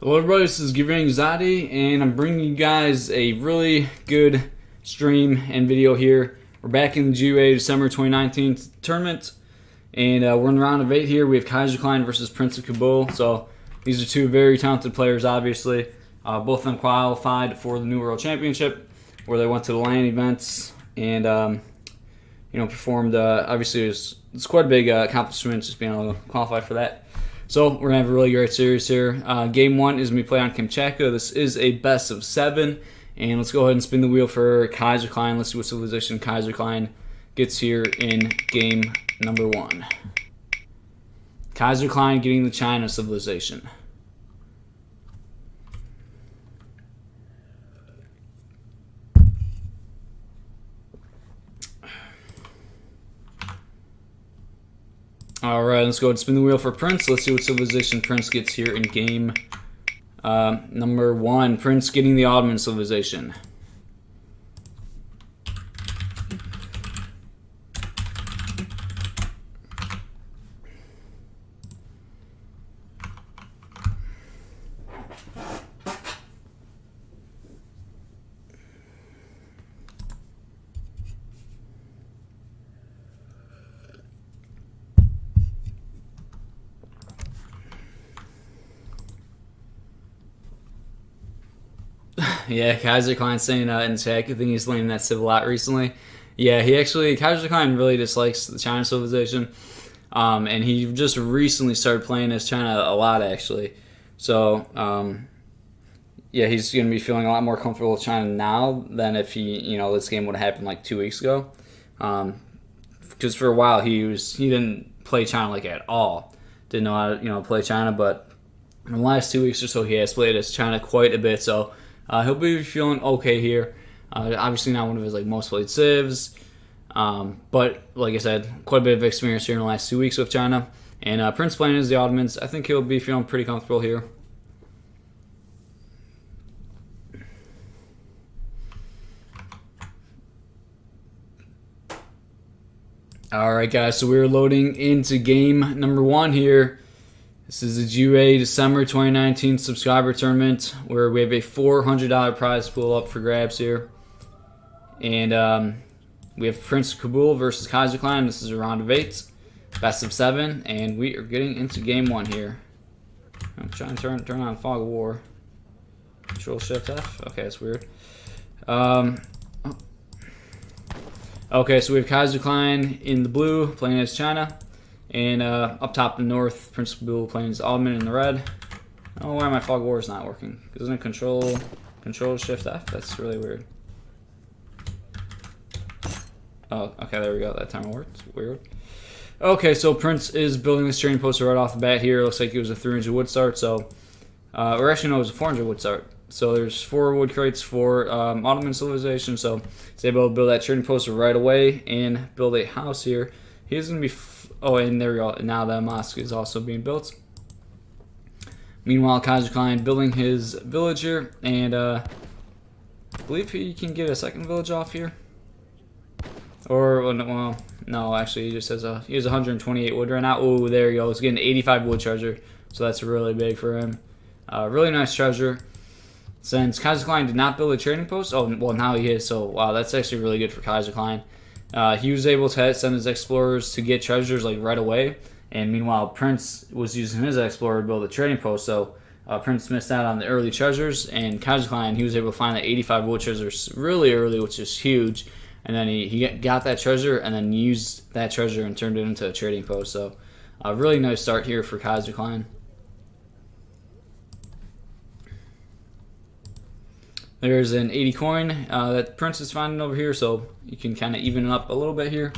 Hello everybody, this is GUA Anxiety, and I'm bringing you guys a really good stream and video here. We're back in the GUA December 2019 tournament, and we're in round of 8 here. We have Kaiserklein versus PrinceofKabul. So these are two very talented players, obviously. Both of them qualified for the New World Championship, where they went to the LAN events and performed. Obviously, it's quite a big accomplishment just being able to qualify for that. So we're going to have a really great series here. Game 1 is going to be played on Kamchatka. This is a best of 7. And let's go ahead and spin the wheel for Kaiserklein. Let's see what civilization Kaiserklein gets here in game number 1. Kaiserklein getting the China civilization. Alright, let's go ahead and spin the wheel for Prince. Let's see what civilization Prince gets here in game number 1. Prince getting the Ottoman civilization. Yeah, Kaiserklein saying in chat, I think he's laying that civil out recently. Yeah, Kaiserklein really dislikes the China civilization. And he just recently started playing as China a lot, actually. So, yeah, he's going to be feeling a lot more comfortable with China now than if this game would have happened like 2 weeks ago. Because for a while he didn't play China like at all. Didn't know how to, play China, but in the last 2 weeks or so he has played as China quite a bit, so he'll be feeling okay here. Obviously not one of his most played civs, but like I said, quite a bit of experience here in the last 2 weeks with China. And Prince playing as the Ottomans, I think he'll be feeling pretty comfortable here. Alright guys, so we're loading into game number 1 here. This is the GUA December 2019 subscriber tournament where we have a $400 prize pool up for grabs here. And we have PrinceofKabul versus Kaiserklein. This is a round of 8, best of 7, and we are getting into game 1 here. I'm trying to turn on Fog of War. Control Shift F. Okay, that's weird. Okay, so we have Kaiserklein in the blue playing as China. And up top in the north, PrinceofKabul playing as Ottoman in the red. I don't know why my Fog of War is not working. Isn't it Control Shift F? That's really weird. Oh, okay, there we go. That time it worked. Weird. Okay, so Prince is building this trading post right off the bat here. Looks like it was a 300 wood start, so or actually no, it was a 400 wood start. So there's 4 wood crates for Ottoman civilization. So he's able to build that trading post right away and build a house here. He's gonna be. Oh, and there we go. Now that mosque is also being built. Meanwhile, Kaiserklein building his village here, and I believe he can get a second village off here. Or well, no, actually, he just has he has 128 wood right now. Oh, there you go. He's getting 85 wood treasure, so that's really big for him. Really nice treasure. Since Kaiserklein did not build a trading post, oh well, now he is. So wow, that's actually really good for Kaiserklein. He was able to send his explorers to get treasures right away, and meanwhile Prince was using his explorer to build a trading post. So Prince missed out on the early treasures, and Kaiserklein, he was able to find the 85 wood treasures really early, which is huge. And then he got that treasure and then used that treasure and turned it into a trading post. So a really nice start here for Kaiserklein. There's an 80 coin that Prince is finding over here, so you can kind of even it up a little bit here.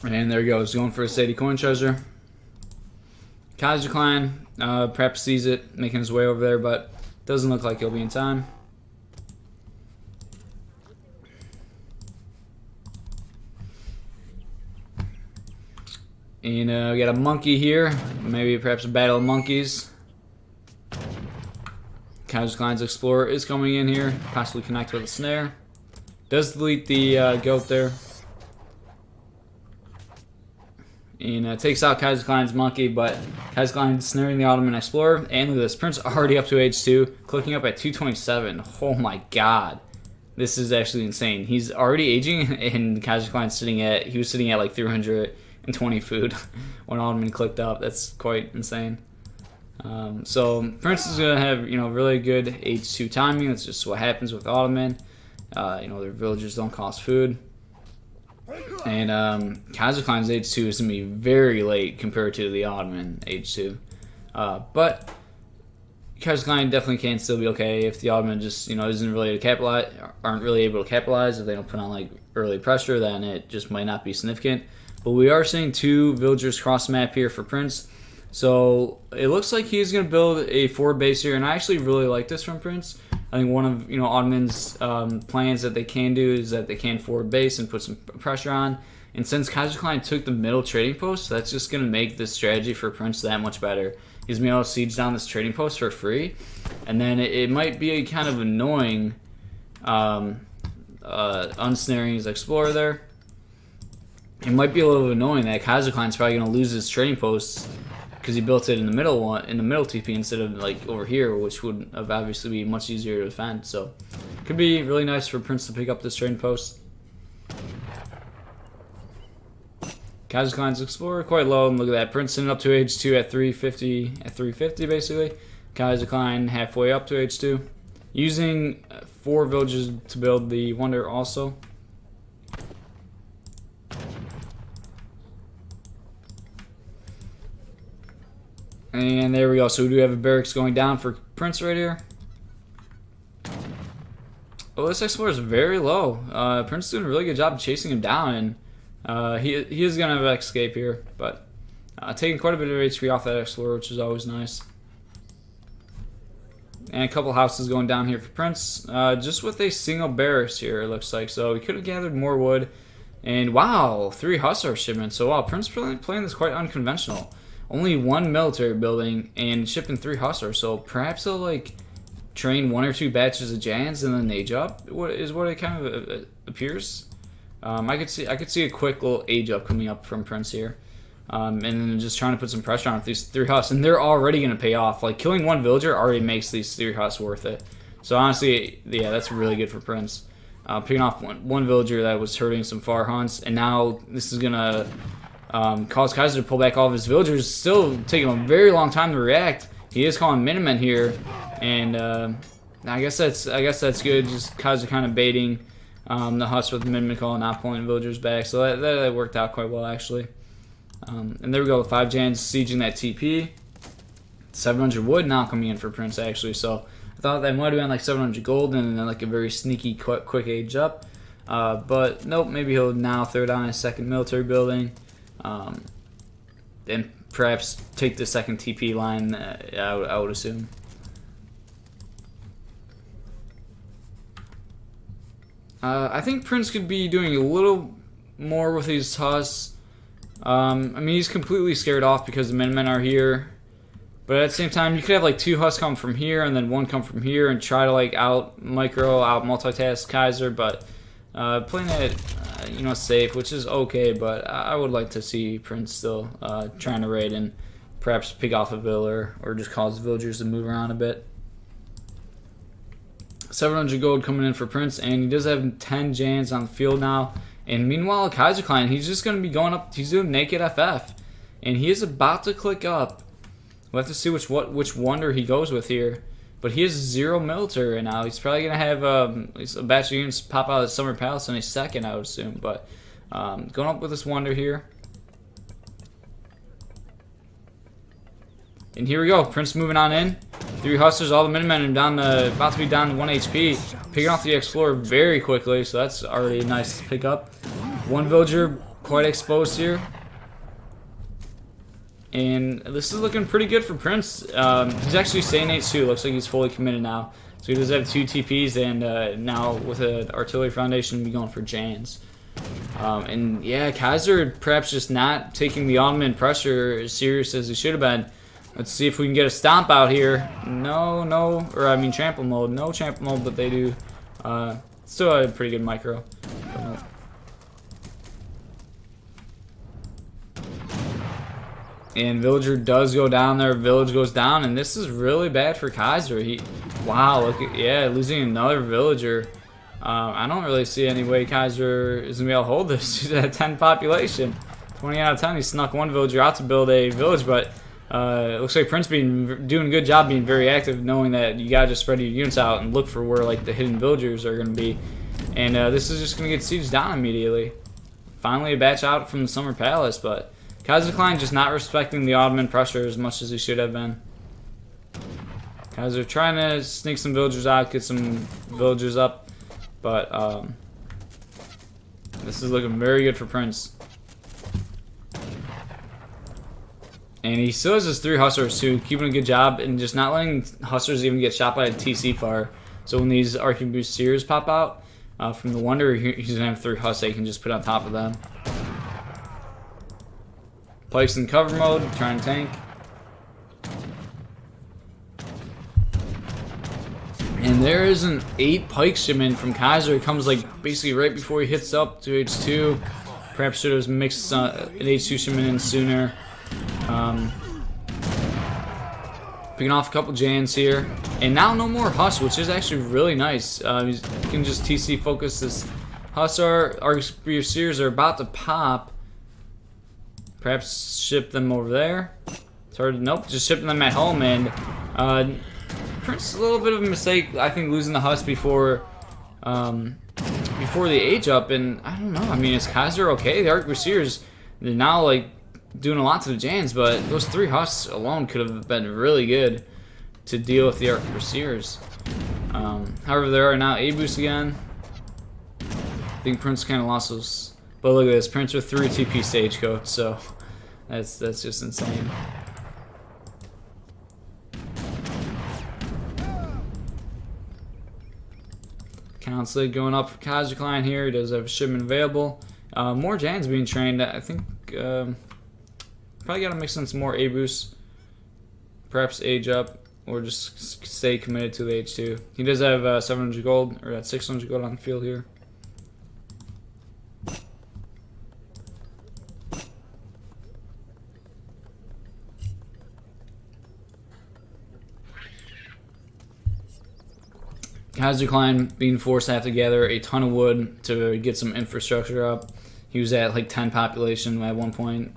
And there he goes, going for his 80 coin treasure. Kaiserklein perhaps sees it, making his way over there, but doesn't look like he'll be in time. And we got a monkey here, maybe perhaps a battle of monkeys. Kaiserklein's explorer is coming in here, possibly connect with a snare. Does delete the goat there. and takes out Kaiserklein's monkey, but Kaiserklein snaring the Ottoman explorer. And look at this, Prince already up to age 2, clicking up at 227. Oh my god. This is actually insane. He's already aging, and Kaiserklein's he was sitting at like 320 food when Ottoman clicked up. That's quite insane. So Prince is gonna have really good age 2 timing. That's just what happens with Ottoman. Their villagers don't cost food, and Kaiserklein's age 2 is gonna be very late compared to the Ottoman age 2. But Kaiserklein definitely can still be okay if the Ottoman just isn't really aren't really able to capitalize. If they don't put on like early pressure, then it just might not be significant. But we are seeing 2 villagers cross the map here for Prince. So it looks like he's going to build a forward base here, and I actually really like this from Prince. I think one of Ottoman's plans that they can do is that they can forward base and put some pressure on. And since Kaiserklein took the middle trading post, that's just going to make this strategy for Prince that much better. He's going to be able to siege down this trading post for free, and then it might be a kind of annoying unsnaring his explorer there. It might be a little annoying that Kaiserklein's probably going to lose his trading posts because he built it in the middle TP instead of like over here, which would have obviously be much easier to defend. So it could be really nice for Prince to pick up this trading post. Kaiserklein's explorer quite low, and look at that, Prince sitting up to age 2 at 350 basically. Kaiserklein halfway up to age 2, using 4 villages to build the wonder also. And there we go. So we do have a barracks going down for Prince right here. Oh, this explorer is very low. Prince is doing a really good job of chasing him down, and he is going to have an escape here, but taking quite a bit of HP off that explorer, which is always nice. And a couple houses going down here for Prince, just with a single barracks here, it looks like. So we could have gathered more wood, and wow, 3 hussar shipments. So wow, Prince playing this quite unconventional. Only 1 military building and shipping 3 hussars, so perhaps they'll like train 1 or 2 batches of Jans and then age up. Is what it kind of appears. I could see a quick little age up coming up from Prince here, and then just trying to put some pressure on these 3 husks, and they're already going to pay off. Like killing 1 villager already makes these 3 husks worth it. So honestly, yeah, that's really good for Prince. Picking off one villager that was hurting some far hunts, and now this is gonna cause Kaiser to pull back all of his villagers. Still taking a very long time to react. He is calling Minutemen here, and I guess that's good. Just Kaiser kind of baiting the Huss with the Minutemen call and not pulling villagers back. So that worked out quite well actually. And there we go, 5 Jans sieging that TP. 700 wood now coming in for Prince actually. So I thought that might have been like 700 gold and then like a very sneaky quick age up. But nope, maybe he'll now throw down his second military building. And perhaps take the second TP line, I would assume. I think Prince could be doing a little more with his Huss. I mean, he's completely scared off because the Minutemen are here. But at the same time, you could have like 2 Huss come from here and then 1 come from here and try to like out multitask Kaiser, but playing it safe, which is okay, but I would like to see Prince still trying to raid and perhaps pick off a villa or just cause villagers to move around a bit. 700 gold coming in for Prince, and he does have 10 Jans on the field now. And meanwhile, Kaiserklein, he's just going to be going up. He's doing naked FF, and he is about to click up. We'll have to see which wonder he goes with here. But he has 0 military right now. He's probably going to have a batch of units pop out of the Summer Palace in a second, I would assume. But going up with this wonder here. And here we go. Prince moving on in. 3 Hussars, all the Minutemen are about to be down to 1 HP. Picking off the Explorer very quickly, so that's already a nice pick up. 1 villager quite exposed here. And this is looking pretty good for Prince. He's actually staying H2. Looks like he's fully committed now. So he does have 2 TPs, and now with an artillery foundation, be going for Jans. And yeah, Kaiser perhaps just not taking the Ottoman pressure as serious as he should have been. Let's see if we can get a stomp out here. Trample mode. No trample mode, but they do still a pretty good micro. And villager does go down there. Village goes down, and this is really bad for Kaiser. Wow, look at, yeah, losing another villager. I don't really see any way Kaiser is gonna be able to hold this. He's at 10 population, 20 out of 10. He snuck one villager out to build a village, but it looks like Prince doing a good job being very active, knowing that you gotta just spread your units out and look for where like the hidden villagers are gonna be. And this is just gonna get sieged down immediately. Finally, a batch out from the Summer Palace, but Kaiserklein just not respecting the Ottoman pressure as much as he should have been. Kaiser trying to sneak some villagers out, get some villagers up. But this is looking very good for Prince. And he still has his 3 hustlers too, keeping a good job and just not letting hustlers even get shot by a TC fire. So when these arquebusiers pop out from the Wonder, he's gonna have 3 hustlers that he can just put on top of them. Pikes in cover mode, trying to tank. And there is an 8 pike shipment from Kaiser. It comes like basically right before he hits up to H2. Perhaps should have mixed an H2 shipment in sooner. Picking off a couple Jans here. And now no more Huss, which is actually really nice. You can just TC focus this Hussar. Our Sears are about to pop. Perhaps ship them over there. It's hard to, nope, just shipping them at home. And Prince, a little bit of a mistake, I think, losing the Huss before the age up, and I don't know. I mean, is Kaiser okay? The Arquebusiers, they're now like doing a lot to the Jans, but those 3 Huss alone could have been really good to deal with the Arquebusiers. However, there are now A-boosts again. I think Prince kind of lost those, but look at this, Prince with 3 TP stagecoach, so that's just insane. Constantly going up for Kaiserklein here. He does have a shipment available. More Jans being trained. I think probably got to mix in some more A-boosts. Perhaps age up or just stay committed to the H2. He does have 700 gold, or 600 gold on the field here. Kaiserklein being forced to have to gather a ton of wood to get some infrastructure up. He was at like 10 population at one point,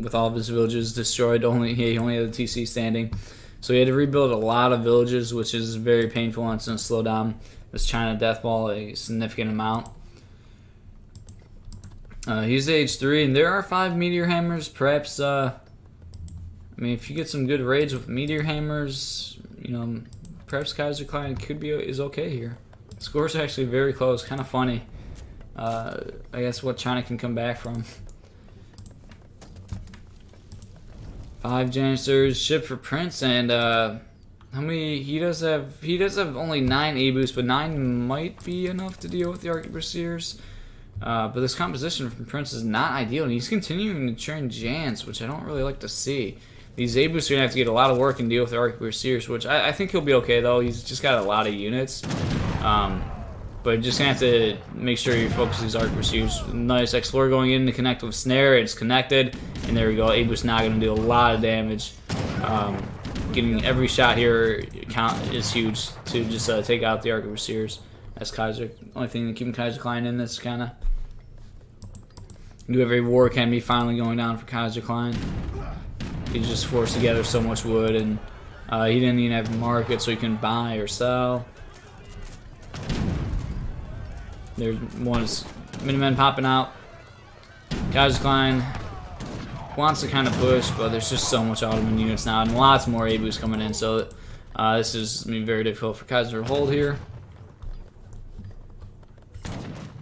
with all of his villages destroyed. He only had the TC standing, so he had to rebuild a lot of villages, which is very painful and it's going to slow down this China death ball a significant amount. He's age 3, and there are 5 meteor hammers. Perhaps, I mean, if you get some good raids with meteor hammers, you know, perhaps Kaiserklein is okay here. The scores are actually very close, kind of funny. I guess what China can come back from. 5 Janisters, ship for Prince, and how many? He does have only 9 A-boosts, but 9 might be enough to deal with the Arquebusiers. But this composition from Prince is not ideal, and he's continuing to train Jans, which I don't really like to see. These A-boosts are going to have to get a lot of work and deal with the Arquebusiers, which I think he'll be okay, though. He's just got a lot of units. But just going to have to make sure you focus these Arquebusiers. Nice Explorer going in to connect with Snare. It's connected. And there we go. A-boost now going to do a lot of damage. Getting every shot here is huge to just take out the Arquebusiers. That's Kaiser. Only thing that keeping Kaiserklein in this kind of. You have a War Academy finally going down for Kaiserklein. He just forced to gather so much wood, and he didn't even have a market so he couldn't buy or sell. There's one's Minutemen popping out. Kaiserklein wants to kind of push, but there's just so much Ottoman units now, and lots more A-boosts coming in, so this is going to be very difficult for Kaiser to hold here.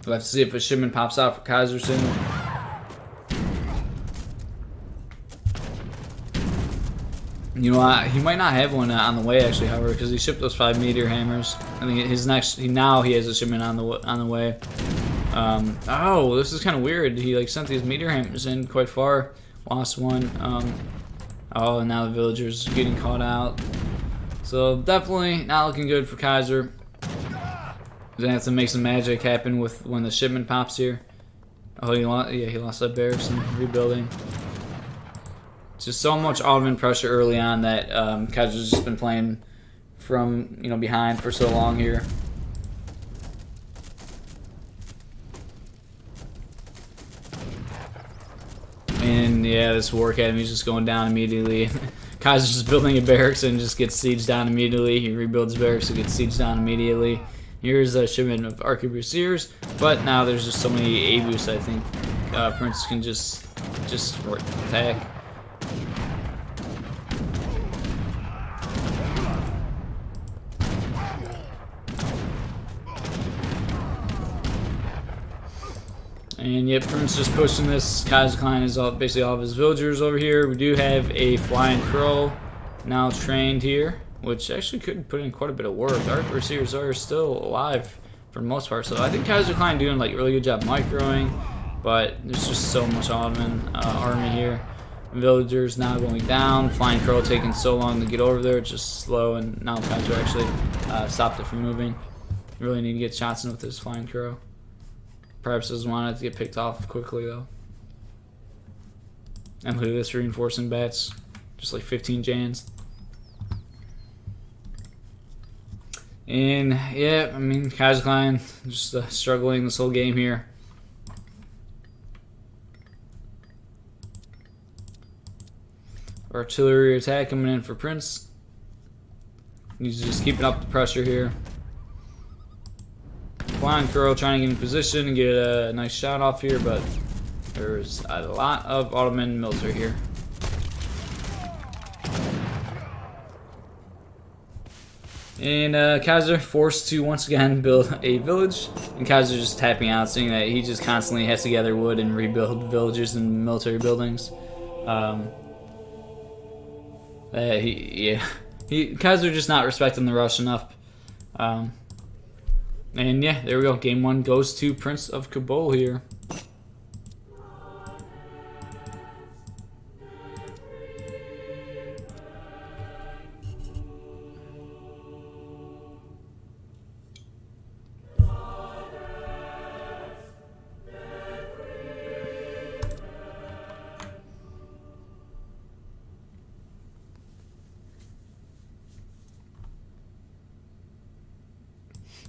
We'll have to see if a shipment pops out for Kaiser soon. You know, he might not have one on the way actually, however, because he shipped those 5 meteor hammers. I think his next now he has a shipment on the way. Oh, this is kind of weird. He like sent these meteor hammers in quite far, lost one. Oh, and now the villagers getting caught out. So definitely not looking good for Kaiser. Gonna have to make some magic happen with when the shipment pops here. Oh, he lost that barracks and rebuilding. just so much Ottoman pressure early on that Kaiser's just been playing from behind for so long here. And yeah, this war academy is just going down immediately. Kaiser's just building a barracks and just gets sieged down immediately. He rebuilds barracks and gets sieged down immediately. Here's a shipment of arquebusiers, but now there's just so many abus. I think Prince can just attack. And yep, Prince just pushing this. Kaiserklein is basically all of his villagers over here. We do have a flying crow now trained here, which actually could put in quite a bit of work. Our arquebusiers are still alive for the most part, so I think Kaiserklein doing like a really good job microing, but there's just so much Ottoman army here. Villagers now going down. Flying crow taking so long to get over there, it's just slow, and now Kaiser actually stopped it from moving. Really need to get shots in with this flying crow. Perhaps doesn't want it to get picked off quickly though. And look at this, reinforcing bats. Just like 15 Jans. And yeah, I mean, Kaiserklein just struggling this whole game here. Artillery attack coming in for Prince. He's just keeping up the pressure here. Flying crow trying to get in position and get a nice shot off here, but there's a lot of Ottoman military here. And Kaiser forced to once again build a village, and Kaiser just tapping out, saying that he just constantly has to gather wood and rebuild villages and military buildings. Kaiser just not respecting the rush enough. And yeah, there we go. Game 1 goes to PrinceofKabul here.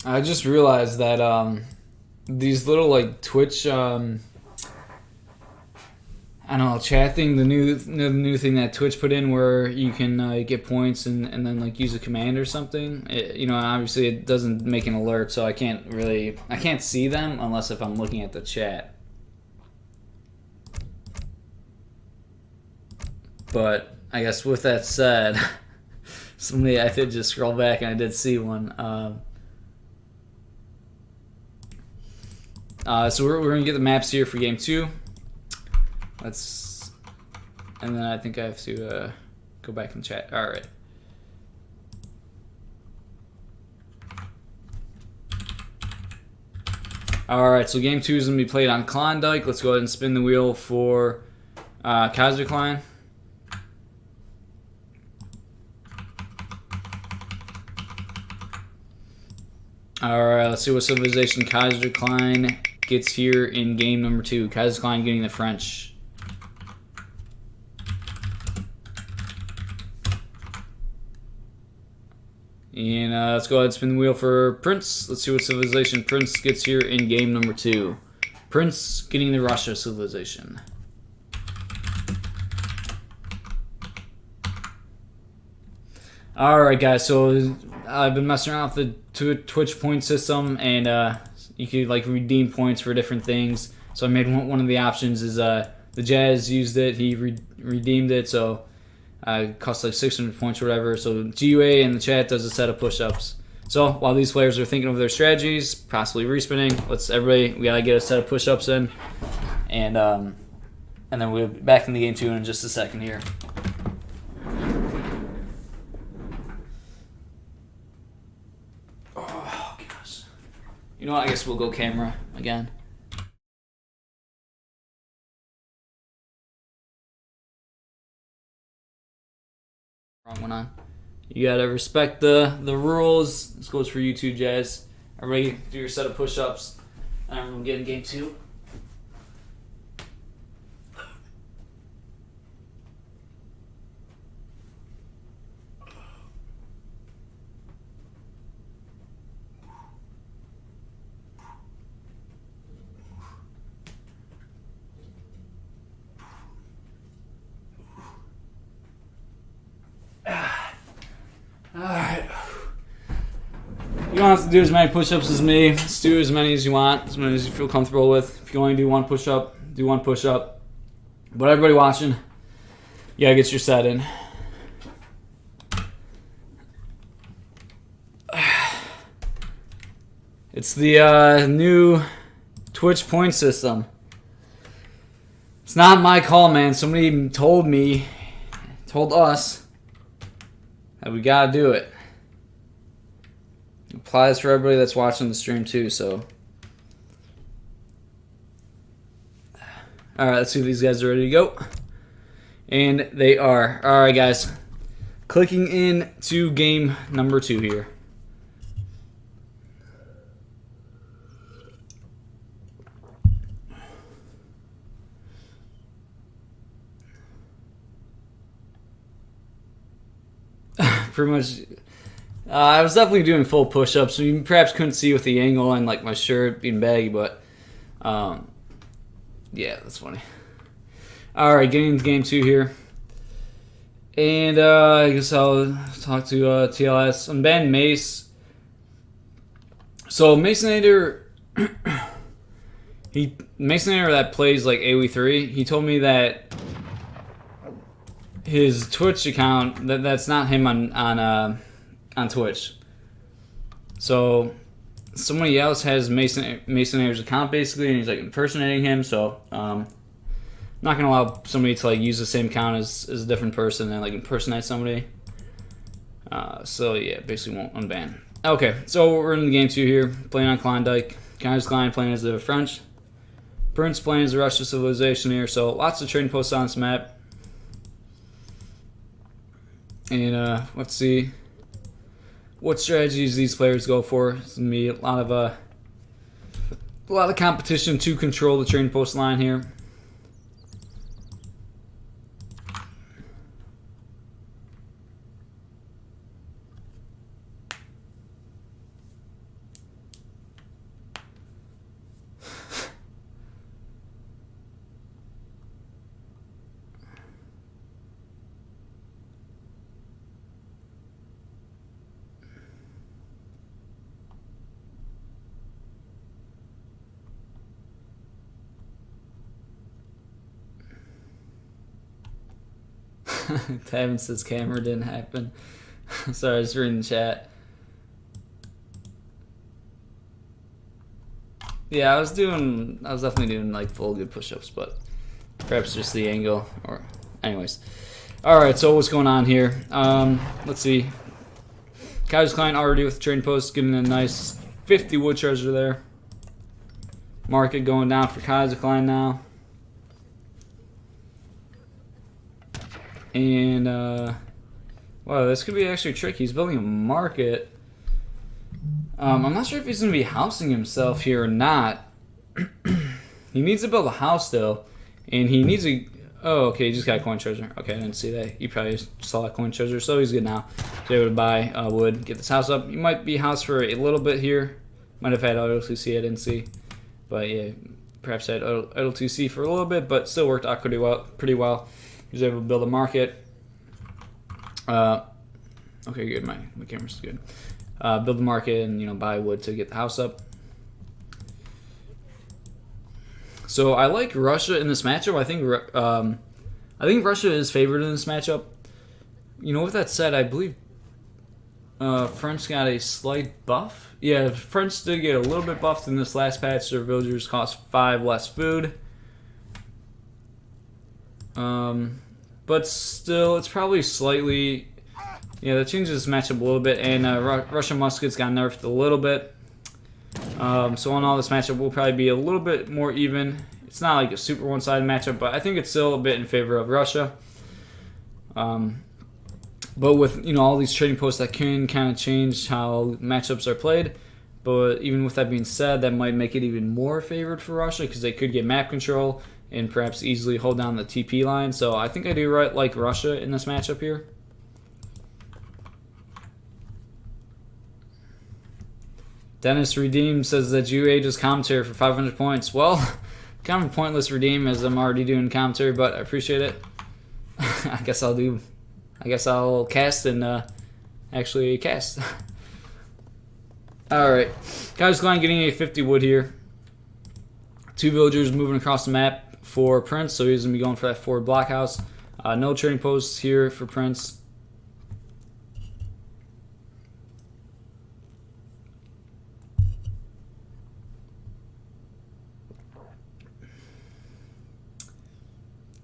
I just realized that these little like Twitch, I don't know, chat thing, the new thing that Twitch put in where you can get points and then like use a command or something. Obviously it doesn't make an alert, so I can't see them unless if I'm looking at the chat. But I guess with that said, I did just scroll back and I did see one. So we're gonna get the maps here for game 2. And then I think I have to go back and chat. All right. All right. So game 2 is gonna be played on Klondike. Let's go ahead and spin the wheel for Kaiserklein. All right. Let's see what civilization Kaiserklein gets here in game number 2. Kaiserklein getting the French. And let's go ahead and spin the wheel for Prince. Let's see what civilization Prince gets here in game number 2. Prince getting the Russia civilization. Alright guys, so I've been messing around with the Twitch point system, and you could like redeem points for different things. So I made one of the options is the Jazz used it, he redeemed it, so it costs like 600 points or whatever. So GUA in the chat does a set of push-ups. So while these players are thinking of their strategies, possibly respinning, we gotta get a set of push-ups in, and then we'll be back in the game 2 in just a second here. Oh gosh. You know what? I guess we'll go camera again. Wrong one on. You gotta respect the rules. This goes for you too, Jazz. Everybody do your set of push-ups. And we'll get in game 2. don't have to do as many push-ups as me. Just do as many as you want, as many as you feel comfortable with. If you only do one push-up, do one push-up. But everybody watching, you gotta get your set in. It's the new Twitch point system. It's not my call, man. Somebody told us that we gotta do it. It applies for everybody that's watching the stream too, so. Alright, let's see if these guys are ready to go. And they are. Alright, guys. Clicking in to game number 2 here. Pretty much, I was definitely doing full push-ups, so you perhaps couldn't see with the angle and like my shirt being baggy, but yeah, that's funny. All right, getting into game 2 here, and I guess I'll talk to TLS. I'm banning Mace. So Masonator, Masonator that plays like AoE3. He told me that his Twitch account, that's not him on Twitch. So somebody else has Masonator's account basically, and he's like impersonating him. So I'm not gonna allow somebody to like use the same account as a different person and like impersonate somebody. So yeah, basically won't unban. Okay, so we're in the game 2 here, playing on Klondike. Kaiserklein playing as the French. Prince playing as the Russian civilization here. So lots of trading posts on this map. And let's see what strategies these players go for. It's gonna be a lot of competition to control the trading post line here. Tavin says camera didn't happen. Sorry, I was reading the chat. Yeah, I was definitely doing like full good push-ups, but perhaps just the angle or anyways. Alright, so what's going on here? Let's see. Kaiserklein already with the trading post, getting a nice 50 wood treasure there. Market going down for Kaiserklein now. And, wow, this could be actually tricky. He's building a market. I'm not sure if he's going to be housing himself here or not. He needs to build a house, though. And he needs a... Oh, okay, he just got a coin treasure. Okay, I didn't see that. You probably saw that coin treasure, so he's good now. So able to buy wood, get this house up. You might be housed for a little bit here. Might have had auto 2C, I didn't see. But, yeah, perhaps had auto 2C for a little bit, but still worked out pretty well. He was able to build a market. Okay, good. My camera's good. Build the market and buy wood to get the house up. So I like Russia in this matchup. I think Russia is favored in this matchup. With that said, I believe French got a slight buff. Yeah, French did get a little bit buffed in this last patch. Their villagers cost 5 less food. But still, it's probably slightly... Yeah, that changes this matchup a little bit. And Russian muskets got nerfed a little bit. So on all, this matchup will probably be a little bit more even. It's not like a super one-sided matchup, but I think it's still a bit in favor of Russia. But with all these trading posts, that can kind of change how matchups are played. But even with that being said, that might make it even more favored for Russia because they could get map control and perhaps easily hold down the TP line. So I think I do like Russia in this matchup here. Dennis Redeem says that GUA just commentary for 500 points. Well, kind of a pointless redeem as I'm already doing commentary, but I appreciate it. I guess I'll cast and actually cast. Alright, Kaiserklein getting a 50 wood here. 2 villagers moving across the map for Prince, so he's going to be going for that forward blockhouse. No trading posts here for Prince.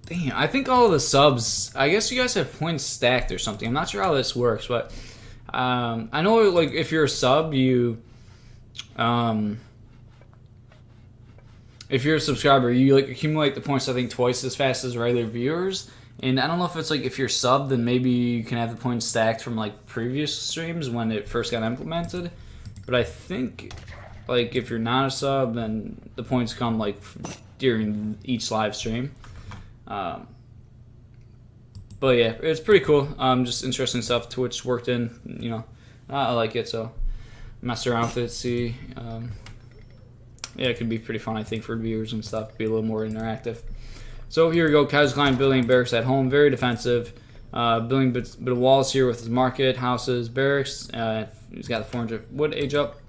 Damn, I think all of the subs, I guess you guys have points stacked or something. I'm not sure how this works, but I know, like, if you're a sub, you if you're a subscriber, you like accumulate the points, I think, twice as fast as regular viewers. And I don't know if it's like if you're sub, then maybe you can have the points stacked from like previous streams when it first got implemented. But I think like if you're not a sub, then the points come like during each live stream. But yeah, it's pretty cool. Just interesting stuff Twitch worked in. You know, I like it, so mess around with it, see. Yeah, it could be pretty fun, I think, for viewers and stuff. Be a little more interactive. So here we go. Kaiserklein building barracks at home, very defensive. Building bit of walls here with his market, houses, barracks. He's got the 400 wood age up.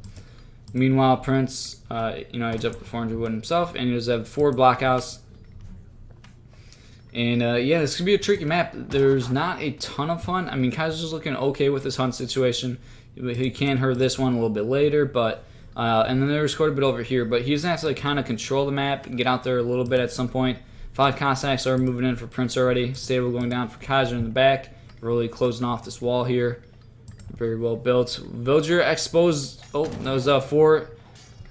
Meanwhile, Prince, age up to 400 wood himself, and he does have 4 blockhouse. And yeah, this could be a tricky map. There's not a ton of fun. I mean, Kaiser's looking okay with his hunt situation. He can hurt this one a little bit later, but and then there's quite a bit over here. But he's gonna have to like, kind of control the map and get out there a little bit at some point. 5 Cossacks are moving in for Prince already. Stable going down for Kaiser in the back. Really closing off this wall here. Very well built. Villager exposed. Oh, that was 4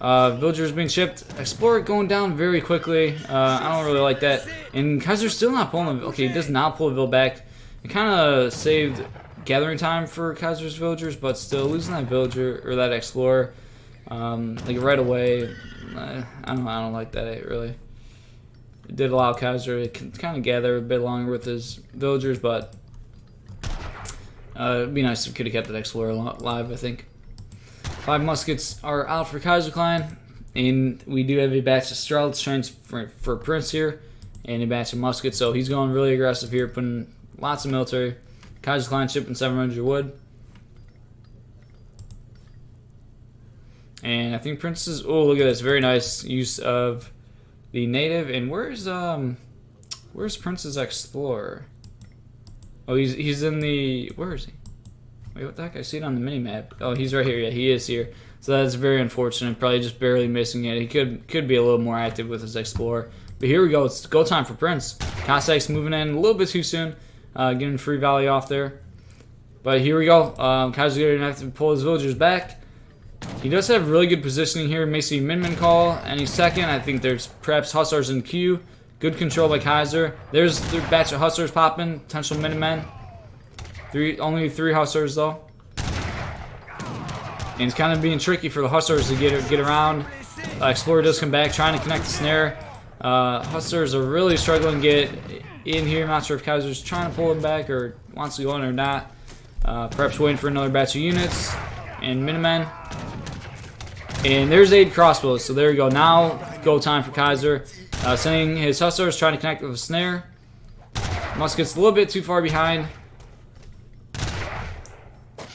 villagers being shipped. Explorer going down very quickly. I don't really like that. And Kaiser's still not pulling. Okay, he does not pull the vill back. It kind of saved gathering time for Kaiser's villagers, but still losing that villager or that explorer like right away. I don't like that really. It did allow Kaiser to kind of gather a bit longer with his villagers, but it'd be nice if we could have kept that explorer alive, I think. 5 muskets are out for Kaiserklein, and we do have a batch of strelts trains for Prince here, and a batch of muskets, so he's going really aggressive here, putting lots of military. Kaiserklein shipping 700 wood. And I think Prince is, oh, look at this, very nice use of the native. And where's Prince's explorer? Oh, he's in the, where is he? Wait, what the heck? I see it on the mini map. Oh, he's right here. Yeah, he is here. So that's very unfortunate. Probably just barely missing it. He could be a little more active with his explorer. But here we go. It's go time for Prince. Cossacks moving in a little bit too soon. Getting free valley off there. But here we go. Kaiser's going to have to pull his villagers back. He does have really good positioning here. May see Min call any second. I think there's perhaps Hussars in queue. Good control by Kaiser. There's the batch of Hussars popping. Potential Minutemen. Only 3 Hussars though. And it's kind of being tricky for the Hussars to get around. Explorer does come back, trying to connect the snare. Hussars are really struggling to get in here. I'm not sure if Kaiser's trying to pull him back or wants to go in or not. Perhaps waiting for another batch of units. And Minutemen. And there's 8 crossbows, so there we go. Now, go time for Kaiser. Sending his Hussars, trying to connect with the snare. Muskets a little bit too far behind.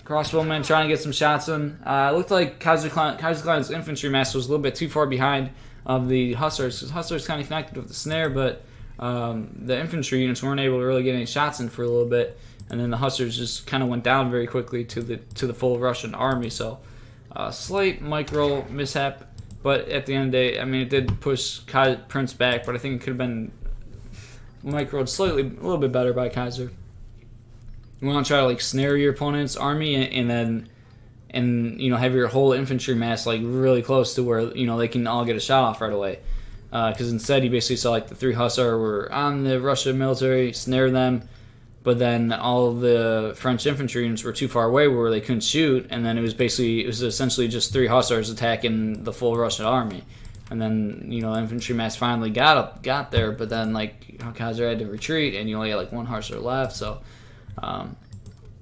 Crossbowmen trying to get some shots in. It looked like Kaiserklein's infantry master was a little bit too far behind of the Hussars, because Hussars kind of connected with the snare, but the infantry units weren't able to really get any shots in for a little bit, and then the Hussars just kind of went down very quickly to the full Russian army. So slight micro mishap, but at the end of the day, I mean, it did push Prince back, but I think it could have been microed slightly, a little bit better by Kaiser. You want to try to like snare your opponent's army and have your whole infantry mass like really close to where they can all get a shot off right away. Because instead, you basically saw like the 3 Hussar were on the Russian military, snare them, but then all of the French infantry units were too far away where they couldn't shoot, and then it was essentially just 3 Hussars attacking the full Russian army. And then infantry mass finally got there, but then Kaiser had to retreat, and you only had like 1 Hussar left. So,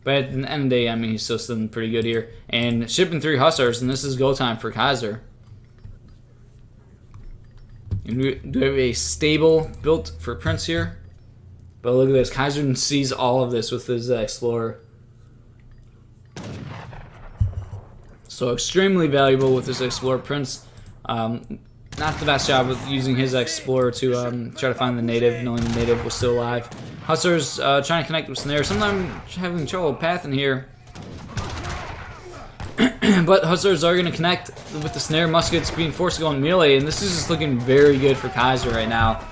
but at the end of the day, I mean, he's still sitting pretty good here, and shipping 3 Hussars, and this is go time for Kaiser. And we do have a stable built for Prince here. But look at this. Kaiser sees all of this with his Explorer. So extremely valuable with this explorer. Prince, not the best job with using his explorer to try to find the native, knowing the native was still alive. Hussars trying to connect with snare. Sometimes having trouble pathing here. But Hussars are going to connect with the snare. Muskets being forced to go in melee, and this is just looking very good for Kaiser right now.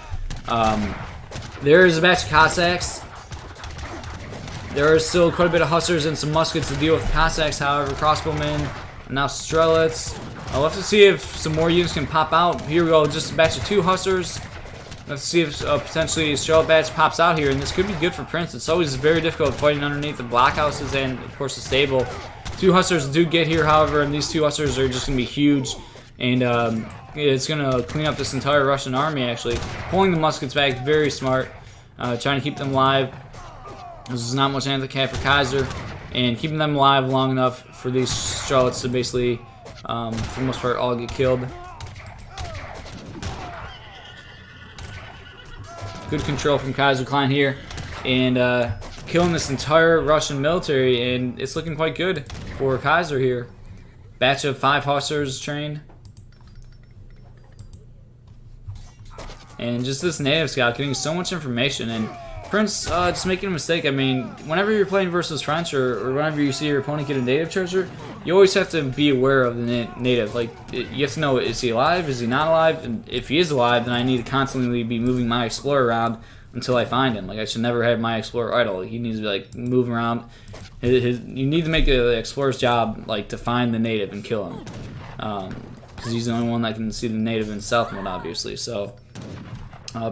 There is a batch of Cossacks. There is still quite a bit of Hussars and some muskets to deal with Cossacks, however. Crossbowmen, and now Strelets. I'll have to see if some more units can pop out. Here we go, just a batch of 2 Hussars. Let's see if potentially a Strelet batch pops out here, and this could be good for Prince. It's always very difficult fighting underneath the blockhouses and, of course, the stable. 2 Hussars do get here, however, and these 2 Hussars are just going to be huge. And it's going to clean up this entire Russian army, actually. Pulling the muskets back, very smart. Trying to keep them alive. This is not much anti-cav for Kaiser. And keeping them alive long enough for these Strelets to basically, for the most part, all get killed. Good control from Kaiserklein here. And killing this entire Russian military. And it's looking quite good for Kaiser here. Batch of 5 Hussars trained. And just this native scout getting so much information. And Prince just making a mistake. I mean, whenever you're playing versus French or whenever you see your opponent get a native treasure, you always have to be aware of the native. Like, you have to know, is he alive? Is he not alive? And if he is alive, then I need to constantly be moving my explorer around until I find him. Like, I should never have my explorer idle. He needs to be, like, moving around. You need to make the explorer's job, like, to find the native and kill him. Because he's the only one that can see the native in stealth mode, obviously. So,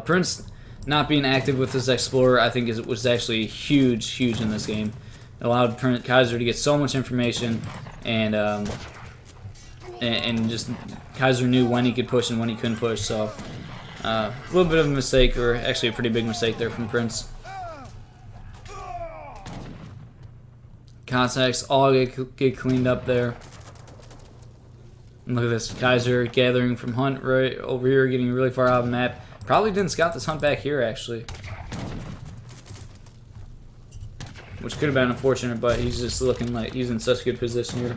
Prince not being active with this explorer, I think, was actually huge in this game. It allowed Kaiser to get so much information, and just Kaiser knew when he could push and when he couldn't push. So a little bit of a mistake, or actually a pretty big mistake there from Prince. Cossacks all get cleaned up there. And look at this, Kaiser gathering from Hunt right over here, getting really far out of the map. Probably didn't scout this Hunt back here, actually. Which could have been unfortunate, but he's just looking like he's in such good position here.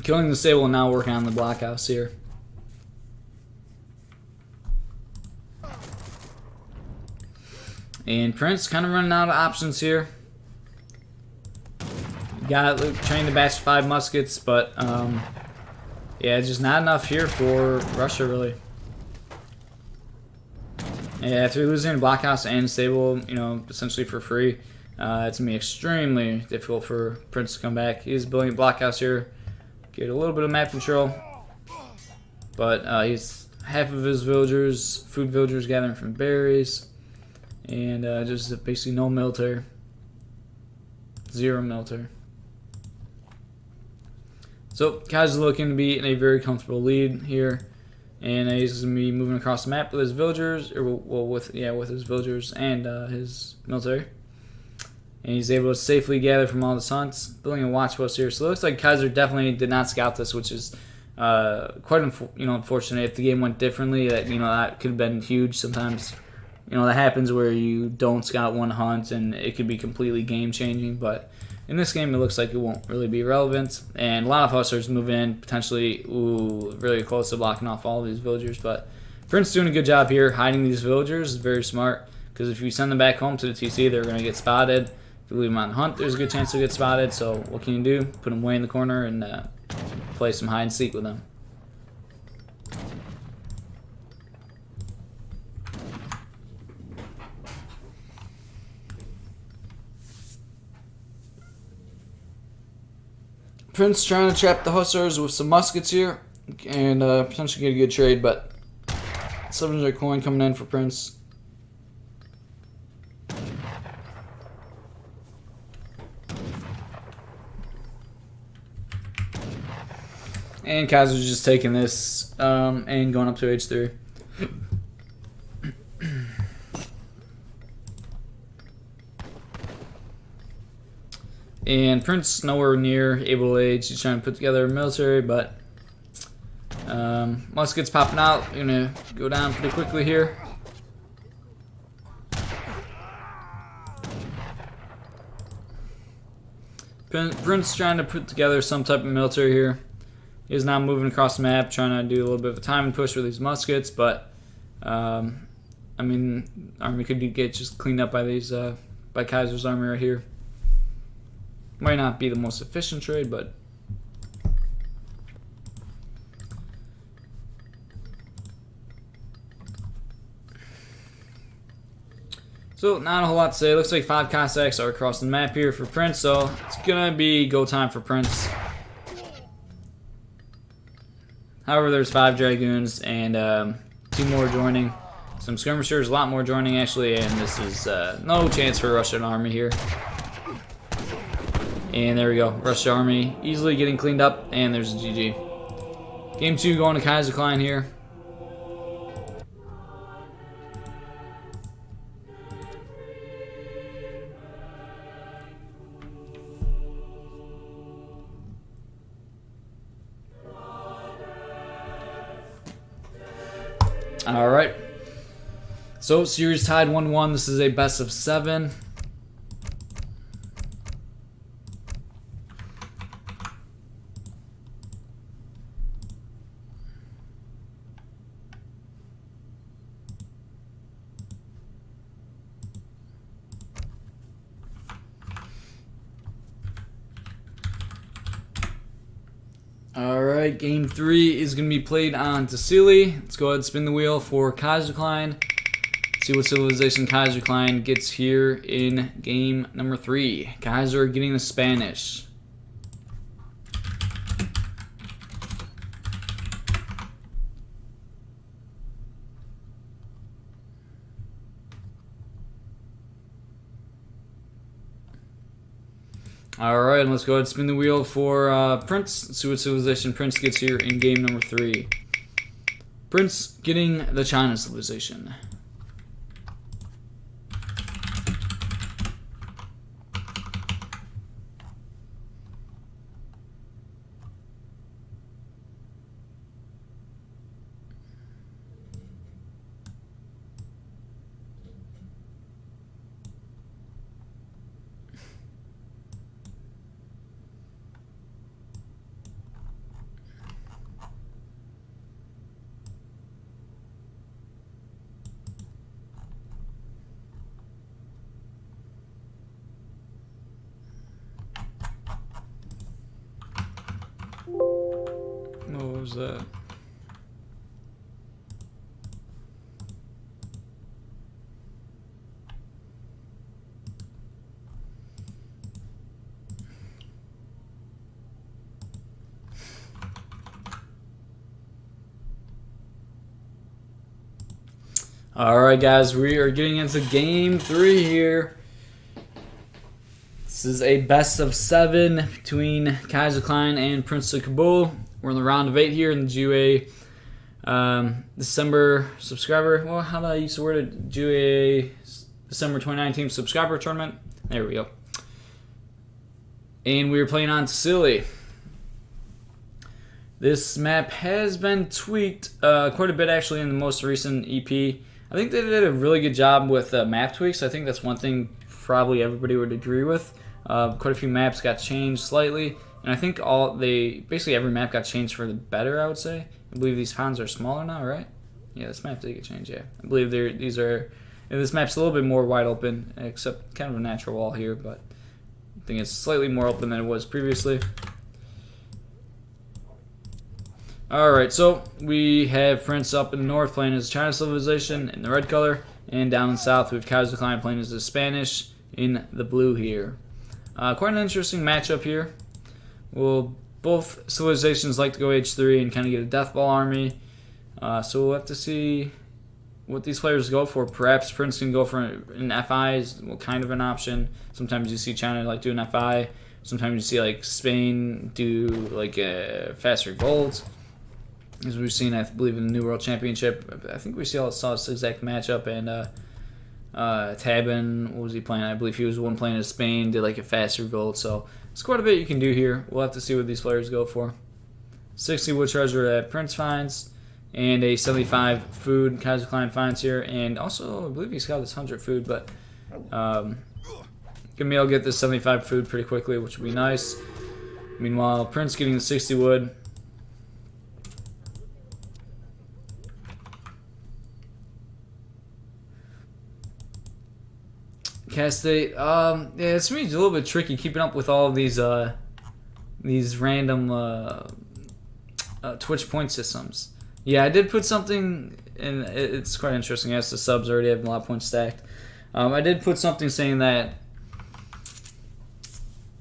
Killing the stable and now working on the blockhouse here. And Prince kind of running out of options here. Got trained the batch of 5 muskets, but yeah, it's just not enough here for Russia, really. Yeah, after losing a blockhouse and stable, you know, essentially for free, it's going to be extremely difficult for Prince to come back. He's building a blockhouse here, get a little bit of map control, but he's half of his villagers, food villagers gathering from berries, and just basically no military. 0 military. So Kaiser's looking to be in a very comfortable lead here, and he's gonna be moving across the map with his villagers, or well, with his villagers and his military. And he's able to safely gather from all the hunts, building a watch post here. So it looks like Kaiser definitely did not scout this, which is quite unfortunate. If the game went differently, that could have been huge. Sometimes that happens where you don't scout one hunt, and it could be completely game changing, but in this game, it looks like it won't really be relevant. And a lot of Hussars move in, potentially, really close to blocking off all of these villagers. But Prince doing a good job here, hiding these villagers. Very smart, because if you send them back home to the TC, they're going to get spotted. If you leave them on the hunt, there's a good chance they'll get spotted. So what can you do? Put them way in the corner and play some hide and seek with them. Prince trying to trap the Hussars with some muskets here, and potentially get a good trade, but 700 coin coming in for Prince. And Kaiser's just taking this and going up to H3. And Prince nowhere near able age. He's trying to put together a military, but muskets popping out. You're gonna go down pretty quickly here. Prince trying to put together some type of military here. He is now moving across the map, trying to do a little bit of a timing push with these muskets, but I mean, army could get just cleaned up by these by Kaiser's army right here. Might not be the most efficient trade, but so not a whole lot to say. Looks like 5 Cossacks are across the map here for Prince, so it's gonna be go time for Prince. However, there's 5 Dragoons and 2 more joining. Some skirmishers, a lot more joining actually, and this is no chance for a Russian army here. And there we go, Russian army easily getting cleaned up, and there's a GG. Game 2 going to Kaiserklein here. Alright, so series tied 1-1. This is a best of 7. Alright, game 3 is going to be played on Tassili. Let's go ahead and spin the wheel for Kaiserklein. See what civilization Kaiserklein gets here in game number 3. Kaiser getting the Spanish. Alright, let's go ahead and spin the wheel for Prince. Let's see what civilization Prince gets here in game number 3. Prince getting the China civilization. What was that? Alright guys, we are getting into game 3 here. This is a best of 7 between Kaiserklein and PrinceofKabul. We're in the round of 8 here in the GUA December subscriber. Well, how do I use the word? GUA December 2019 subscriber tournament. There we go. And we were playing on Tassili. This map has been tweaked quite a bit actually in the most recent EP. I think they did a really good job with map tweaks. I think that's one thing probably everybody would agree with. Quite a few maps got changed slightly. And I think basically every map got changed for the better, I would say. I believe these ponds are smaller now, right? Yeah, this map did get changed, yeah. I believe this map's a little bit more wide open, except kind of a natural wall here, but I think it's slightly more open than it was previously. Alright, so we have Prince up in the north playing as China civilization in the red color, and down in the south we have Kaiserklein playing as the Spanish in the blue here. Quite an interesting matchup here. Well, both civilizations like to go H3 and kind of get a death ball army. So we'll have to see what these players go for. Perhaps Prince can go for an FI is kind of an option. Sometimes you see China like do an FI. Sometimes you see like Spain do like a fast revolt. As we've seen, I believe, in the New World Championship. I think we saw this exact matchup, and Tabin, what was he playing? I believe he was the one playing as Spain, did like a fast revolt, so it's quite a bit you can do here. We'll have to see what these players go for. 60 wood treasure that Prince finds, and a 75 food Kaiserklein finds here, and also I believe he's got this 100 food, but Maybe I'll get this 75 food pretty quickly, which would be nice. Meanwhile, Prince getting the 60 wood. State, yeah, it's me. It's a little bit tricky keeping up with all of these random Twitch point systems. Yeah, I did put something, and it's quite interesting. Yes, the subs already have a lot of points stacked. I did put something saying that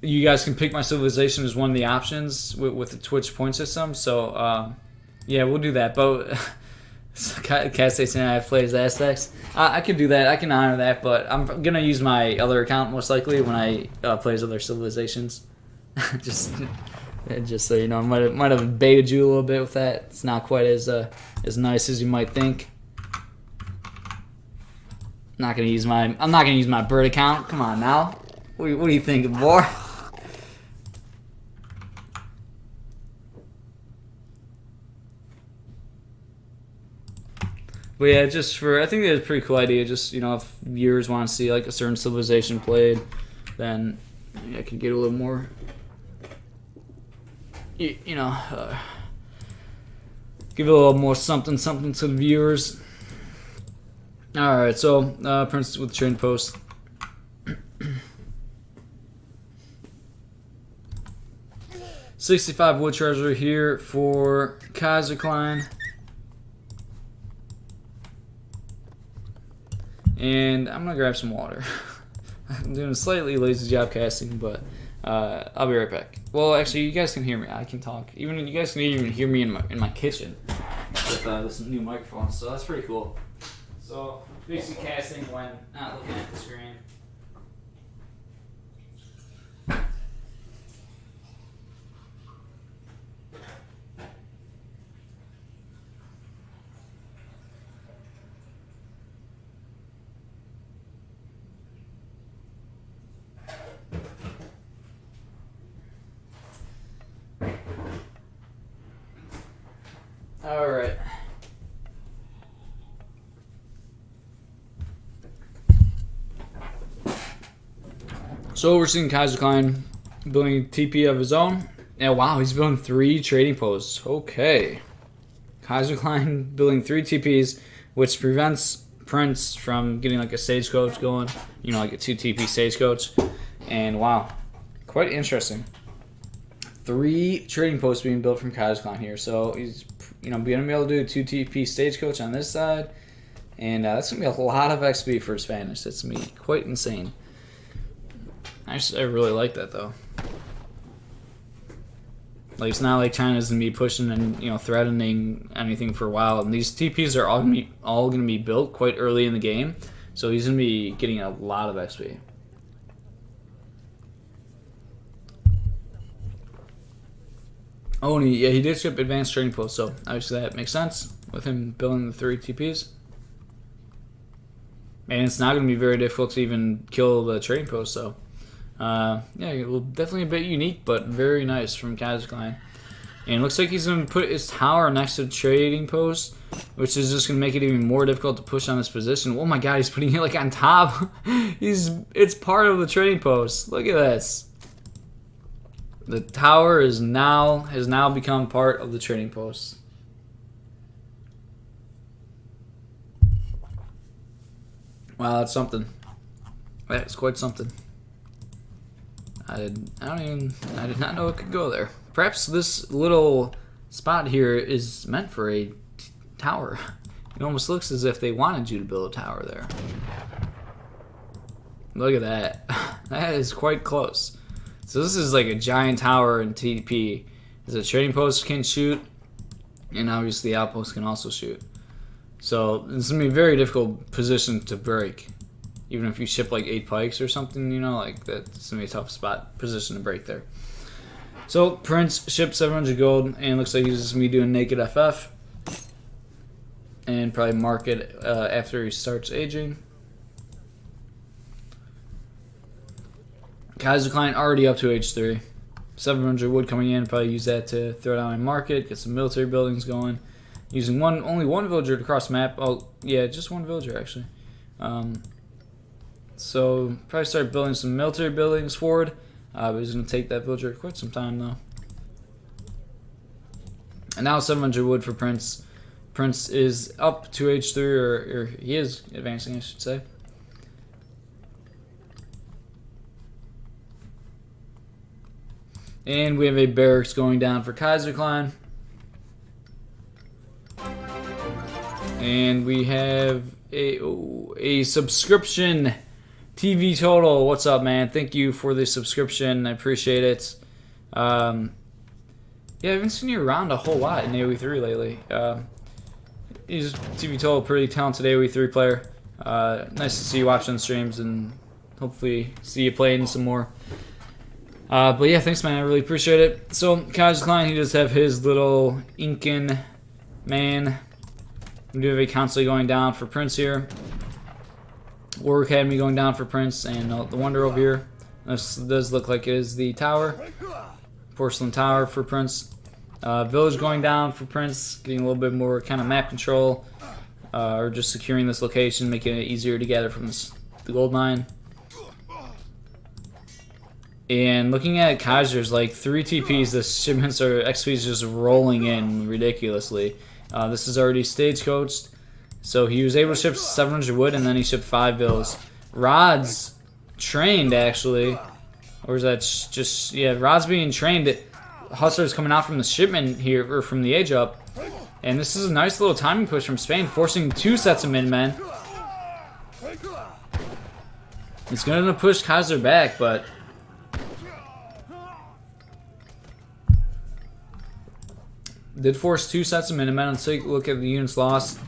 you guys can pick my civilization as one of the options with the Twitch point system. So, yeah, we'll do that. But Cat State's saying I play as Aztecs. I can do that. I can honor that, but I'm gonna use my other account most likely when I play as other civilizations. just so you know, I might have baited you a little bit with that. It's not quite as nice as you might think. I'm not gonna use my bird account. Come on now. What do you think, boy? But yeah, I think it's a pretty cool idea. Just, you know, if viewers want to see like a certain civilization played, then I could get a little more, you know, give a little more something to the viewers. All right, so Prince with the trading post. 65 wood treasure here for Kaiserklein. And I'm gonna grab some water. I'm doing a slightly lazy job casting, but I'll be right back. Well, actually, you guys can hear me. I can talk. You guys can even hear me in my kitchen with this new microphone. So that's pretty cool. So basically, casting when not looking at the screen. All right. So we're seeing Kaiserklein building a TP of his own. Yeah, wow, he's building 3 trading posts. Okay. Kaiserklein building 3 TPs, which prevents Prince from getting like a stagecoach going. You know, like a 2 TP stagecoach. And wow, quite interesting. 3 trading posts being built from Kaiserklein here. So he's, you know, going to be able to do a 2 TP stagecoach on this side. And that's going to be a lot of XP for Spanish. That's going to be quite insane. Actually, I really like that, though. Like, it's not like China's going to be pushing and, you know, threatening anything for a while. And these TPs are all going to be built quite early in the game. So he's going to be getting a lot of XP. Oh, and he did ship advanced trading posts, so obviously that makes sense with him building the 3 TPs. And it's not going to be very difficult to even kill the trading post, so yeah, definitely a bit unique, but very nice from Kaiserklein. And it looks like he's going to put his tower next to the trading post, which is just going to make it even more difficult to push on this position. Oh my god, he's putting it like on top. It's part of the trading post. Look at this. The tower has now become part of the trading post. Wow, that's something. That's quite something. I did not know it could go there. Perhaps this little spot here is meant for a tower. It almost looks as if they wanted you to build a tower there. Look at that. That is quite close. So this is like a giant tower in TP. The trading post can shoot, and obviously the outpost can also shoot. So it's going to be a very difficult position to break. Even if you ship like 8 pikes or something, you know, like that's going to be a tough position to break there. So Prince shipped 700 gold, and it looks like he's just going to be doing naked FF. And probably mark it after he starts aging. Kaiserklein already up to age 3. 700 wood coming in. Probably use that to throw down and market, get some military buildings going. Using only one villager to cross the map. Oh, yeah, just one villager actually. So probably start building some military buildings forward. But he's going to take that villager quite some time though. And now 700 wood for Prince. Prince is up to H3, or he is advancing, I should say. And we have a barracks going down for Kaiserklein. And we have a subscription. TV Total, what's up, man? Thank you for the subscription. I appreciate it. Yeah, I haven't seen you around a whole lot in AoE3 lately. He's TV Total, pretty talented AoE3 player. Nice to see you watching the streams and hopefully see you playing some more. But yeah, thanks, man. I really appreciate it. So, Kaiserklein, he does have his little Incan man. We do have a council going down for Prince here. War Academy going down for Prince, and the Wonder over here. This does look like it is the tower. Porcelain Tower for Prince. Village going down for Prince, getting a little bit more kind of map control, or just securing this location, making it easier to gather from the gold mine. And looking at Kaiser's, like 3 TPs, the shipments are XPs just rolling in ridiculously. This is already stagecoached. So he was able to ship 700 wood, and then he shipped 5 vills. Rod's trained, actually. Or is that just... Yeah, Rod's being trained. Hustlers coming out from the shipment here, or from the age up. And this is a nice little timing push from Spain, forcing 2 sets of Minutemen. It's going to push Kaiser back, but... Did force 2 sets of Minutemen. Let's take a look at the units lost.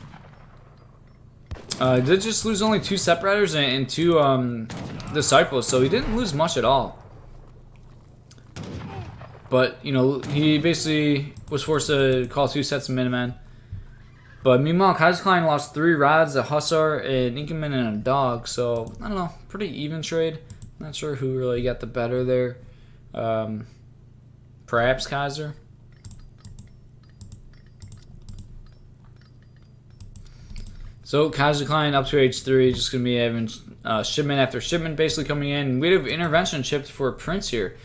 Did just lose only 2 Separators and 2 Disciples, so he didn't lose much at all. But, you know, he basically was forced to call 2 sets of Minutemen. But meanwhile, Kaiserklein lost 3 Rods, a Hussar, an Inkerman, and a Dog. So, I don't know, pretty even trade. Not sure who really got the better there. Perhaps Kaiser. So Kaiserklein up to H3, just going to be having shipment after shipment basically coming in. We have intervention shipped for Prince here.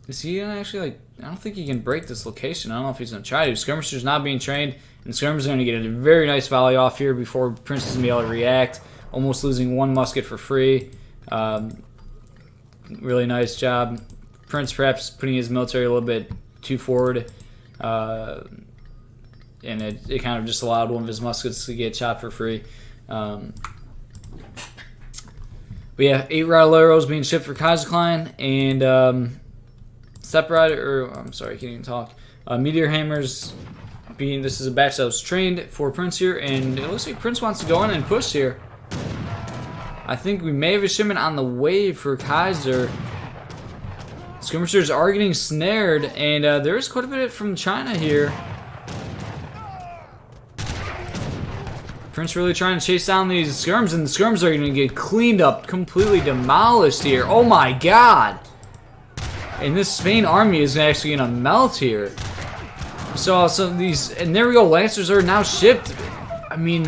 Is he going to actually, like, I don't think he can break this location. I don't know if he's going to try to. Skirmisher's not being trained, and Skirmisher's going to get a very nice volley off here before Prince is going to be able to react. Almost losing 1 musket for free. Really nice job. Prince perhaps putting his military a little bit too forward. And it kind of just allowed one of his muskets to get shot for free. But yeah, 8 Rattleros being shipped for Kaiserklein, and I'm sorry, I can't even talk. Meteor Hammers being, this is a batch that was trained for Prince here, and it looks like Prince wants to go in and push here. I think we may have a shipment on the way for Kaiser. Skirmishers are getting snared, and there is quite a bit from China here. Prince really trying to chase down these skirms, and the skirms are going to get cleaned up, completely demolished here. Oh my god! And this Spain army is actually going to melt here. So these, and there we go, Lancers are now shipped. I mean,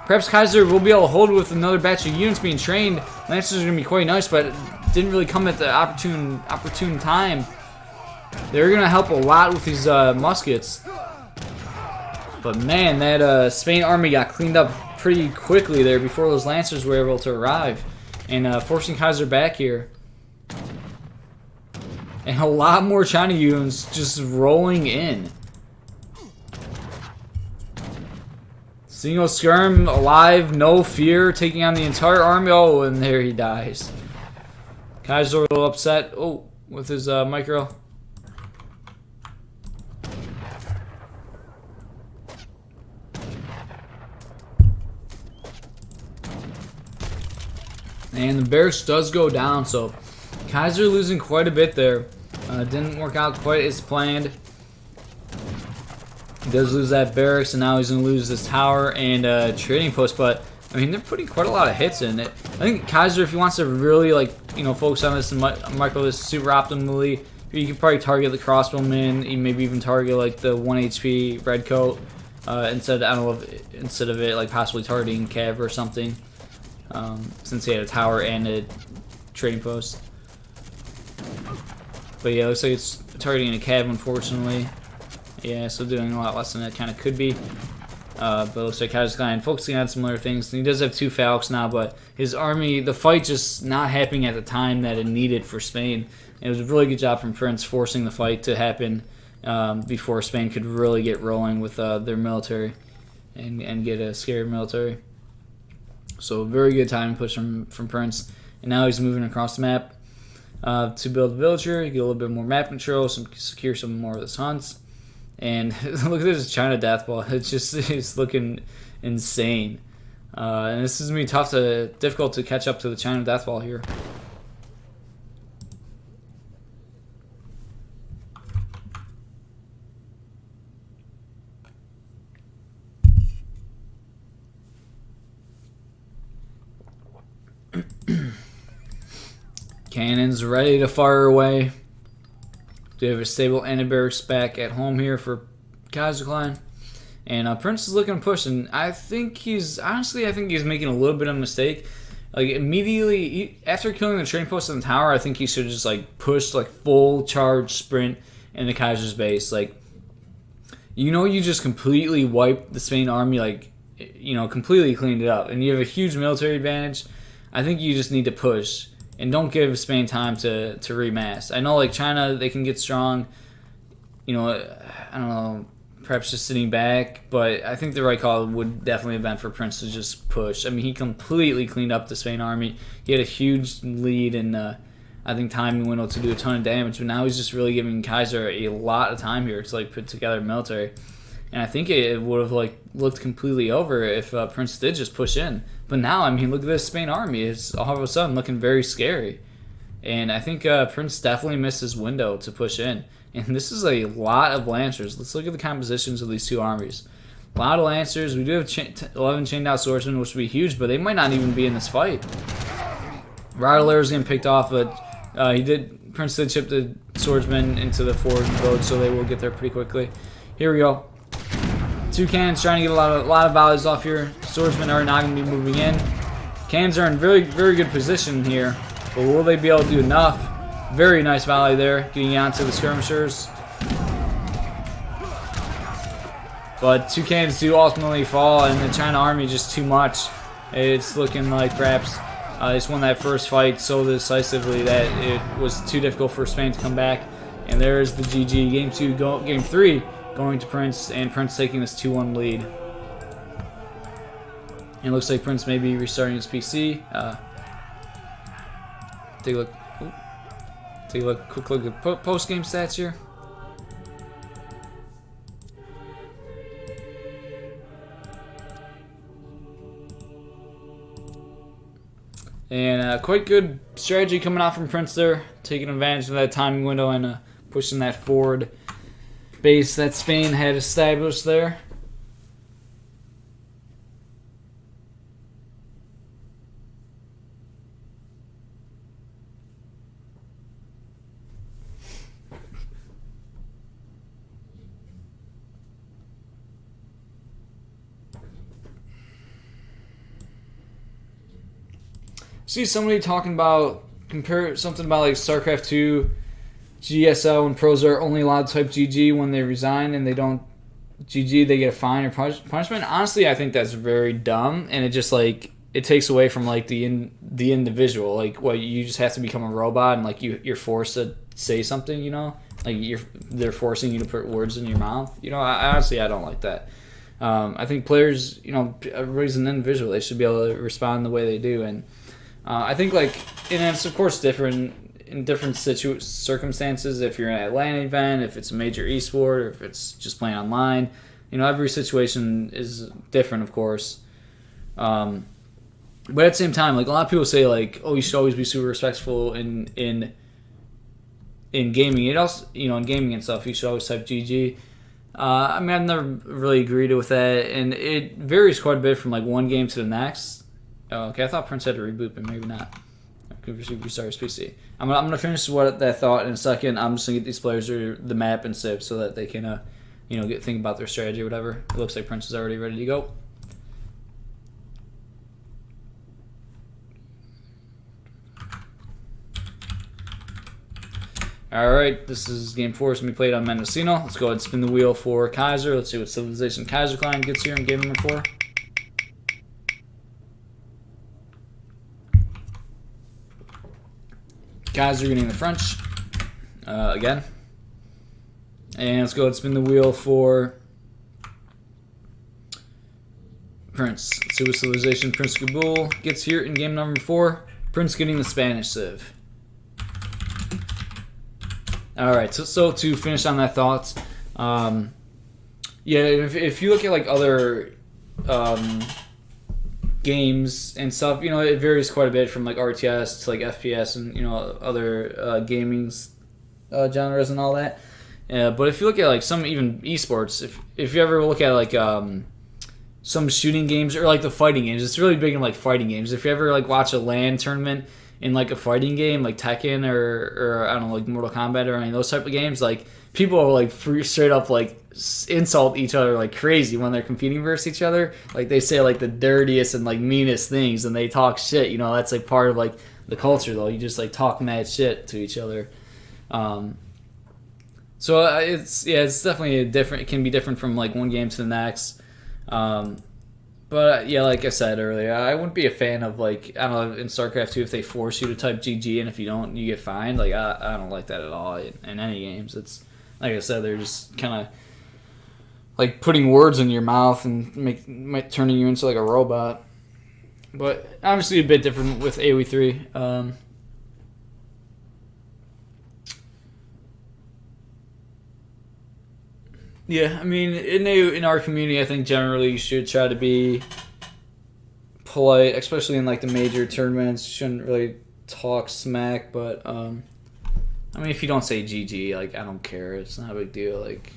perhaps Kaiser will be able to hold with another batch of units being trained. Lancers are going to be quite nice, but it didn't really come at the opportune time. They're going to help a lot with these muskets. But man, that Spain army got cleaned up pretty quickly there before those Lancers were able to arrive. And forcing Kaiser back here. And a lot more China units just rolling in. Single skirm, alive, no fear, taking on the entire army. Oh, and there he dies. Kaiser a little upset. Oh, with his micro. And the barracks does go down, so Kaiser losing quite a bit there. Didn't work out quite as planned. He does lose that barracks, and now he's going to lose this tower and trading post. But I mean, they're putting quite a lot of hits in it. I think Kaiser, if he wants to really, like, you know, focus on this and micro this super optimally, you can probably target the crossbowman, maybe even target like the 1 HP redcoat instead of it like possibly targeting Cav or something. since he had a tower and a trading post. But yeah, it looks like it's targeting a cav, unfortunately. Yeah, so doing a lot less than it kind of could be. But it looks like Kaiserklein focusing on similar things. And he does have 2 Falcons now, but his army, the fight just not happening at the time that it needed for Spain. It was a really good job from Prince forcing the fight to happen before Spain could really get rolling with their military and get a scared military. So very good time push from Prince. And now he's moving across the map to build a villager, get a little bit more map control, secure some more of his hunts. And look at this China death ball. It's looking insane. And this is going to be difficult to catch up to the China death ball here. Cannons ready to fire away. Do have a stable anti-barracks back at home here for Kaiserklein. And Prince is looking to push, and I think he's making a little bit of a mistake. Like immediately after killing the trading post on the tower, I think he should have just like pushed like full charge sprint into Kaiser's base. Like, you just completely wiped the Spain army, like, completely cleaned it up, and you have a huge military advantage. I think you just need to push. And don't give Spain time to remass. I know, like, China, they can get strong, I don't know, perhaps just sitting back. But I think the right call would definitely have been for Prince to just push. I mean, he completely cleaned up the Spain army. He had a huge lead in, I think, timing window to do a ton of damage. But now he's just really giving Kaiser a lot of time here to, like, put together a military. And I think it would have, like, looked completely over if Prince did just push in. But now, I mean, look at this Spain army. It's all of a sudden looking very scary. And I think Prince definitely missed his window to push in. And this is a lot of Lancers. Let's look at the compositions of these 2 armies. A lot of Lancers. We do have 11 chained out swordsmen, which would be huge, but they might not even be in this fight. Rattler is getting picked off, but Prince did chip the swordsmen into the forward village, so they will get there pretty quickly. Here we go. 2 cannons trying to get a lot of volleys off here. Swordsmen are not going to be moving in. Cannons are in very, very good position here, but will they be able to do enough? Very nice volley there, getting onto the skirmishers. But 2 cannons do ultimately fall, and the China army just too much. It's looking like perhaps they just won that first fight so decisively that it was too difficult for Spain to come back. And there's the GG. Game 3 going to Prince, and Prince taking this 2-1 lead. And it looks like Prince may be restarting his PC. Take a look. Quick look at post-game stats here. And quite good strategy coming out from Prince there, taking advantage of that timing window and pushing that forward base that Spain had established there. See somebody talking about something about like StarCraft 2, GSO and pros are only allowed to type GG when they resign, and they don't GG, they get a fine or punishment. Honestly, I think that's very dumb, and it just like it takes away from like the individual. Like, what, you just have to become a robot, and like you're forced to say something, like they're forcing you to put words in your mouth. I honestly don't like that. I think players, everybody's an individual. They should be able to respond the way they do, and I think and it's of course different in different circumstances. If you're in an Atlanta event, if it's a major esport, or if it's just playing online, every situation is different, of course. But at the same time, like a lot of people say, like, oh, you should always be super respectful in gaming. It also, in gaming and stuff, you should always type GG. I've never really agreed with that, and it varies quite a bit from like one game to the next. Okay, I thought Prince had to reboot, but maybe not. Restart his PC. I'm gonna finish that thought in a second. I'm just gonna get these players the map and civs so that they can think about their strategy or whatever. It looks like Prince is already ready to go. Alright, this is game 4. It's going to be played on Mendocino. Let's go ahead and spin the wheel for Kaiser. Let's see what civilization Kaiserklein gets here in game number 4. Kaiser getting the French again. And let's go ahead and spin the wheel for Prince. Let's see what civilization PrinceofKabul gets here in game number 4. Prince getting the Spanish civ. Alright, so to finish on that thought, yeah, if you look at like other games and stuff, you know, it varies quite a bit from like RTS to like FPS and, you know, other gaming genres and all that. But if you look at like some even esports, if you ever look at like some shooting games or like the fighting games, it's really big in like fighting games. If you ever like watch a LAN tournament in like a fighting game like Tekken or I don't know, like Mortal Kombat or any of those type of games, like people will like straight up like insult each other like crazy when they're competing versus each other. Like they say like the dirtiest and like meanest things and they talk shit, you know. That's like part of like the culture though. You just like talk mad shit to each other. So it's definitely different. It can be different from like one game to the next. But yeah, like I said earlier, I wouldn't be a fan of like, I don't know, in StarCraft 2 if they force you to type GG and if you don't, you get fined. Like I don't like that at all in any games. It's like I said, they're just kind of like putting words in your mouth and turning you into like a robot. But obviously a bit different with AoE 3. Yeah, I mean, in our community, I think generally you should try to be polite, especially in like the major tournaments. You shouldn't really talk smack, but I mean, if you don't say GG, like I don't care. It's not a big deal. Like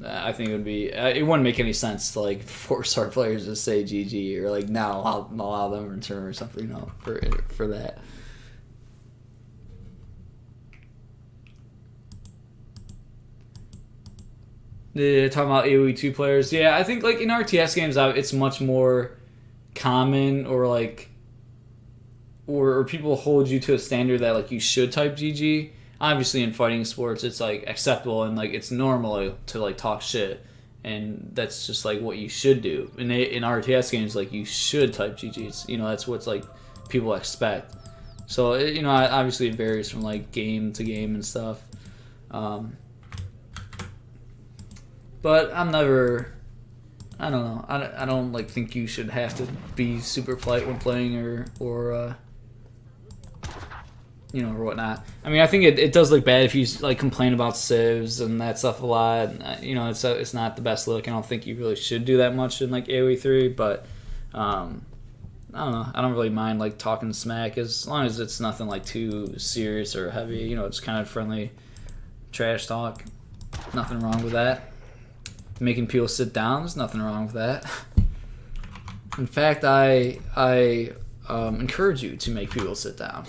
I think it wouldn't make any sense to like force our players to say GG or like not allow them to return or something, you know, for that. Talking about AoE 2 players, yeah, I think like in RTS games, it's much more common, or like, or people hold you to a standard that like you should type GG. Obviously, in fighting sports, it's like acceptable and like it's normal to like talk shit, and that's just like what you should do. In RTS games, like you should type GG. It's, you know, that's what's like people expect. So you know, obviously it varies from like game to game and stuff. But I'm never, I don't know, I don't like think you should have to be super polite when playing or you know, or whatnot. I mean, I think it does look bad if you like complain about civs and that stuff a lot. You know, it's not the best look. I don't think you really should do that much in like AoE 3, but I don't know. I don't really mind like talking smack as long as it's nothing like too serious or heavy. You know, it's kind of friendly trash talk. Nothing wrong with that. Making people sit down, there's nothing wrong with that. In fact, I encourage you to make people sit down.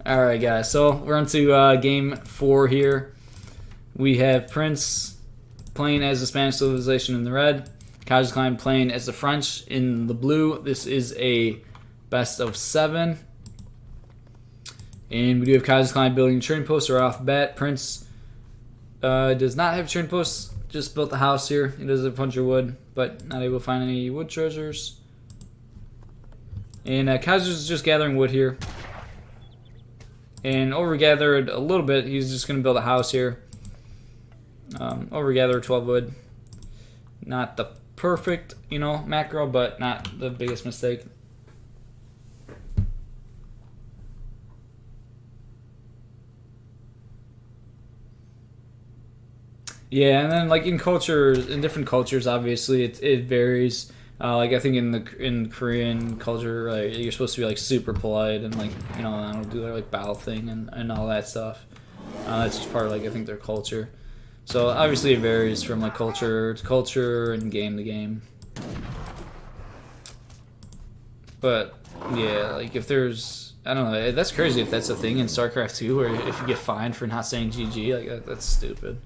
Alright guys, so we're on to game 4 here. We have Prince playing as the Spanish civilization in the red, Kaiserklein playing as the French in the blue. This is a best of 7. And we do have Kaiserklein building a trading post right off the bat. Prince does not have trading posts, just built the house here. He does have a bunch of wood, but not able to find any wood treasures. And Kaiser's just gathering wood here. And overgathered a little bit. He's just going to build a house here. Overgathered 12 wood. Not the perfect, you know, macro, but not the biggest mistake. Yeah, and then like in different cultures, obviously it varies. Like I think in Korean culture, like, you're supposed to be like super polite and like, you know, I don't do their like bow thing and all that stuff. That's just part of like I think their culture. So obviously it varies from like culture to culture and game to game. But yeah, like if there's, I don't know, that's crazy if that's a thing in StarCraft 2 where if you get fined for not saying GG, like that's stupid.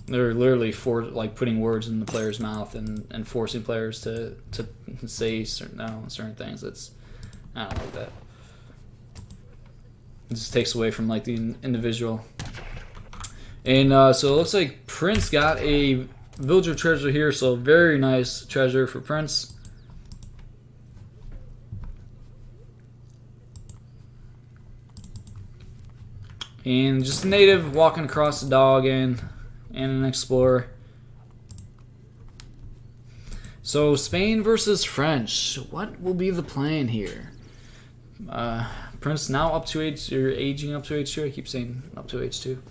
They're literally putting words in the player's mouth and forcing players to say certain things. I don't like that. It just takes away from like the individual. And so it looks like Prince got a villager treasure here, so very nice treasure for Prince. And just a native walking across the dog and an explorer. So Spain versus French. What will be the plan here? Prince now up to age, or aging up to age 2. I keep saying up to age 2.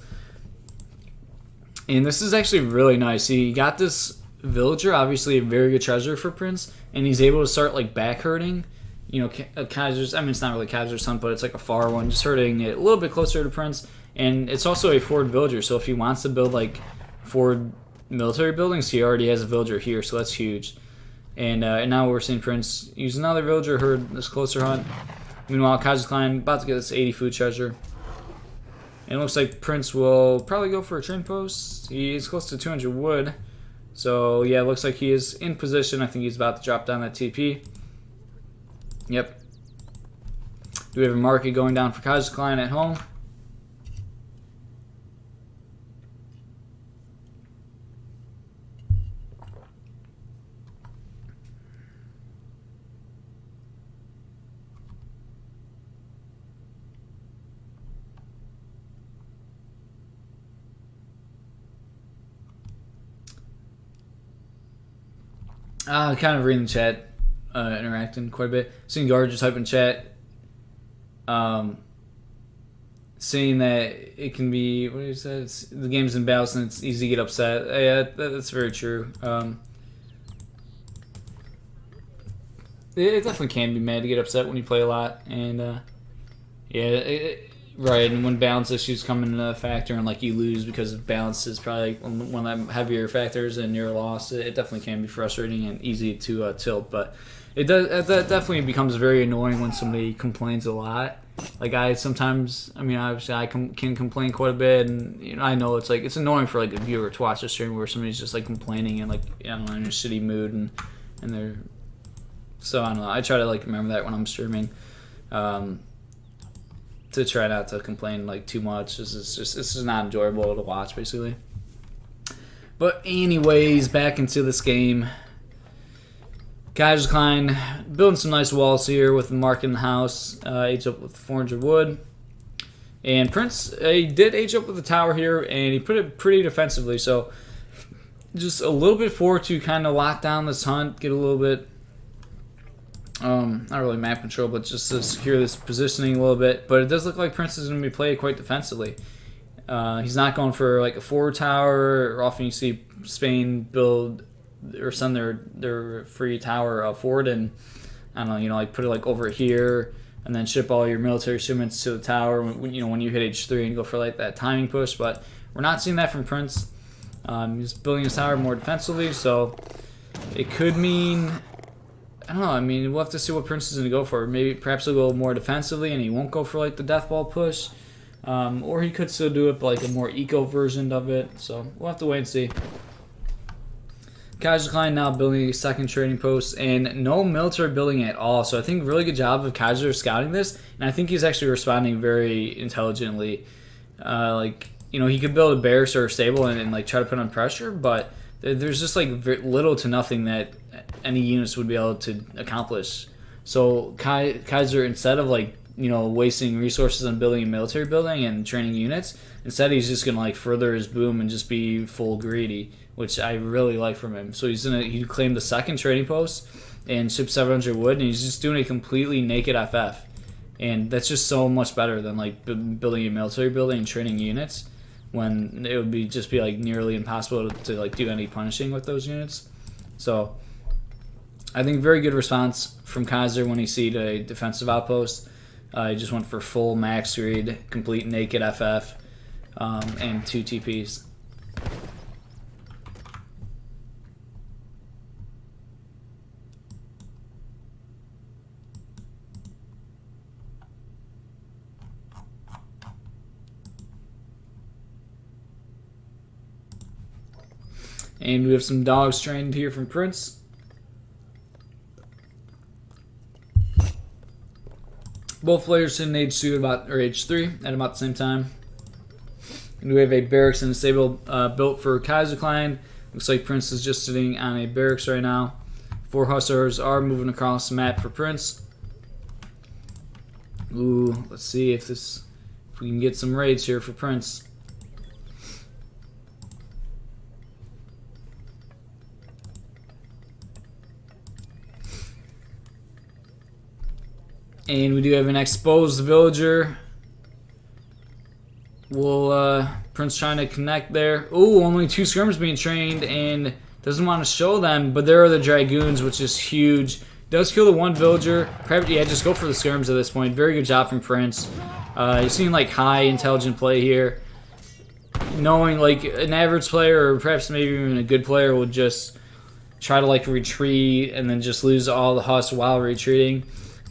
And this is actually really nice. He got this villager, obviously a very good treasure for Prince, and he's able to start like back herding. You know, Kaiser's, I mean, it's not really Kaiser's son, but it's like a far one, just herding it a little bit closer to Prince. And it's also a forward villager, so if he wants to build like forward military buildings, he already has a villager here, so that's huge. And now we're seeing Prince use another villager herd this closer hunt. Meanwhile, Kaiserklein about to get this 80 food treasure. And it looks like Prince will probably go for a train post. He is close to 200 wood. So, yeah, it looks like he is in position. I think he's about to drop down that TP. Yep. Do we have a market going down for Kaiserklein at home? Kind of reading the chat, interacting quite a bit. Seeing Guard just type in chat, saying that it can be, what did he say? The game's in balance and it's easy to get upset. Yeah, that's very true. It definitely can be mad to get upset when you play a lot, and yeah, right. And when balance issues come into a factor, and like you lose because of balance is probably one of the heavier factors, and you're lost, it definitely can be frustrating and easy to tilt. But that definitely becomes very annoying when somebody complains a lot. Like obviously I can complain quite a bit, and you know I know it's annoying for like a viewer to watch a stream where somebody's just like complaining and like I don't know, in a shitty mood and they're. So I don't know. I try to like remember that when I'm streaming, to try not to complain like too much. This is not enjoyable to watch basically. But anyways, back into this game. Kaiserklein building some nice walls here with the mark in the house. Age up with 400 wood. And Prince, he did age up with the tower here, and he put it pretty defensively. So just a little bit forward to kind of lock down this hunt, get a little bit. Not really map control, but just to secure this positioning a little bit. But it does look like Prince is going to be played quite defensively. He's not going for like a forward tower. Or often you see Spain build or send their free tower forward, and I don't know, like put it like over here, and then ship all your military shipments to the tower. When you hit H3 and go for like that timing push. But we're not seeing that from Prince. He's building his tower more defensively, so it could mean. I don't know. I mean, we'll have to see what Prince is going to go for. Perhaps he'll go more defensively, and he won't go for like the death ball push, or he could still do it, but like a more eco version of it. So we'll have to wait and see. Kaiserklein now building a second trading post, and no military building at all. So I think really good job of Kaiser scouting this, and I think he's actually responding very intelligently. He could build a barracks or a stable and like try to put on pressure, but there's just like little to nothing that any units would be able to accomplish. So Kaiser, instead of like wasting resources on building a military building and training units, instead he's just gonna like further his boom and just be full greedy, which I really like from him. So he claimed the second trading post and shipped 700 wood, and he's just doing a completely naked FF, and that's just so much better than like building a military building and training units, when it would be like nearly impossible to like do any punishing with those units. So I think very good response from Kaiser when he seed a defensive outpost. He just went for full max read, complete naked FF, and 2 TPs. And we have some dogs trained here from Prince. Both players in age 2 or age 3 at about the same time. And we have a barracks and a stable built for Kaiserklein. Looks like Prince is just sitting on a barracks right now. 4 hussars are moving across the map for Prince. Ooh, let's see if we can get some raids here for Prince. And we do have an exposed villager. Will Prince trying to connect there? Ooh, only 2 skirms being trained and doesn't want to show them, but there are the dragoons, which is huge. Does kill the 1 villager. Probably, yeah, just go for the skirms at this point. Very good job from Prince. You're seeing like high intelligent play here. Knowing like an average player or perhaps maybe even a good player would just try to like retreat and then just lose all the huss while retreating.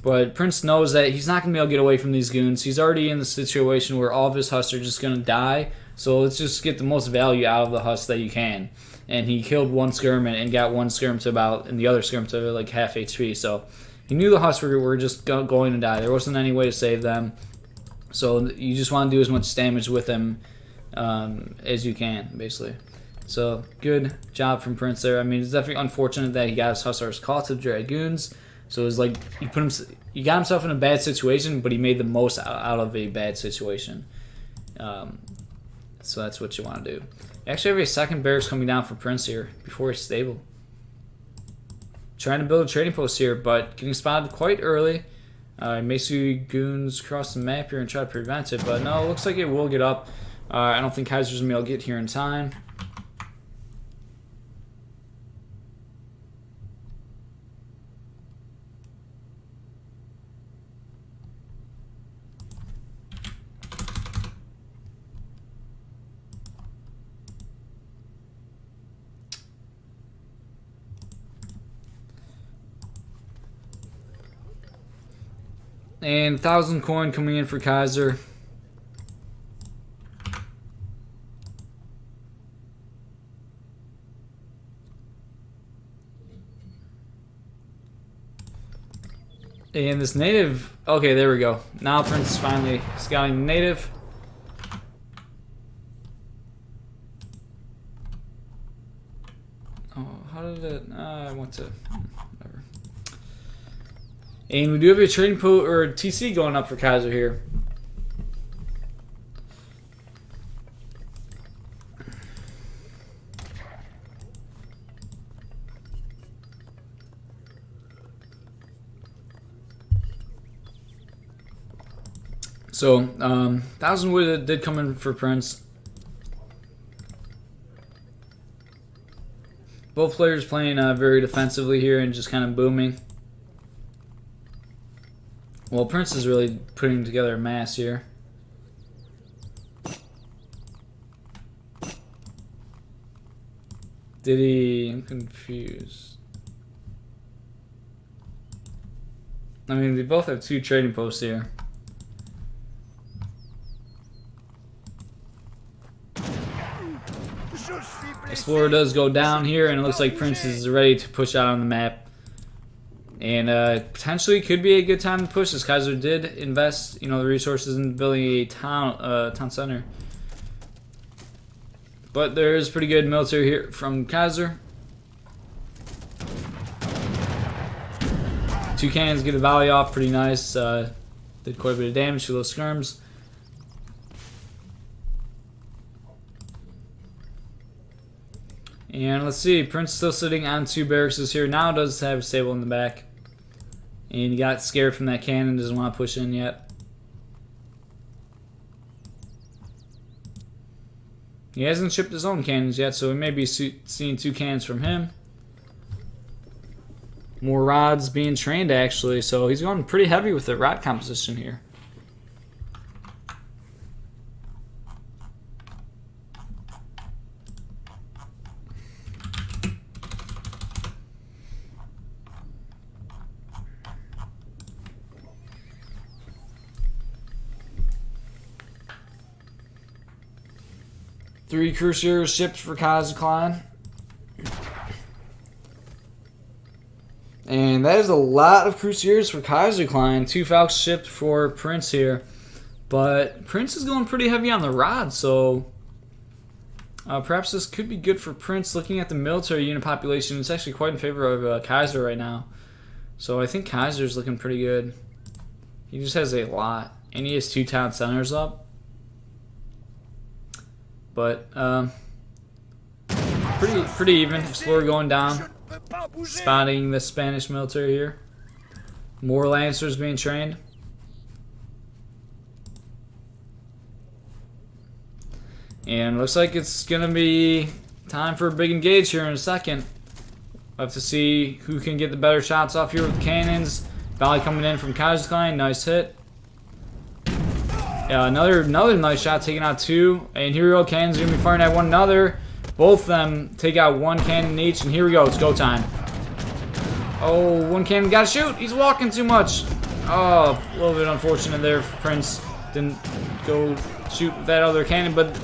But Prince knows that he's not going to be able to get away from these goons. He's already in the situation where all of his huss are just going to die. So let's just get the most value out of the huss that you can. And he killed 1 skirm and got 1 skirm to about, and the other skirm to like half HP. So he knew the huss were just going to die. There wasn't any way to save them. So you just want to do as much damage with them as you can, basically. So good job from Prince there. I mean, it's definitely unfortunate that he got his hussars caught to dragoons. So it was like he got himself in a bad situation, but he made the most out of a bad situation. So that's what you want to do. You actually have a second barracks coming down for Prince here before he's stable. Trying to build a trading post here, but getting spotted quite early. May see goons cross the map here and try to prevent it, but no, it looks like it will get up. I don't think Kaiser's going to be able to get here in time. And 1,000 coin coming in for Kaiser. And this native, okay, there we go. Now Prince is finally scouting the native. Oh, how did it, I went to, whatever. And we do have a trading post or a TC going up for Kaiser here. So, 1,000 wood did come in for Prince. Both players playing very defensively here and just kind of booming. Well, Prince is really putting together a mass here. Did he? I'm confused. I mean, they both have 2 trading posts here. Explorer does go down here, and it looks like Prince is ready to push out on the map. And potentially could be a good time to push, as Kaiser did invest, the resources in building a town center. But there is pretty good military here from Kaiser. 2 cannons get a volley off, pretty nice. Did quite a bit of damage to those skirms. And let's see, Prince still sitting on 2 barracks here. Now does have a stable in the back. And he got scared from that cannon, doesn't want to push in yet. He hasn't shipped his own cannons yet, so we may be seeing 2 cannons from him. More rods being trained, actually, so he's going pretty heavy with the rod composition here. Three cruiser ships for Kaiserklein. And that is a lot of Crusaders for Kaiserklein. 2 Falcons shipped for Prince here. But Prince is going pretty heavy on the rod, so perhaps this could be good for Prince. Looking at the military unit population, it's actually quite in favor of Kaiser right now. So I think Kaiser's looking pretty good. He just has a lot. And he has 2 town centers up. But pretty even. Explorer going down. Spotting the Spanish military here. More Lancers being trained. And looks like it's going to be time for a big engage here in a second. We'll have to see who can get the better shots off here with the cannons. Volley coming in from Kaiserklein. Nice hit. Another nice shot, taking out 2. And here we go. Cannons are going to be firing at one another. Both of them take out 1 cannon each. And here we go. It's go time. Oh, 1 cannon got to shoot. He's walking too much. Oh, a little bit unfortunate there for Prince. Didn't go shoot that other cannon. But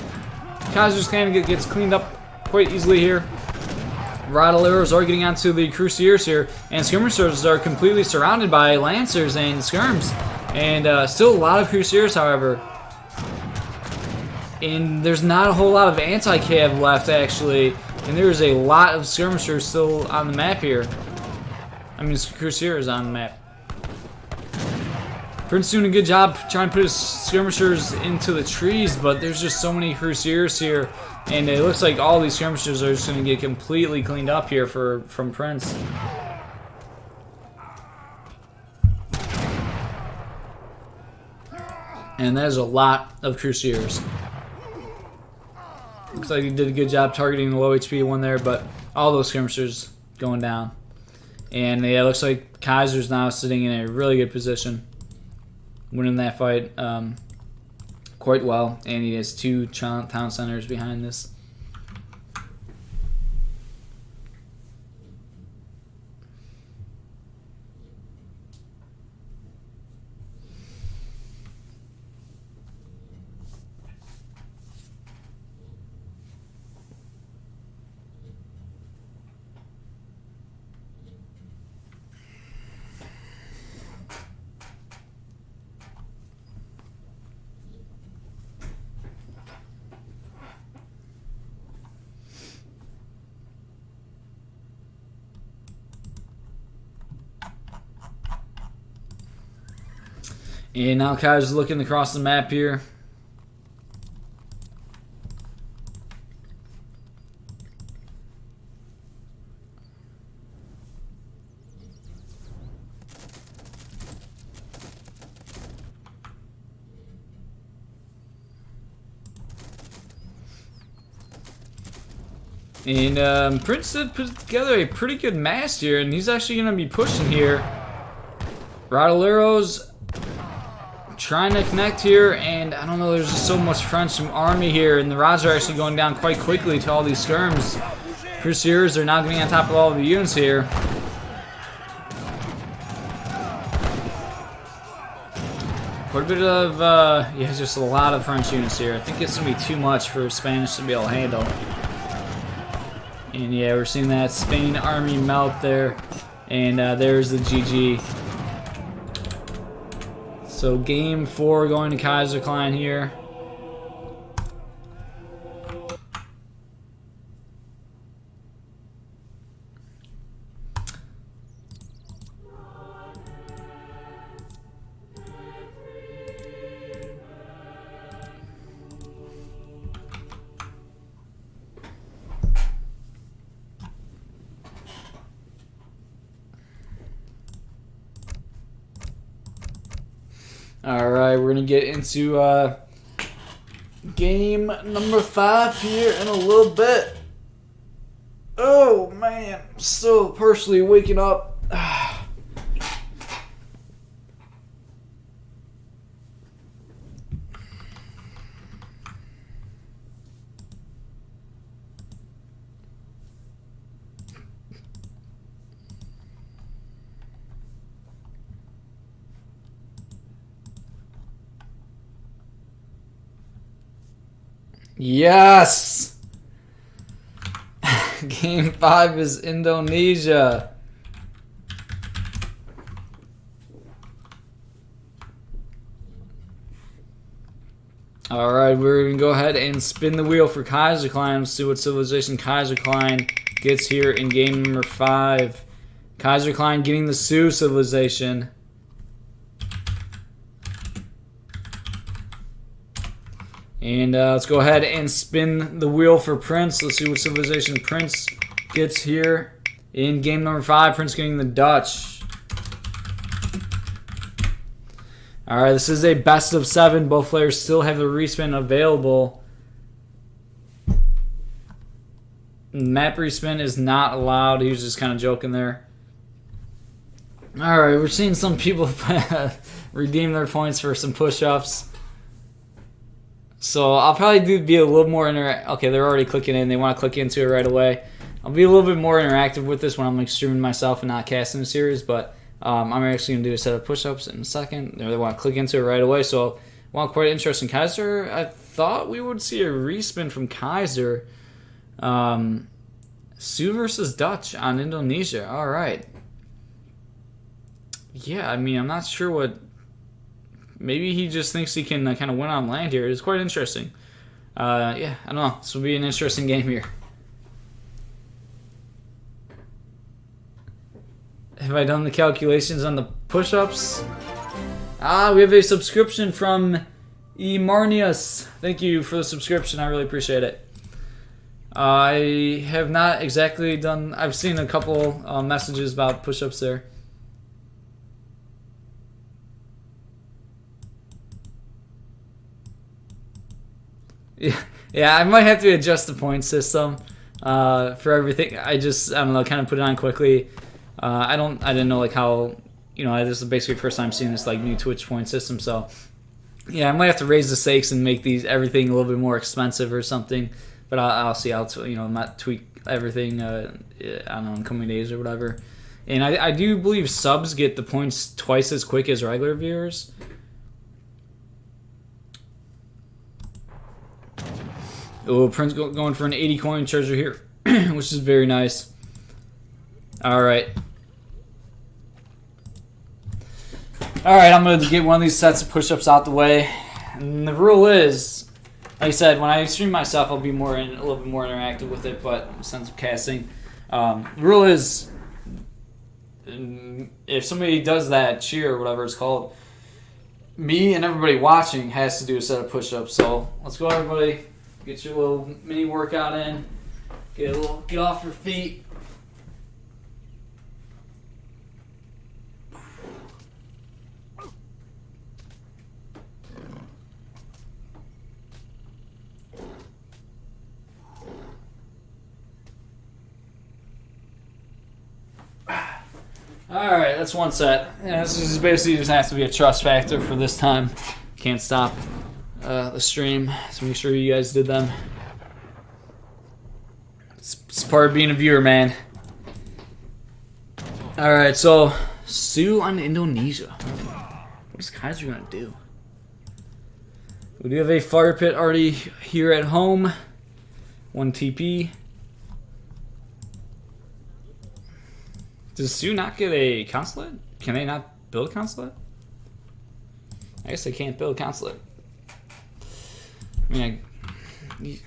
Kaiser's cannon gets cleaned up quite easily here. Wadmalaws are getting onto the Crusaders here. And skirmishers are completely surrounded by Lancers and skirms. And still a lot of Crusaders, however. And there's not a whole lot of anti-cav left, actually. And there's a lot of skirmishers still on the map here. I mean, Crusaders on the map. Prince doing a good job trying to put his skirmishers into the trees, but there's just so many Crusaders here. And it looks like all these skirmishers are just going to get completely cleaned up here from Prince. And that is a lot of Crusaders. Looks like he did a good job targeting the low HP one there, but all those skirmishers going down. And yeah, it looks like Kaiser's now sitting in a really good position, winning that fight quite well. And he has 2 town centers behind this. And now Kaiser's looking across the map here. And Prince did put together a pretty good mass here, and he's actually going to be pushing here. Wadmalaws trying to connect here, and I don't know, there's just so much French army here, and the rods are actually going down quite quickly to all these skirms. Crusaders are now getting on top of all of the units here. Quite a bit of, yeah, just a lot of French units here. I think it's going to be too much for Spanish to be able to handle. And yeah, we're seeing that Spain army melt there, and there's the GG. So game 4 going to Kaiserklein here. Alright, we're going to get into game number 5 here in a little bit. Oh man, I'm still partially waking up. Yes! Game 5 is Indonesia. Alright, we're going to go ahead and spin the wheel for Kaiserklein. Let's see what civilization Kaiserklein gets here in game number 5. Kaiserklein getting the Sioux civilization. And let's go ahead and spin the wheel for Prince. Let's see what civilization Prince gets here in game number 5. Prince getting the Dutch. Alright, this is a best of 7. Both players still have the respin available. Map respin is not allowed. He was just kind of joking there. Alright, we're seeing some people redeem their points for some push-ups. So I'll probably be a little more okay, they're already clicking in. They want to click into it right away. I'll be a little bit more interactive with this when I'm like streaming myself and not casting a series, but I'm actually going to do a set of push-ups in a second. They want to click into it right away, so well, quite interesting. Kaiser, I thought we would see a respin from Kaiser. Sioux versus Dutch on Indonesia. All right. Yeah, I mean, I'm not sure what... Maybe he just thinks he can kind of win on land here. It's quite interesting. Yeah, I don't know. This will be an interesting game here. Have I done the calculations on the push-ups? Ah, we have a subscription from Emarnius. Thank you for the subscription. I really appreciate it. I have not exactly done... I've seen a couple messages about push-ups there. Yeah, I might have to adjust the point system for everything. I don't know, kind of put it on quickly. I didn't know like how, you know, this is basically the first time seeing this like new Twitch point system. So yeah, I might have to raise the stakes and make everything a little bit more expensive or something. But I'll see. You know, not tweak everything. I don't know, in coming days or whatever. And I do believe subs get the points twice as quick as regular viewers. Oh, Prince going for an 80 coin treasure here, which is very nice. All right. I'm going to get one of these sets of push-ups out the way. And the rule is, like I said, when I stream myself, I'll be a little bit more interactive with it, but in the sense of casting. The rule is, if somebody does that cheer or whatever it's called, me and everybody watching has to do a set of push-ups. So let's go, everybody. Get your little mini workout in. Get off your feet. Alright, that's one set. Yeah, this is basically just has to be a trust factor for this time. Can't stop the stream, so make sure you guys did them. It's part of being a viewer, man. Alright, so Sioux on Indonesia. What is Kaiser gonna do? We do have a fire pit already here at home. 1 TP. Does Sioux not get a consulate? Can they not build a consulate? I guess they can't build a consulate. I mean,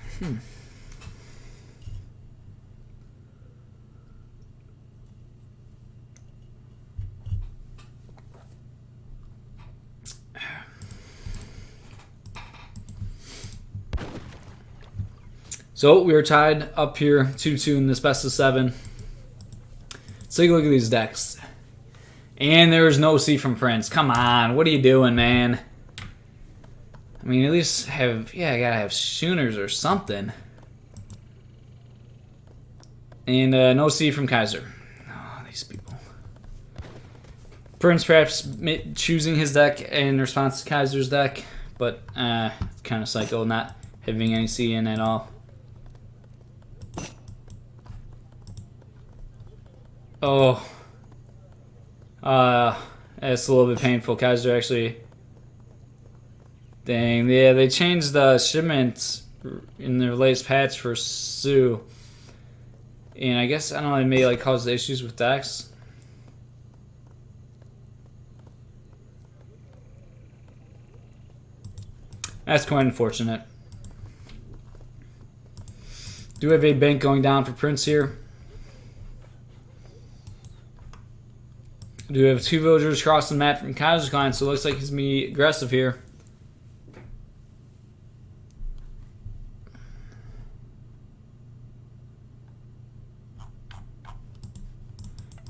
So we are tied up here 2-2 in this best of 7. Let's take a look at these decks. And there is no C from Prince. Come on, what are you doing, man? I mean, at least have, I gotta have Schooners or something. And no C from Kaiser. Oh, these people. Prince perhaps choosing his deck in response to Kaiser's deck, but kind of psycho not having any C in at all. Oh. It's a little bit painful. Kaiser actually... Dang, yeah, they changed the shipments in their latest patch for Sioux. And I guess, I don't know, it may like cause issues with decks. That's quite unfortunate. Do have a bank going down for Prince here. Do have 2 villagers across the map from Kaiserklein, so it looks like he's going to be aggressive here.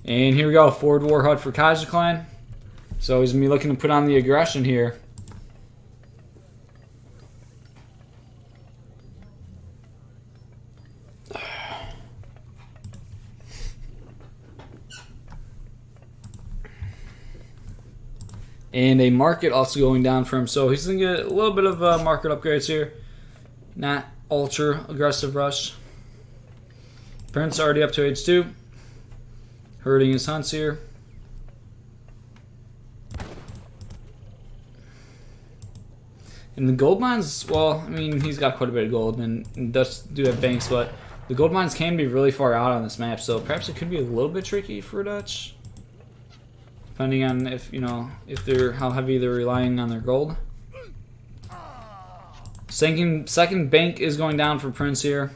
And here we go, forward war hut for Kaiserklein. So he's going to be looking to put on the aggression here. And a market also going down for him. So he's going to get a little bit of market upgrades here. Not ultra aggressive rush. Prince already up to age 2. Herding his hunts here. And the gold mines, well, I mean, he's got quite a bit of gold and does do have banks, but the gold mines can be really far out on this map, so perhaps it could be a little bit tricky for Dutch. Depending on if, you know, if they're how heavy they're relying on their gold. Second bank is going down for Prince here.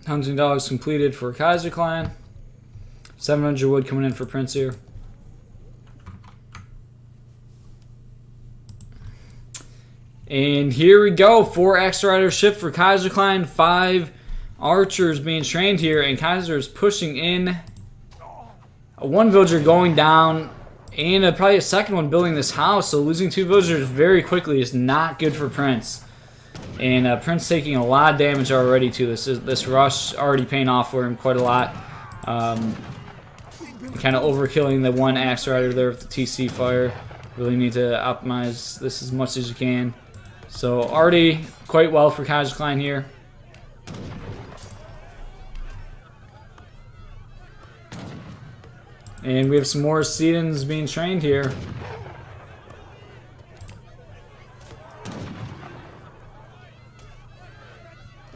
Hunting dogs completed for Kaiserklein. 700 wood coming in for Prince here. And here we go. 4 Axe Rider ship for Kaiserklein. 5 archers being trained here. And Kaiser is pushing in. 1 villager going down. And probably a second one building this house. So losing 2 villagers very quickly is not good for Prince. And Prince taking a lot of damage already too. This rush already paying off for him quite a lot. Kind of overkilling the 1 Axe Rider there with the TC fire. Really need to optimize this as much as you can. So already quite well for Kaiserklein here. And we have some more Sedans being trained here.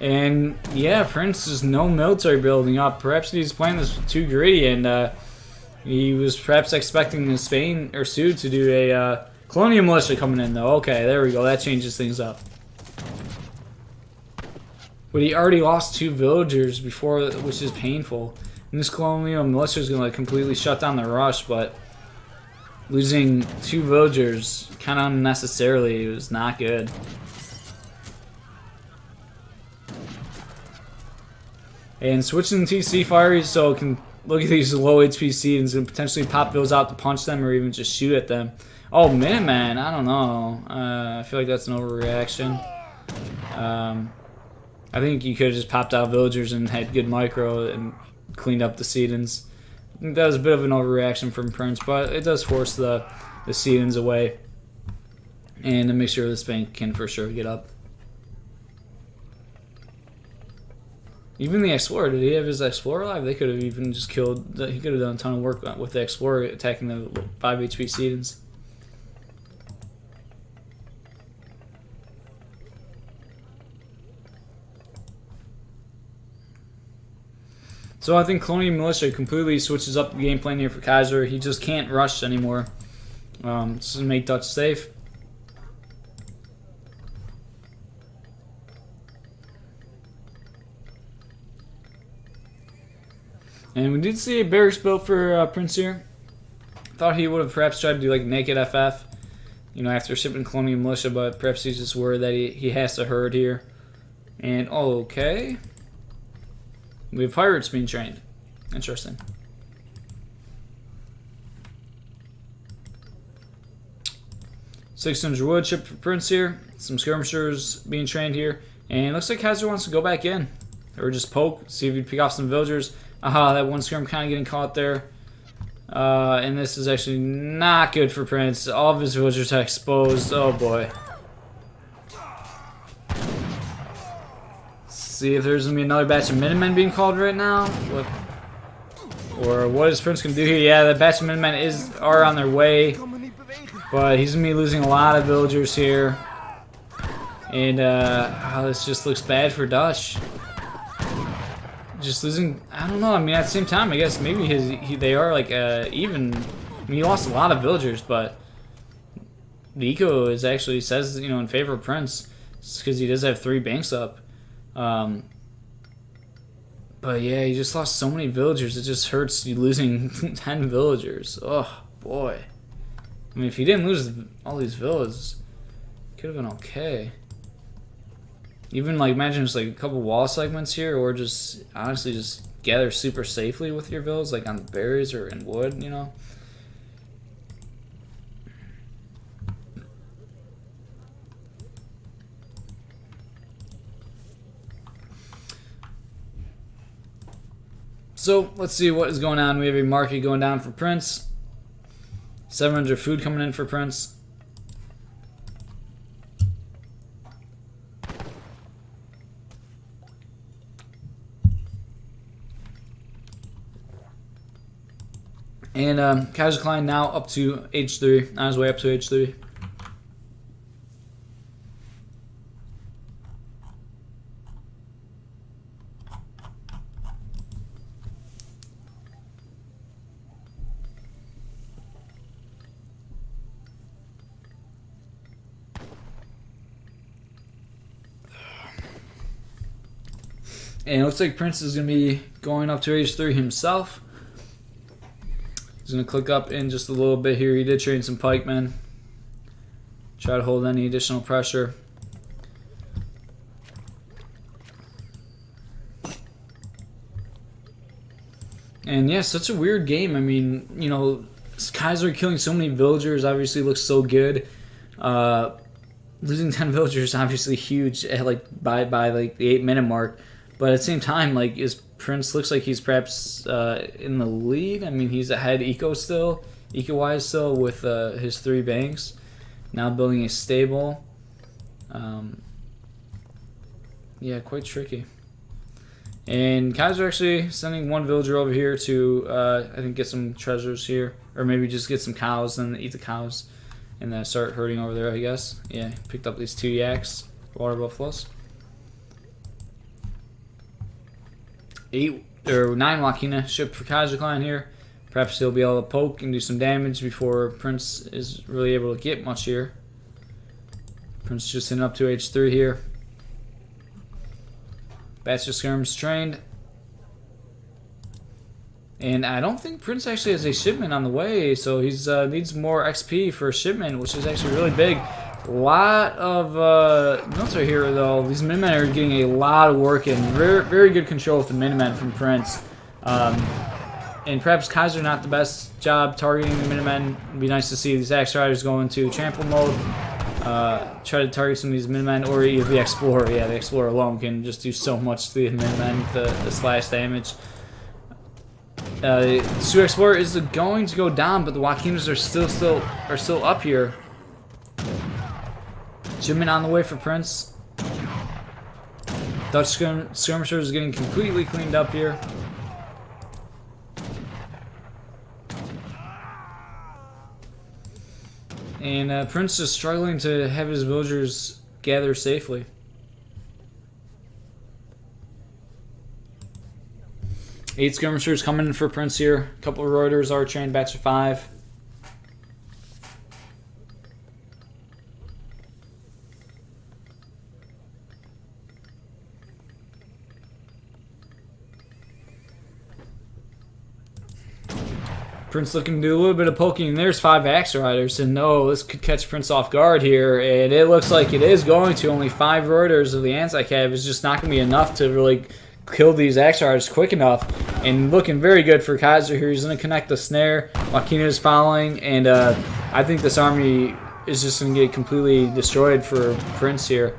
And yeah, Prince is no military building up. Perhaps he's playing this too greedy, and he was perhaps expecting the Spain or Sioux to do a colonial militia coming in, though. Okay, there we go. That changes things up. But he already lost 2 villagers before, which is painful. And this colonial militia is going to completely shut down the rush, but losing 2 villagers kind of unnecessarily was not good. And switching to TC fire, so it can look at these low HP Sedans and potentially pop those out to punch them or even just shoot at them. Oh, Minuteman, I don't know. I feel like that's an overreaction. I think you could have just popped out villagers and had good micro and cleaned up the Sedans. I think that was a bit of an overreaction from Prince, but it does force the Sedans away. And to make sure this bank can for sure get up. Even the Explorer, did he have his Explorer alive? They could have even just killed, he could have done a ton of work with the Explorer attacking the 5 HP Sedans. So I think Colonial Militia completely switches up the game plan here for Kaiser. He just can't rush anymore. Just to make Dutch safe. And we did see a barracks built for Prince here. Thought he would have perhaps tried to do like naked FF, you know, after shipping Colonial Militia, but perhaps he's just worried that he has to herd here. And okay. We have pirates being trained. Interesting. $600 wood ship for Prince here. Some skirmishers being trained here. And it looks like Kaiser wants to go back in. Or just poke, see if he pick off some villagers. Aha, that one skirm kind of getting caught there. And this is actually not good for Prince. All of his villagers are exposed. Oh boy. See if there's going to be another batch of Minutemen being called right now. Or what is Prince going to do here? Yeah, the batch of Minutemen are on their way. But he's going to be losing a lot of villagers here. And this just looks bad for Dutch. just losing. I don't know. I mean, at the same time, I guess maybe they are like even. I mean, he lost a lot of villagers, but the eco is actually says in favor of Prince because he does have 3 banks up. But yeah, he just lost so many villagers. It just hurts you losing 10 villagers. Oh boy. I mean, if he didn't lose all these villages, it could have been okay. Even like imagine just like a couple wall segments here, or just honestly just gather super safely with your villas, like on the berries or in wood, So let's see what is going on. We have a market going down for Prince. 700 food coming in for Prince. And Kaiserklein now up to H3, on his way up to H3. And it looks like Prince is going to be going up to H3 himself. He's going to click up in just a little bit here. He did train some pikemen. Try to hold any additional pressure. And yeah, such a weird game. I mean, Kaiser killing so many villagers obviously looks so good. Losing 10 villagers obviously huge at by like the 8-minute mark. But at the same time, like, Prince looks like he's perhaps in the lead. I mean, he's ahead eco-wise still with his 3 banks. Now building a stable. Yeah, quite tricky. And Kaiser actually sending 1 villager over here to, I think, get some treasures here. Or maybe just get some cows and eat the cows. And then start herding over there, I guess. Yeah, picked up these 2 yaks, water buffaloes. 9 Wakina shipped for Kaiserklein here. Perhaps he'll be able to poke and do some damage before Prince is really able to get much here. Prince just hitting up to H3 here. Batch of skirms trained. And I don't think Prince actually has a shipment on the way, so he's needs more XP for a shipment, which is actually really big. A lot of military here, though. These Minutemen are getting a lot of work in. Very, very good control with the Minutemen from Prince. And perhaps Kaiser not the best job targeting the Minutemen. It'd be nice to see these Axe Riders go into trample mode. Try to target some of these Minutemen, or either the Explorer. Yeah, the Explorer alone can just do so much to the Minutemen with the slash damage. Sioux Explorer is going to go down, but the Wakinas are still up here. Shipment on the way for Prince. Dutch skirmishers is getting completely cleaned up here. And Prince is struggling to have his villagers gather safely. Eight skirmishers coming in for Prince here. A couple of Reuters are trained, batch of 5. Prince looking to do a little bit of poking. There's 5 Axe Riders, and no, this could catch Prince off guard here, and it looks like it is going to. Only 5 Reuters of the anti-cav is just not going to be enough to really kill these Axe Riders quick enough. And looking very good for Kaiser here. He's going to connect the snare. Wakina is following, and I think this army is just going to get completely destroyed for Prince here.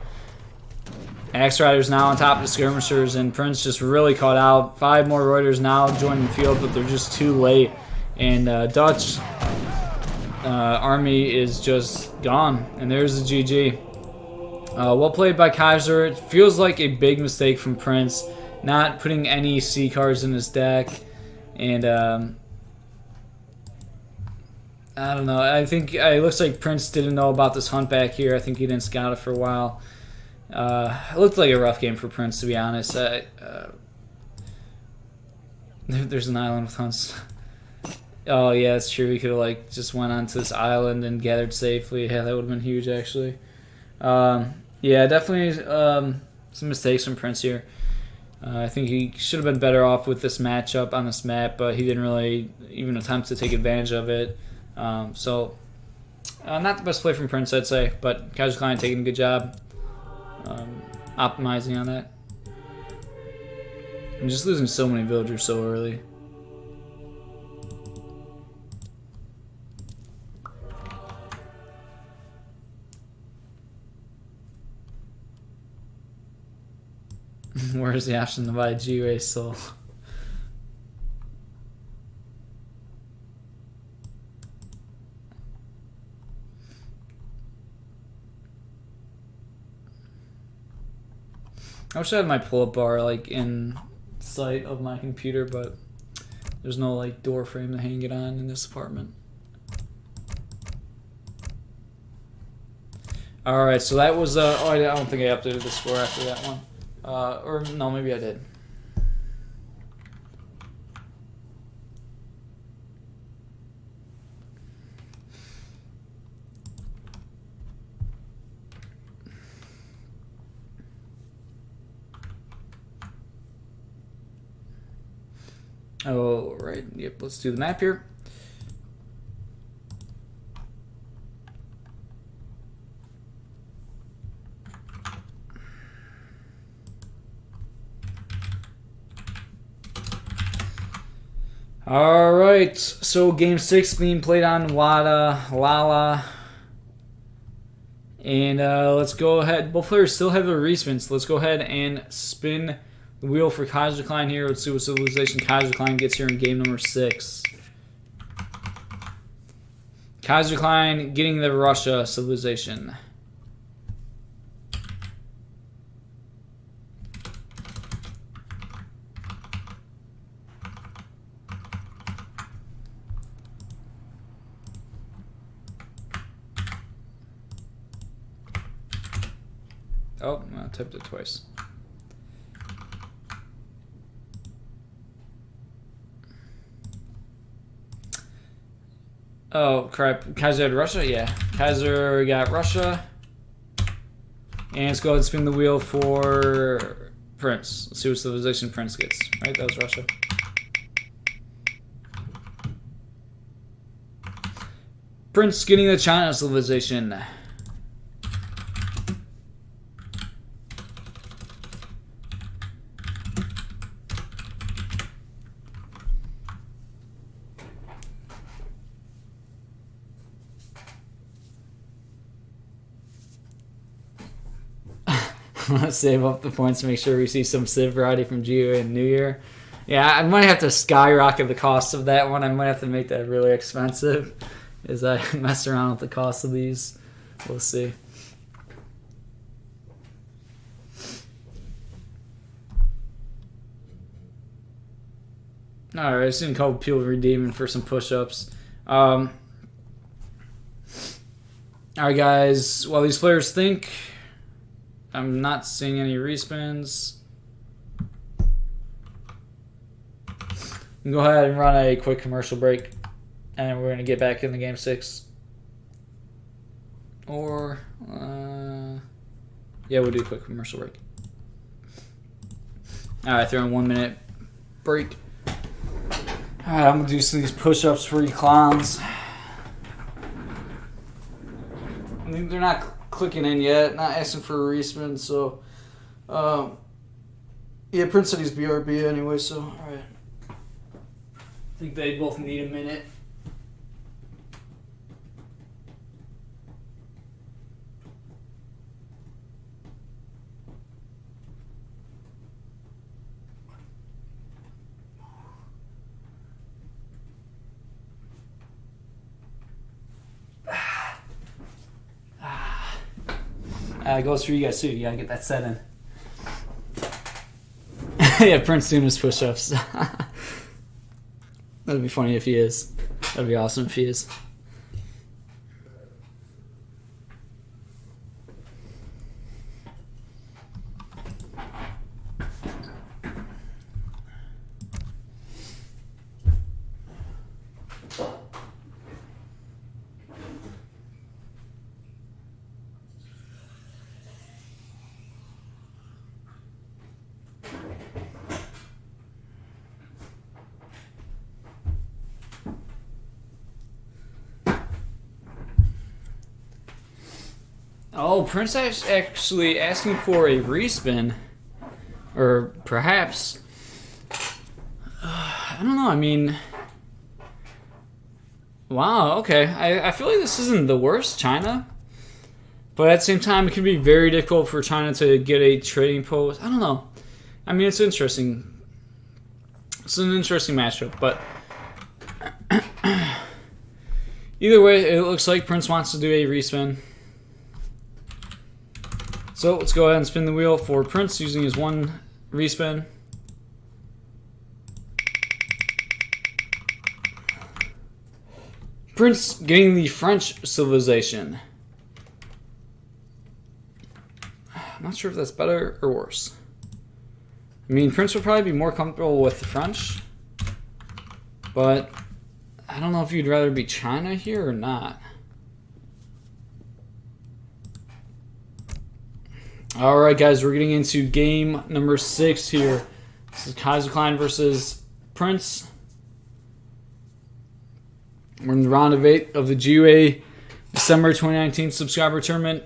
Axe Riders now on top of the skirmishers, and Prince just really caught out. 5 more Reuters now joining the field, but they're just too late. And Dutch army is just gone. And there's the GG. Well played by Kaiser. It feels like a big mistake from Prince, not putting any C cards in his deck. And I don't know. I think it looks like Prince didn't know about this hunt back here. I think he didn't scout it for a while. It looked like a rough game for Prince, to be honest. There's an island with hunts. Oh yeah, it's true. We could have like just went onto this island and gathered safely. Yeah, that would have been huge actually. Yeah, definitely some mistakes from Prince here. I think he should have been better off with this matchup on this map, but he didn't really even attempt to take advantage of it. So not the best play from Prince, I'd say, but Kaiserklein taking a good job optimizing on that. I'm just losing so many villagers so early. Where's the option to buy GUA soul? I wish I had my pull-up bar like in sight of my computer, but there's no like door frame to hang it on in this apartment. All right, so that was oh, I don't think I updated the score after that one. Or no, maybe I did. Oh, right. Yep, let's do the map here. All right, so game 6 being played on Wadmalaw. And let's go ahead. Both players still have their respins. So let's go ahead and spin the wheel for Kaiserklein here. Let's see what civilization Kaiserklein gets here in game number 6. Kaiserklein getting the Russia civilization. Oh, I typed it twice. Oh, crap. Kaiser had Russia? Yeah. Kaiser got Russia. And let's go ahead and spin the wheel for Prince. Let's see what civilization Prince gets. Right? That was Russia. Prince getting the China civilization. Let's save up the points to make sure we see some civ variety from GUA in New Year. Yeah, I might have to skyrocket the cost of that one. I might have to make that really expensive as I mess around with the cost of these. We'll see. Alright, I've seen a couple people redeeming for some push-ups. Alright guys, while these players think, I'm not seeing any respins. Go ahead and run a quick commercial break, and we're going to get back into game 6. Or, yeah, we'll do a quick commercial break. Alright, throw in 1 minute break. Alright, I'm going to do some of these push-ups for you clowns. I mean, they're not clicking in yet, not asking for a respin, so yeah, Prince said he's BRB anyway, so alright. I think they both need a minute. It goes for you guys too. You gotta get that set in. Yeah, Prince doing his push-ups. That'd be funny if he is. That'd be awesome if he is. Oh, Prince actually asking for a respin. Or perhaps... I don't know, I mean... Wow, okay. I feel like this isn't the worst, China. But at the same time, it can be very difficult for China to get a trading post. I don't know. I mean, it's interesting. It's an interesting matchup, but... Either way, it looks like Prince wants to do a respin. So let's go ahead and spin the wheel for Prince using his one respin. Prince getting the French civilization. I'm not sure if that's better or worse. I mean, Prince would probably be more comfortable with the French, but I don't know if you'd rather be China here or not. Alright guys, we're getting into game number 6 here. This is Kaiserklein versus Prince. We're in the round of 8 of the GUA December 2019 subscriber tournament.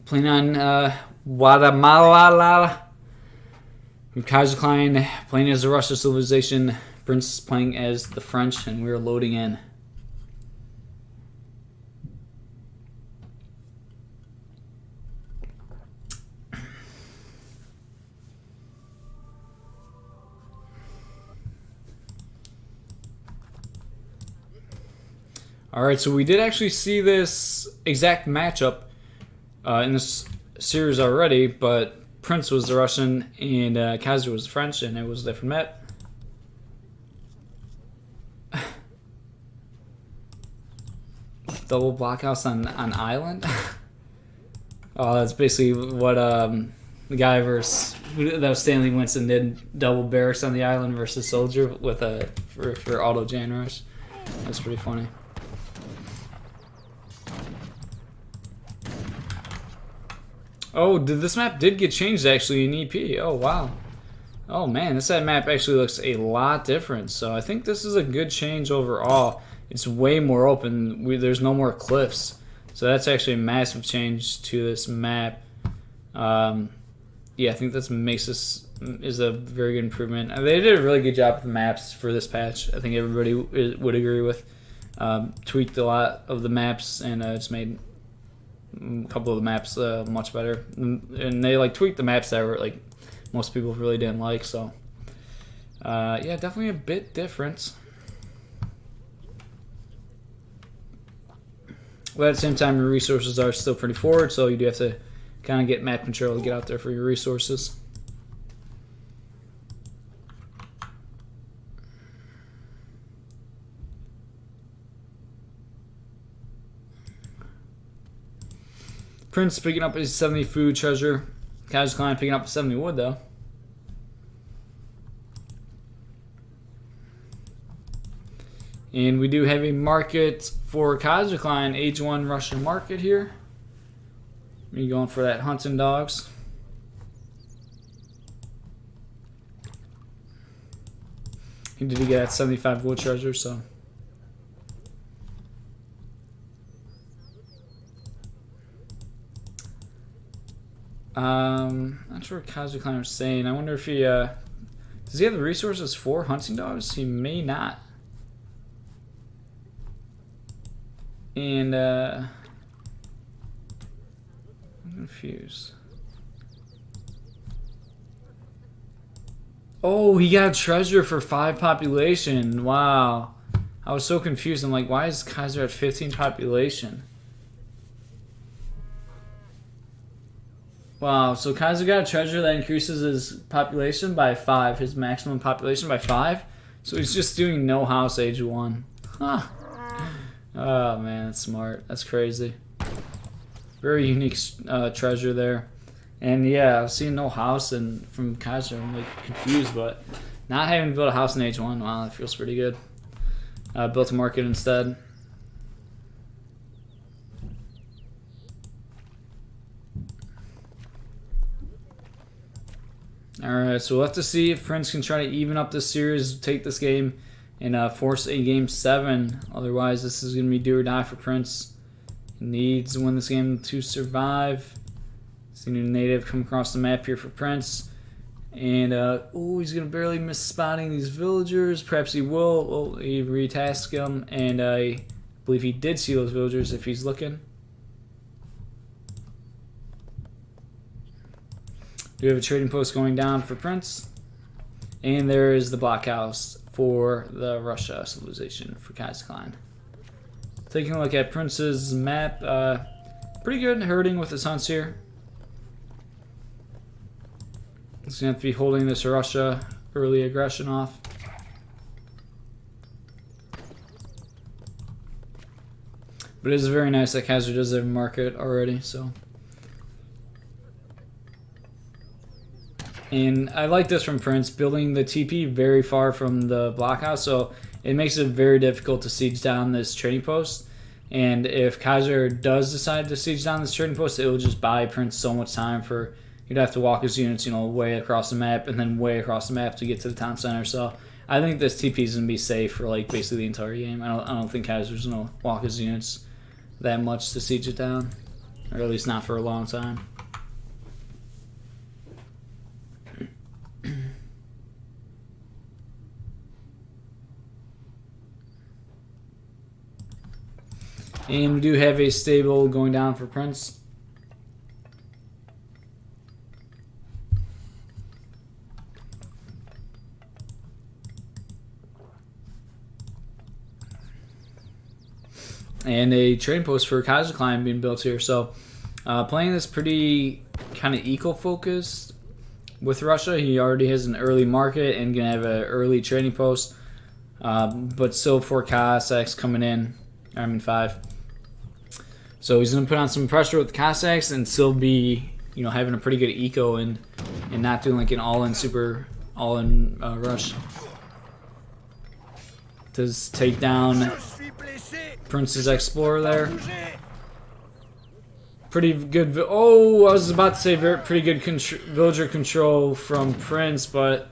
Playing on Wadmalaw. Kaiserklein playing as the Russian civilization. Prince playing as the French, and we're loading in. Alright, so we did actually see this exact matchup in this series already, but Prince was the Russian and Kaiser was the French, and it was a different map. Double blockhouse on island? Oh, that's basically what the guy that was Stanley Winston did. Double barracks on the island versus soldier with for auto Jan rush. That's pretty funny. Oh, this map did get changed actually in EP. Oh, wow. Oh, man, this map actually looks a lot different. So I think this is a good change overall. It's way more open. There's no more cliffs. So that's actually a massive change to this map. Yeah, I think that makes this is a very good improvement. They did a really good job with the maps for this patch. I think everybody would agree with. Tweaked a lot of the maps and it's made a couple of the maps much better, and they like tweaked the maps that were like most people really didn't like. So yeah, definitely a bit different, but at the same time your resources are still pretty forward, so you do have to kind of get map control to get out there for your resources. Prince picking up his 70 food treasure. Kaiserklein picking up 70 wood though. And we do have a market for Kaiserklein, age 1 Russian market here. We're going for that hunting dogs. He did get that 75 wood treasure, so. Not sure what Kaiserklein was saying. I wonder if he does he have the resources for hunting dogs? He may not. And I'm confused. Oh, he got a treasure for 5 population. Wow. I was so confused. I'm like, why is Kaiser at 15 population? Wow, so Kaiser got a treasure that increases his population by 5, his maximum population by 5. So he's just doing no house age 1. Huh. Oh man, that's smart. That's crazy. Very unique treasure there. And yeah, I was seeing no house and from Kaiser, I'm like confused, but not having to build a house in age 1, wow, that feels pretty good. Built a market instead. Alright, so we'll have to see if Prince can try to even up this series, take this game, and force a game 7. Otherwise, this is going to be do or die for Prince. He needs to win this game to survive. See a new native come across the map here for Prince. And, oh, he's going to barely miss spotting these villagers. Perhaps he will. Oh, he retasked them. And I believe he did see those villagers if he's looking. We have a trading post going down for Prince. And there is the blockhouse for the Russia civilization for Kaiserklein. Taking a look at Prince's map. Pretty good herding with his hunts here. He's going to have to be holding this Russia early aggression off. But it is very nice that Kaiser does have a market already, so. And I like this from Prince, building the TP very far from the blockhouse, so it makes it very difficult to siege down this trading post. And if Kaiser does decide to siege down this trading post, it will just buy Prince so much time for, you'd have to walk his units, you know, way across the map and then way across the map to get to the town center. So I think this TP is gonna be safe for like basically the entire game. I don't think Kaiser's gonna walk his units that much to siege it down, or at least not for a long time. And we do have a stable going down for Prince. And a trading post for Kaiserklein being built here. So playing this pretty kind of eco-focused with Russia. He already has an early market and going to have an early trading post. But still 4 Cossacks coming in. I mean 5. So he's going to put on some pressure with the Cossacks and still be, you know, having a pretty good eco and not doing like an all-in rush. Does take down Prince's Explorer there. Pretty good. Oh, I was about to say pretty good villager control from Prince, but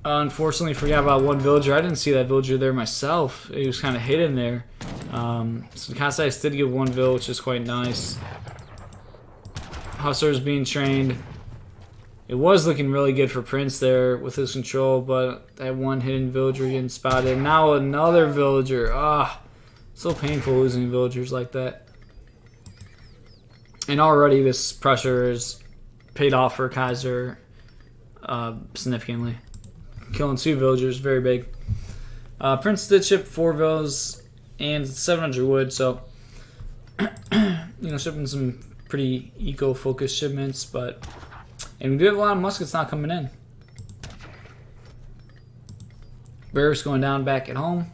unfortunately forgot about one villager. I didn't see that villager there myself. He was kind of hidden there. So the Cossacks did get 1 vill, which is quite nice. Hussars being trained. It was looking really good for Prince there with his control, but that one hidden villager getting spotted. Now another villager. Ah, so painful losing villagers like that. And already this pressure is paid off for Kaiser significantly. Killing 2 villagers, very big. Prince did ship 4 villas and 700 wood, so you know, shipping some pretty eco-focused shipments, but and we do have a lot of muskets now coming in. Barracks going down back at home.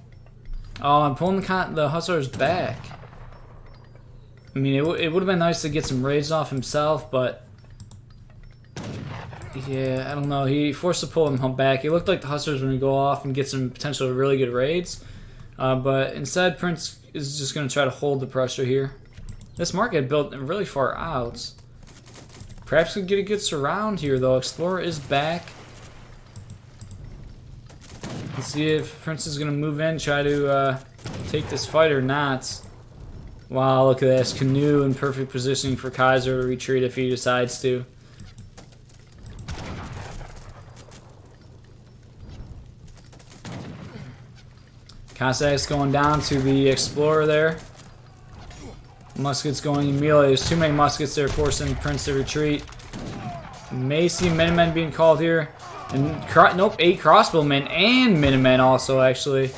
Oh, I'm pulling the Hussars back. I mean, it would have been nice to get some raids off himself, but yeah, I don't know. He forced to pull him back. It looked like the Hussars were going to go off and get some potential really good raids. But instead, Prince is just going to try to hold the pressure here. This market built really far out. Perhaps we could get a good surround here, though. Explorer is back. Let's see if Prince is going to move in, try to take this fight or not. Wow, look at this. Canoe in perfect positioning for Kaiser to retreat if he decides to. Cossacks going down to the Explorer there. Muskets going in melee. There's too many muskets there, forcing Prince to retreat. May see Minutemen being called here. And nope, 8 crossbowmen and Minutemen also, actually.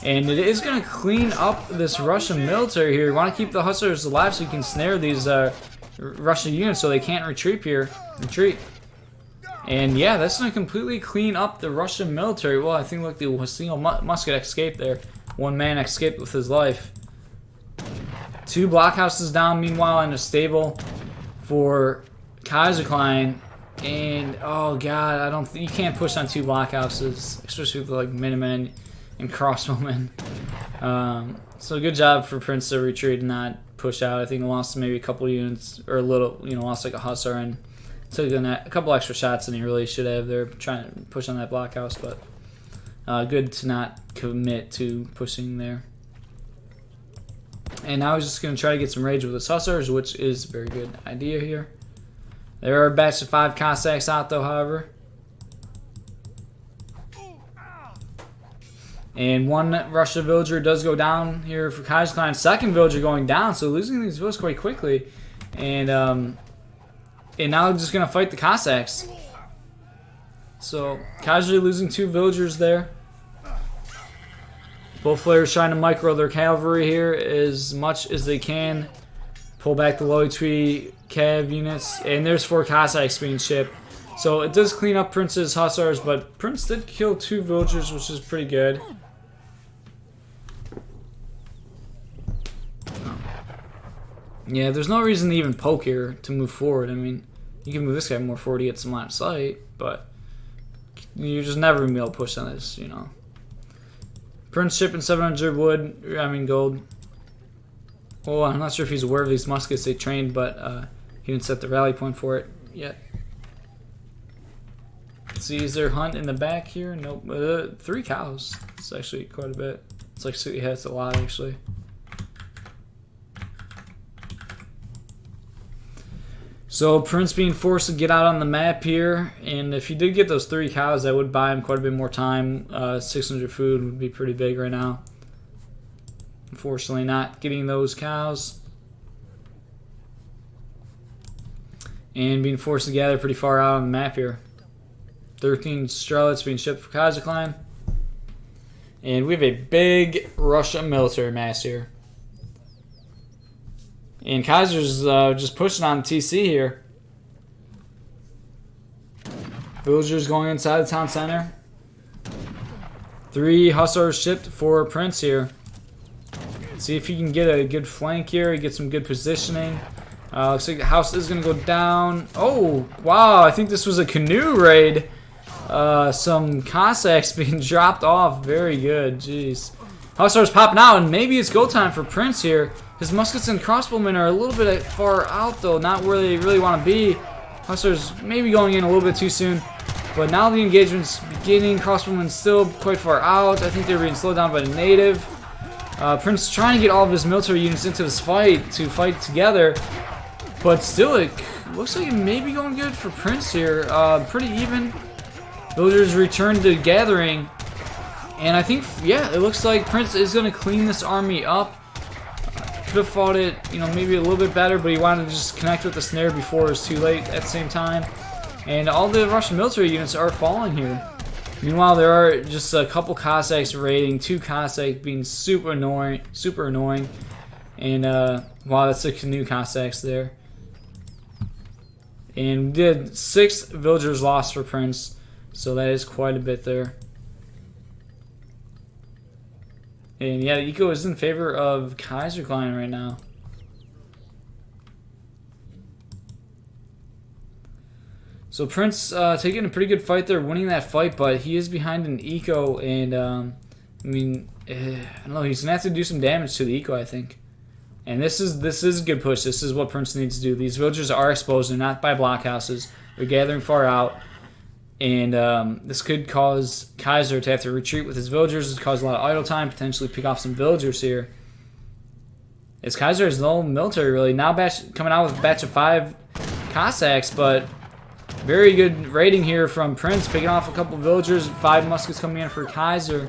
And it is going to clean up this Russian military here. You want to keep the Hussars alive so you can snare these Russian units so they can't retreat here. And yeah, that's going to completely clean up the Russian military. Well, I think like the single musket escaped there. 1 man escaped with his life. 2 blockhouses down, meanwhile, in a stable for Kaiserklein. And oh god, I don't. You can't push on 2 blockhouses, especially with like Minutemen and crossbowmen. So good job for Prince to retreat and not push out. I think he lost maybe a couple units or a little, you know, lost like a hussar and took a couple extra shots than he really should have there, trying to push on that blockhouse. But good to not commit to pushing there. And now he's just going to try to get some rage with his hussars, which is a very good idea here. There are a batch of 5 Cossacks out, though, however. And one Russian villager does go down here for Kaiserklein. Second villager going down, so losing these villages quite quickly. And now they're just going to fight the Cossacks. So, casually losing 2 villagers there. Both players trying to micro their cavalry here as much as they can. Pull back the low HP cav units. And there's 4 Cossacks being shipped. So it does clean up Prince's hussars, but Prince did kill 2 villagers, which is pretty good. Yeah, there's no reason to even poke here to move forward. I mean, you can move this guy more forward to get some line of sight, but you're just never going to be able to push on this, you know. Prince shipping 700 wood, I mean gold. Well, I'm not sure if he's aware of these muskets they trained, but he didn't set the rally point for it yet. Let's see, is there hunt in the back here? Nope. 3 cows. It's actually quite a bit. It's like, yeah, it's a lot actually. So Prince being forced to get out on the map here, and if he did get those 3 cows, that would buy him quite a bit more time. 600 food would be pretty big right now. Unfortunately, not getting those cows. And being forced to gather pretty far out on the map here. 13 Strelets being shipped for Kaiserklein. And we have a big Russian military mass here. And Kaiser's just pushing on TC here. Villagers going inside the town center. 3 hussars shipped for Prince here. See if he can get a good flank here, get some good positioning. Looks like the house is going to go down. Oh, wow, I think this was a canoe raid. Some Cossacks being dropped off. Very good, jeez. Hussars popping out, and maybe it's go time for Prince here. His muskets and crossbowmen are a little bit far out, though, not where they really want to be. Hussars maybe going in a little bit too soon. But now the engagement's beginning. Crossbowmen still quite far out. I think they're being slowed down by the native. Prince trying to get all of his military units into this fight to fight together. But still, it looks like it may be going good for Prince here. Pretty even. Villagers return to gathering. And I think, yeah, it looks like Prince is going to clean this army up. Could have fought it, you know, maybe a little bit better, but he wanted to just connect with the snare before it was too late at the same time. And all the Russian military units are falling here. Meanwhile, there are just a couple Cossacks raiding, 2 Cossacks being super annoying. And, wow, that's the canoe Cossacks there. And we did 6 villagers lost for Prince, so that is quite a bit there. And yeah, Eco is in favor of Kaiserklein right now. So Prince taking a pretty good fight there, winning that fight, but he is behind an Eco, and I mean, I don't know, he's gonna have to do some damage to the Eco, I think. And this is a good push. This is what Prince needs to do. These villagers are exposed; they're not by blockhouses. They're gathering far out. And this could cause Kaiser to have to retreat with his villagers. It cause a lot of idle time, potentially pick off some villagers here. As Kaiser has no military really. Now coming out with a batch of 5 Cossacks, but very good raiding here from Prince, picking off a couple villagers. 5 muskets coming in for Kaiser.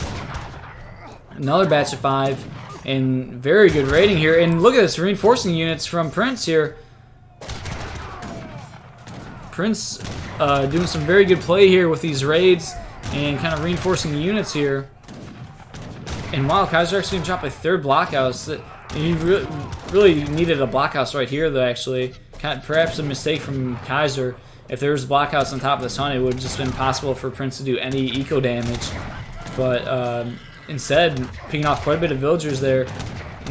Another batch of 5. And very good raiding here. And look at this, reinforcing units from Prince here. Prince doing some very good play here with these raids and kind of reinforcing the units here. And wow, Kaiser actually dropped a 3rd blockhouse. He really needed a blockhouse right here, though, actually. Perhaps a mistake from Kaiser. If there was a blockhouse on top of this hunt, it would have just been impossible for Prince to do any eco damage. But instead, picking off quite a bit of villagers there.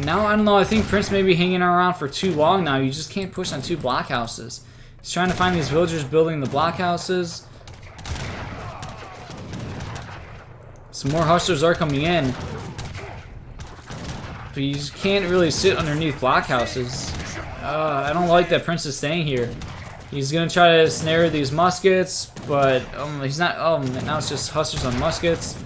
Now, I don't know, I think Prince may be hanging around for too long now. You just can't push on 2 blockhouses. He's trying to find these villagers building the blockhouses. Some more hussars are coming in. But you just can't really sit underneath blockhouses. I don't like that Prince is staying here. He's going to try to snare these muskets, but he's not. Now it's just hussars on muskets.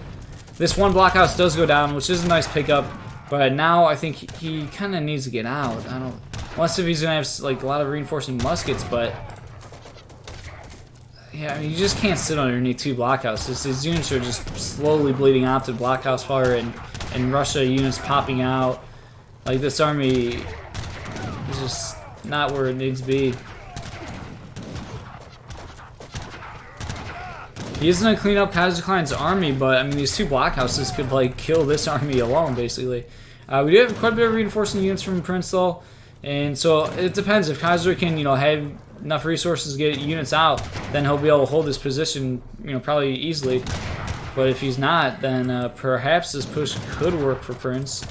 This one blockhouse does go down, which is a nice pickup. But now I think he kind of needs to get out. I don't, unless if he's gonna have like a lot of reinforcing muskets, but yeah, I mean, you just can't sit underneath 2 blockhouses. These units are just slowly bleeding out to blockhouse fire, and Russia units popping out. Like, this army is just not where it needs to be. He is going to clean up Kaiserklein's army, but I mean, these 2 blockhouses could like kill this army alone, basically. We do have quite a bit of reinforcing units from Prince, though, and so it depends. If Kaiser can, you know, have enough resources to get units out, then he'll be able to hold this position, you know, probably easily. But if he's not, then perhaps this push could work for Prince.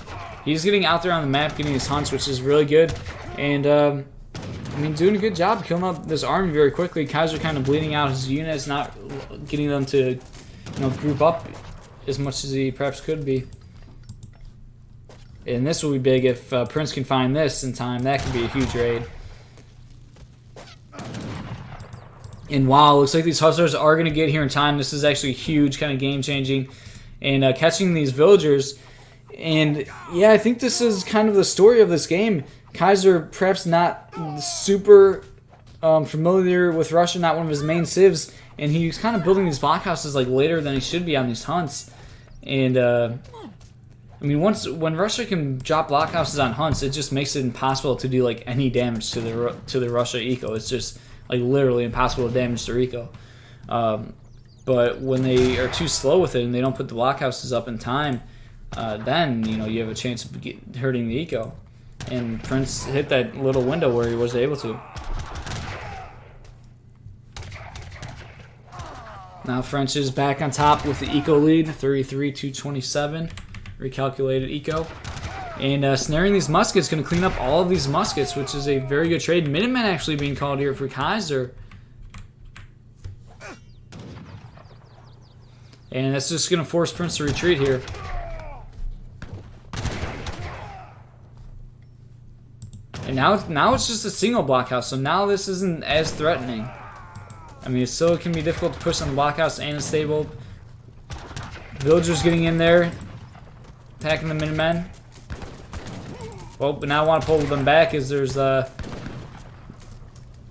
He's getting out there on the map, getting his hunts, which is really good, and I mean, doing a good job killing up this army very quickly. Kaiser kind of bleeding out his units, not getting them to, you know, group up as much as he perhaps could be. And this will be big if Prince can find this in time. That could be a huge raid. And wow, looks like these hussars are going to get here in time. This is actually huge, kind of game-changing. And catching these villagers. And yeah, I think this is kind of the story of this game. Kaiser, perhaps not super familiar with Russia, not one of his main civs. And he's kind of building these blockhouses like later than he should be on these hunts. And I mean, when Russia can drop blockhouses on hunts, it just makes it impossible to do like any damage to the Russia eco. It's just like literally impossible to damage their eco. But when they are too slow with it and they don't put the blockhouses up in time, then you know you have a chance of hurting the eco. And Prince hit that little window where he was able to. Now French is back on top with the eco lead, 33-27, recalculated eco. And snaring these muskets, going to clean up all of these muskets, which is a very good trade. Minutemen actually being called here for Kaiser. And that's just going to force Prince to retreat here. And now it's just a single blockhouse, so now this isn't as threatening. I mean, it still can be difficult to push on the blockhouse and a stable. Villagers getting in there, attacking the Minutemen. Well, but now I want to pull them back as there's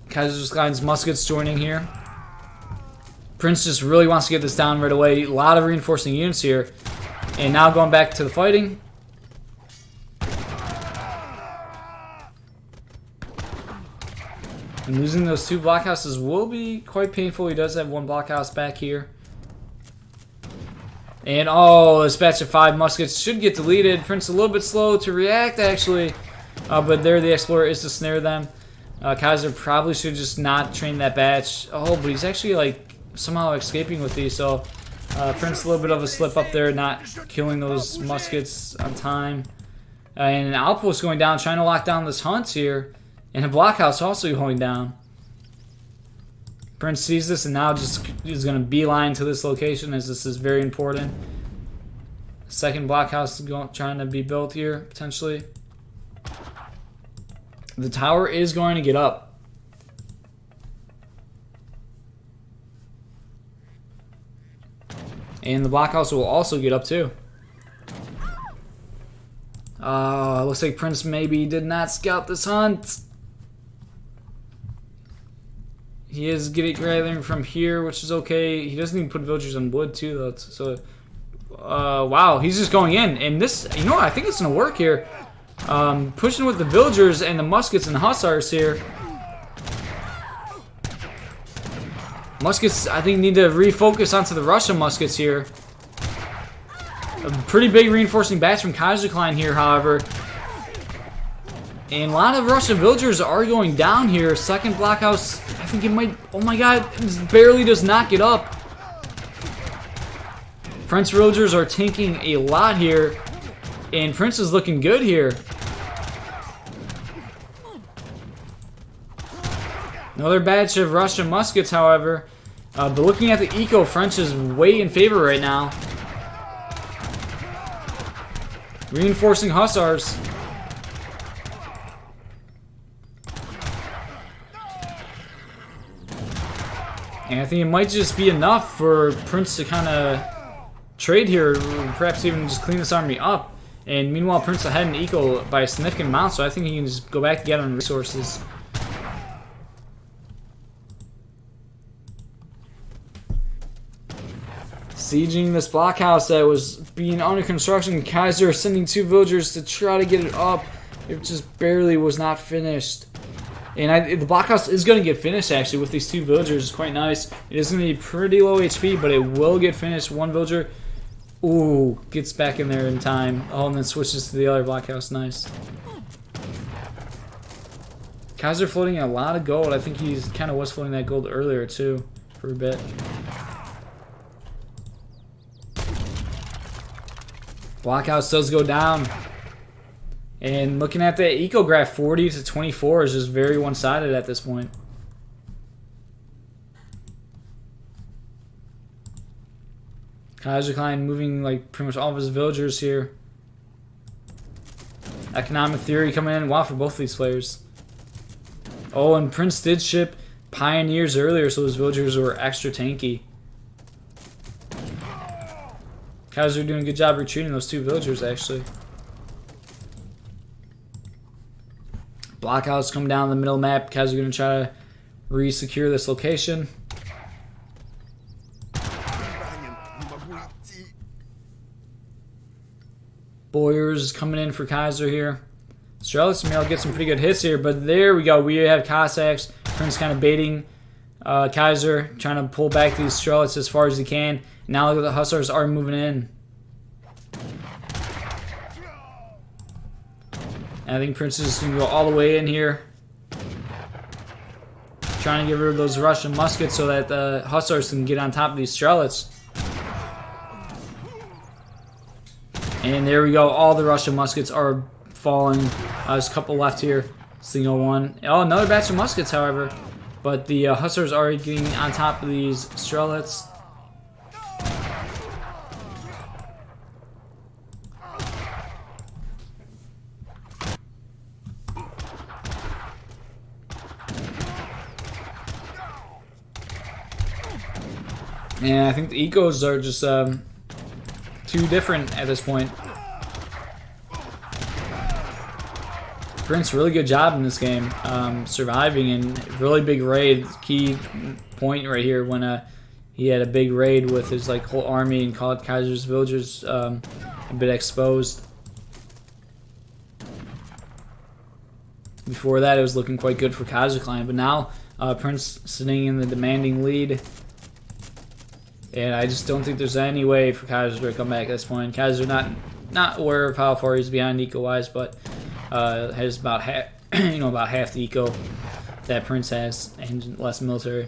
Kaiserklein's muskets joining here. Prince just really wants to get this down right away. A lot of reinforcing units here. And now going back to the fighting. And losing those 2 blockhouses will be quite painful. He does have 1 blockhouse back here. And oh, this batch of 5 muskets should get deleted. Prince a little bit slow to react, actually. But there the Explorer is to snare them. Kaiser probably should just not train that batch. Oh, but he's actually like somehow escaping with these. So Prince a little bit of a slip up there, not killing those muskets on time. And an outpost going down, trying to lock down this hunt here. And a blockhouse also going down. Prince sees this and now just is going to beeline to this location as this is very important. Second blockhouse trying to be built here, potentially. The tower is going to get up. And the blockhouse will also get up too. Looks like Prince maybe did not scout this hunt. He is gathering from here, which is okay. He doesn't even put villagers on wood too, though. So, wow, he's just going in, and this, you know what? I think it's gonna work here. Pushing with the villagers and the muskets and the hussars here. Muskets, I think, need to refocus onto the Russian muskets here. A pretty big reinforcing batch from Kaiserklein here, however. And a lot of Russian villagers are going down here. Second blockhouse, I think it might... Oh my god, it barely does not get up. French villagers are tanking a lot here. And Prince is looking good here. Another batch of Russian muskets, however. But looking at the eco, French is way in favor right now. Reinforcing hussars. And I think it might just be enough for Prince to kind of trade here, or perhaps even just clean this army up. And meanwhile, Prince ahead in eco by a significant amount, so I think he can just go back and get on resources. Sieging this blockhouse that was being under construction. Kaiser sending 2 villagers to try to get it up. It just barely was not finished. And the blockhouse is going to get finished, actually, with these 2 villagers. It's quite nice. It is going to be pretty low HP, but it will get finished. 1 villager, ooh, gets back in there in time. Oh, and then switches to the other blockhouse. Nice. Kaiser floating a lot of gold. I think he kind of was floating that gold earlier, too, for a bit. Blockhouse does go down. And looking at the eco graph, 40 to 24 is just very one-sided at this point. Kaiserklein moving like pretty much all of his villagers here. Economic theory coming in. Wow, for both of these players. Oh, and Prince did ship pioneers earlier, so his villagers were extra tanky. Kaiser doing a good job retreating those 2 villagers, actually. Blockhouse come down the middle map. Kaiser going to try to re-secure this location. Boyers coming in for Kaiser here. Strelitz may get some pretty good hits here, but there we go. We have Cossacks. Prince kind of baiting Kaiser, trying to pull back these Strelitz as far as he can. Now look at the Hussars are moving in. And I think Prince is going to go all the way in here. Trying to get rid of those Russian muskets so that the Hussars can get on top of these Strelitz. And there we go. All the Russian muskets are falling. There's a couple left here. Single one. Oh, another batch of muskets, however. But the Hussars are getting on top of these Strelitz. And I think the ecos are just too different at this point. Prince, really good job in this game, surviving and really big raid. Key point right here when he had a big raid with his like whole army and called Kaiser's villagers a bit exposed. Before that, it was looking quite good for Kaiserklein, but now Prince sitting in the demanding lead. And I just don't think there's any way for Kaiser to come back at this point. Kaiser not aware of how far he's behind eco-wise, but has about half, about half the eco that Prince has, and less military.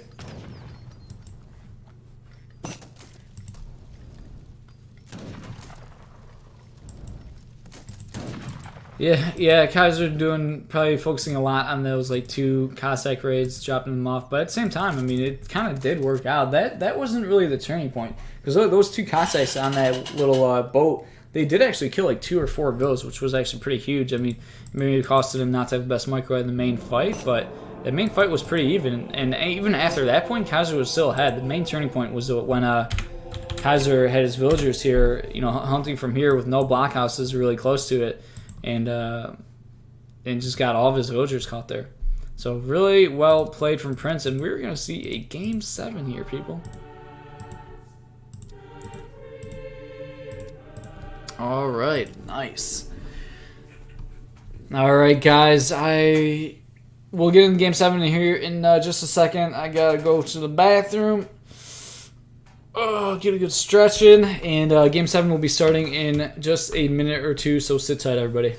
Yeah, Kaiser probably focusing a lot on those like 2 Cossack raids, dropping them off. But at the same time, I mean, it kind of did work out. That wasn't really the turning point, because those 2 Cossacks on that little boat, they did actually kill like 2 or 4 villas, which was actually pretty huge. I mean, maybe it costed him not to have the best micro in the main fight, but the main fight was pretty even. And even after that point, Kaiser was still ahead. The main turning point was when Kaiser had his villagers here, hunting from here with no blockhouses really close to it. And just got all of his villagers caught there. So really well played from Prince, and we're going to see a Game 7 here, people. All right, nice. All right, guys, we'll get in Game 7 here in just a second. I got to go to the bathroom. Get a good stretch in, and Game 7 will be starting in just a minute or 2, so sit tight, everybody.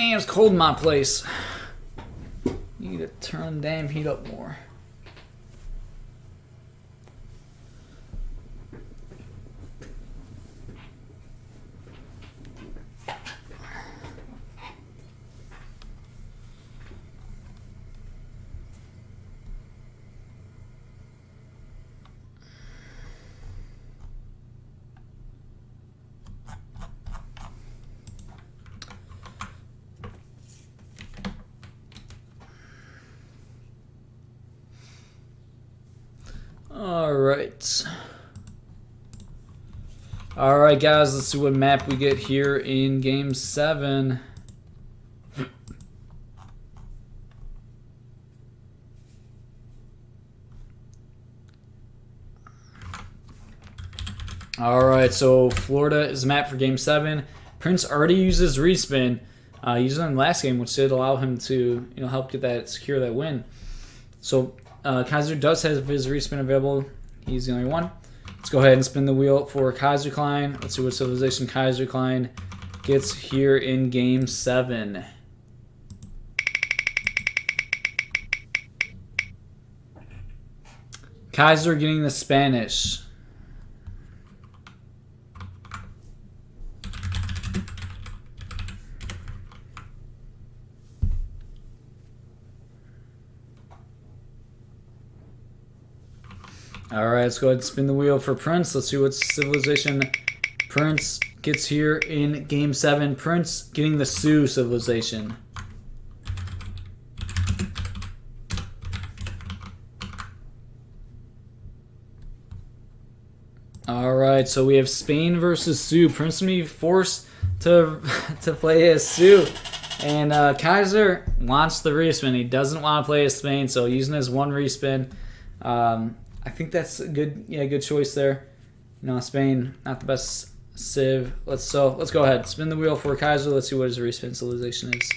Man, it's cold in my place. Need to turn the damn heat up more. Alright guys, let's see what map we get here in game 7. Alright, so Florida is the map for game 7. Prince already uses respin. Used it in the last game, which did allow him to, help get that, secure that win. So Kaiser does have his respin available. He's the only one. Let's go ahead and spin the wheel for Kaiserklein. Let's see what civilization Kaiserklein gets here in game 7. Kaiser getting the Spanish. Alright, let's go ahead and spin the wheel for Prince. Let's see what civilization Prince gets here in game 7. Prince getting the Sioux civilization. Alright, so we have Spain versus Sioux. Prince will be forced to play as Sioux. And Kaiser wants the respin. He doesn't want to play as Spain, so using his one respin. I think that's a good choice there. Spain, not the best civ. Let's go ahead. Spin the wheel for Kaiser. Let's see what his respin civilization is.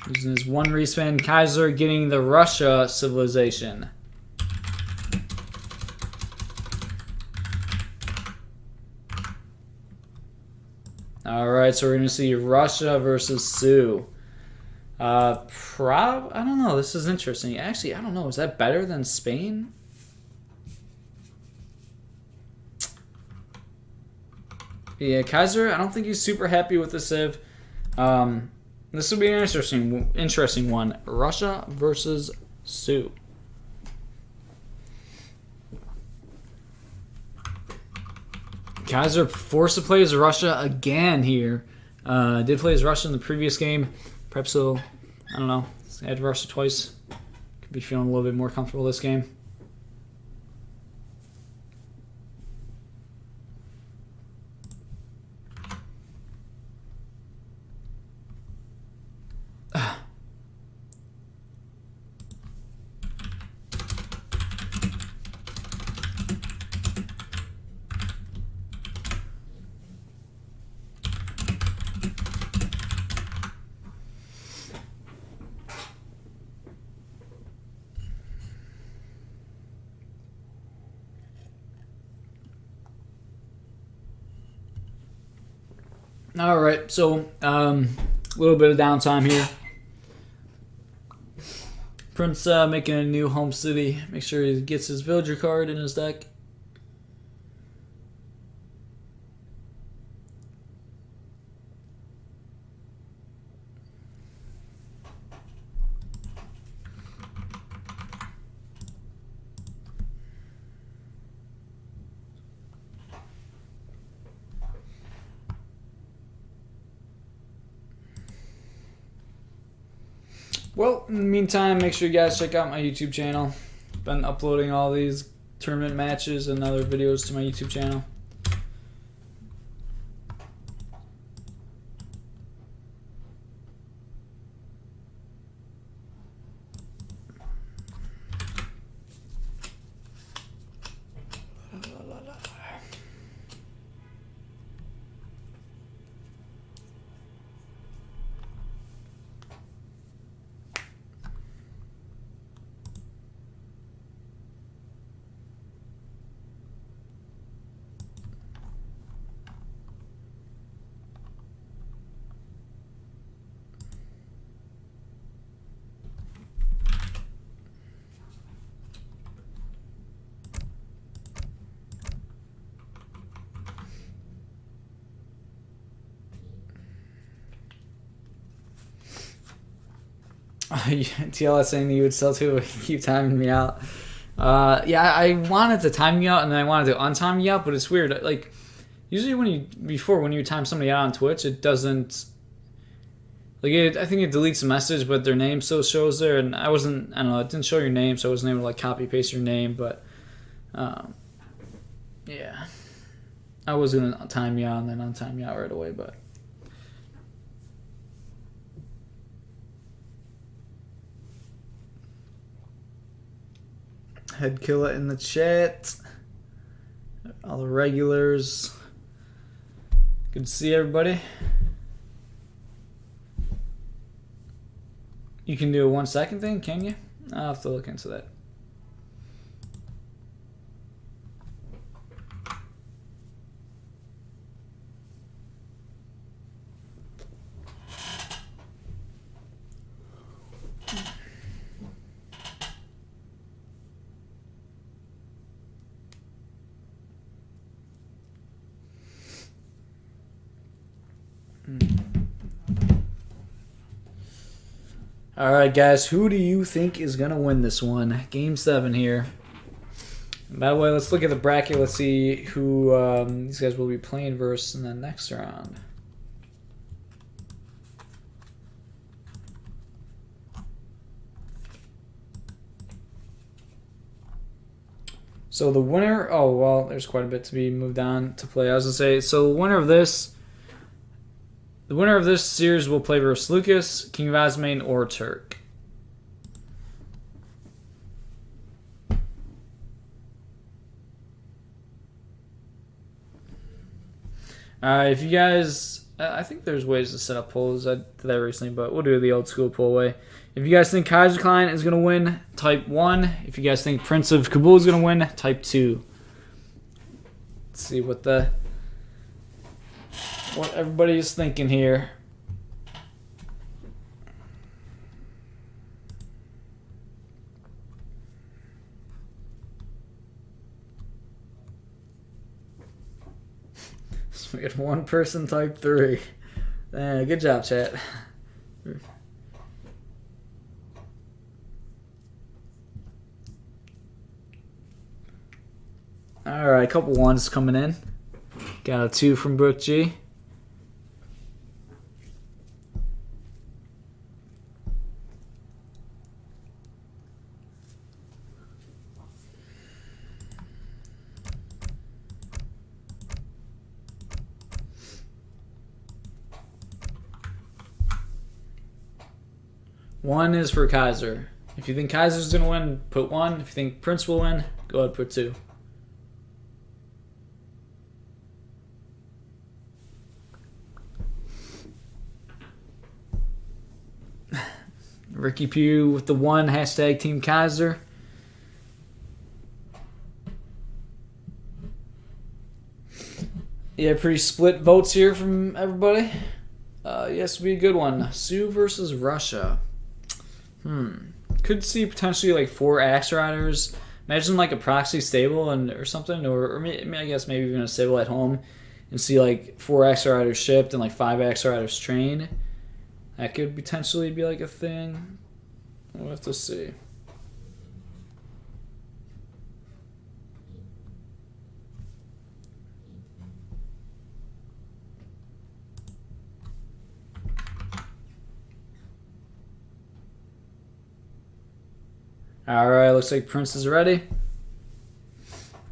Using his one respin, Kaiser getting the Russia civilization. Alright, so we're going to see Russia versus Sioux. I don't know. This is interesting. Actually, I don't know. Is that better than Spain? Yeah, Kaiser, I don't think he's super happy with the civ. This will be an interesting one. Russia versus Sioux. Kaiser forced to play as Russia again here. Did play as Russia in the previous game. Perhaps he'll, I don't know, add Russia twice. Could be feeling a little bit more comfortable this game. All right, so a little bit of downtime here. Prince making a new home city. Make sure he gets his villager card in his deck. Well, in the meantime, make sure you guys check out my YouTube channel. Been uploading all these tournament matches and other videos to my YouTube channel. TLS saying that you would still too. Keep timing me out. Yeah, I wanted to time you out and then I wanted to untime you out, but it's weird. Like usually when you time somebody out on Twitch, it doesn't. Like I think it deletes the message, but their name still shows there, and I don't know, it didn't show your name, so I wasn't able to like copy paste your name, but yeah, I was gonna time you out and then untime you out right away, but. Head killer in the chat. All the regulars. Good to see everybody. You can do a 1 second thing, can you? I'll have to look into that. All right, guys, who do you think is going to win this one? Game 7 here. By the way, let's look at the bracket. Let's see who these guys will be playing versus in the next round. So the winner, oh, well, there's quite a bit to be moved on to play. I was going to say, so the winner of this series will play versus Lucas, King of Osman, or Turk. If you guys, I think there's ways to set up polls. I did that recently, but we'll do the old school poll way. If you guys think Kaiserklein is going to win, type 1. If you guys think PrinceofKabul is going to win, type 2. Let's see what everybody is thinking here. So we got one person type 3. Good job, chat. All right, a couple ones coming in. Got a 2 from Brooke G. One is for Kaiser. If you think Kaiser's going to win, put 1. If you think Prince will win, go ahead, put 2. Ricky Pugh with the 1, hashtag Team Kaiser. Yeah, pretty split votes here from everybody. Yes, be a good one. Sioux versus Russia. Could see potentially like 4 Axe Riders. Imagine like a proxy stable or something, or I guess maybe even a stable at home, and see like 4 Axe Riders shipped and like 5 Axe Riders trained. That could potentially be like a thing. We'll have to see. All right, looks like Prince is ready.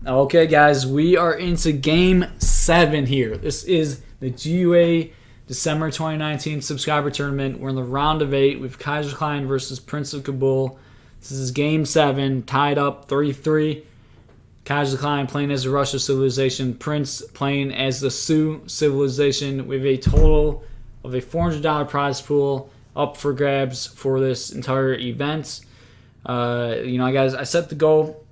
Okay, guys, we are into Game 7 here. This is the GUA December 2019 subscriber tournament. We're in the round of 8 with Kaiserklein versus PrinceofKabul. This is Game 7, tied up 3-3. Kaiserklein playing as the Russia civilization, Prince playing as the Sioux civilization, with a total of a $400 prize pool up for grabs for this entire event. Guys, I set the goal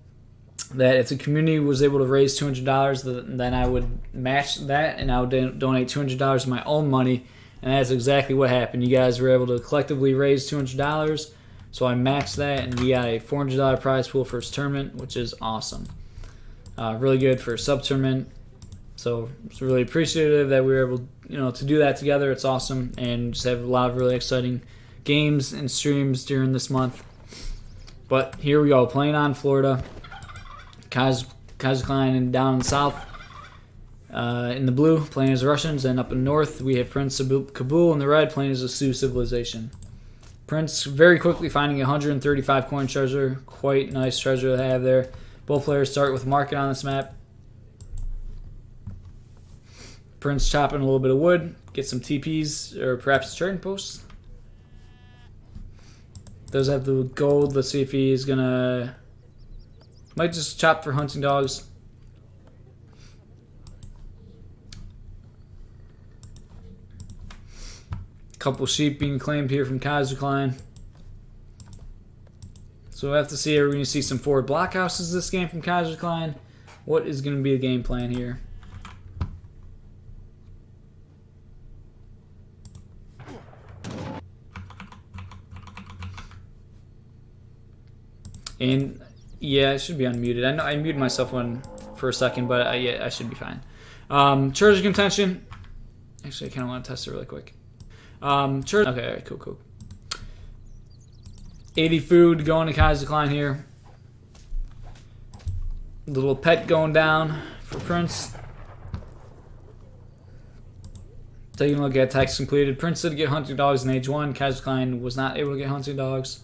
that if the community was able to raise $200, then I would match that, and I would donate $200 of my own money, and that's exactly what happened. You guys were able to collectively raise $200, so I matched that, and we got a $400 prize pool for this tournament, which is awesome. Really good for a sub-tournament, so it's really appreciative that we were able to do that together. It's awesome, and just have a lot of really exciting games and streams during this month. But here we go, playing on Florida. Kaiserklein and down in the south. In the blue, playing as Russians, and up in the north, we have PrinceofKabul in the red, playing as a Sioux civilization. Prince very quickly finding a 135 coin treasure. Quite nice treasure to have there. Both players start with a market on this map. Prince chopping a little bit of wood, get some TPs, or perhaps trading posts. Does have the gold. Let's see if he's gonna... Might just chop for hunting dogs. Couple sheep being claimed here from Kaiserklein. So we'll have to see. Are we going to see some forward blockhouses this game from Kaiserklein? What is going to be the game plan here? And yeah, it should be unmuted. I know I muted myself for a second, but yeah, I should be fine. Treasure contention. Actually, I kind of want to test it really quick. Okay, all right, cool. 80 food going to Kaiserklein here. Little pet going down for Prince. Taking a look at text completed. Prince did get hunting dogs in age 1. Kaiserklein was not able to get hunting dogs.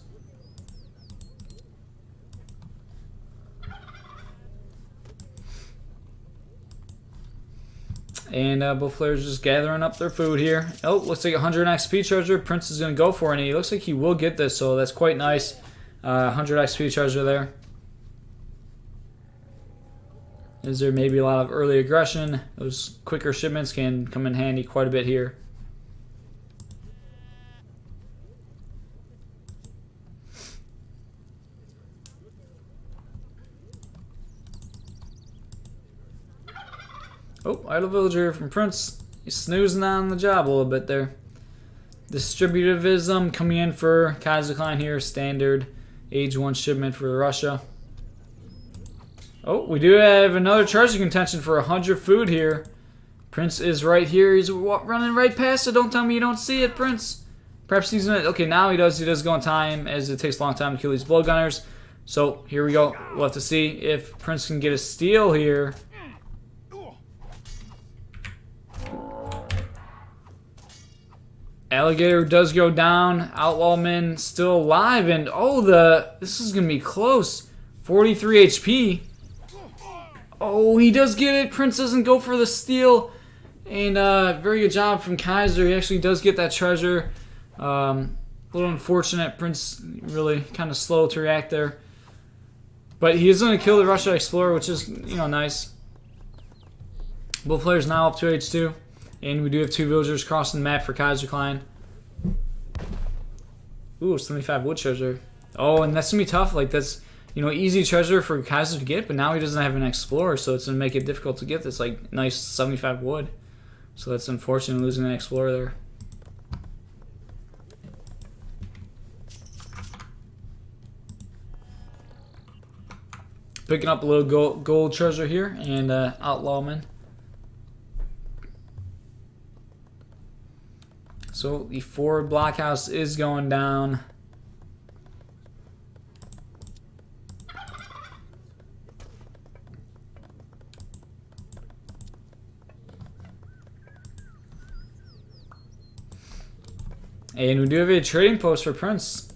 And both players just gathering up their food here. Oh, looks like 100 XP treasure. Prince is going to go for it, and he looks like he will get this, so that's quite nice. 100 XP treasure there. Is there maybe a lot of early aggression? Those quicker shipments can come in handy quite a bit here. Oh, idle villager from Prince. He's snoozing on the job a little bit there. Distributivism coming in for Kaiserklein here. Standard age 1 shipment for Russia. Oh, we do have another treasure contention for 100 food here. Prince is right here. He's running right past it. Don't tell me you don't see it, Prince. Perhaps he's gonna... Okay, now he does. He does go in time, as it takes a long time to kill these blowgunners. So here we go. We'll have to see if Prince can get a steal here. Alligator does go down. Outlawman still alive, and oh, this is gonna be close. 43 HP. Oh, he does get it. Prince doesn't go for the steal, and very good job from Kaiser. He actually does get that treasure. A little unfortunate. Prince really kind of slow to react there, but he is gonna kill the Russia Explorer, which is nice. Both players now up to H2. And we do have 2 villagers crossing the map for Kaiserklein. Ooh, 75 wood treasure. Oh, and that's going to be tough. Like, that's, easy treasure for Kaiser to get, but now he doesn't have an explorer, so it's going to make it difficult to get this, like, nice 75 wood. So that's unfortunate, losing an explorer there. Picking up a little gold treasure here, and Outlawman. So the forward blockhouse is going down. And we do have a trading post for Prince.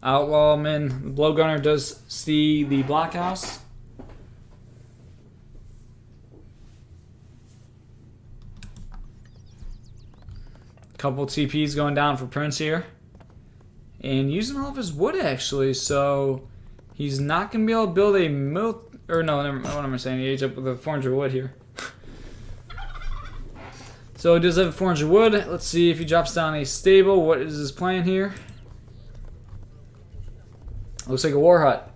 Outlawman, the blowgunner does see the blockhouse. Couple TPs going down for Prince here. And using all of his wood, actually. So he's not going to be able to build a milk... Or no, never mind. What am I saying? He age up with a 400 wood here. So he does have 400 wood. Let's see if he drops down a stable. What is his plan here? Looks like a war hut.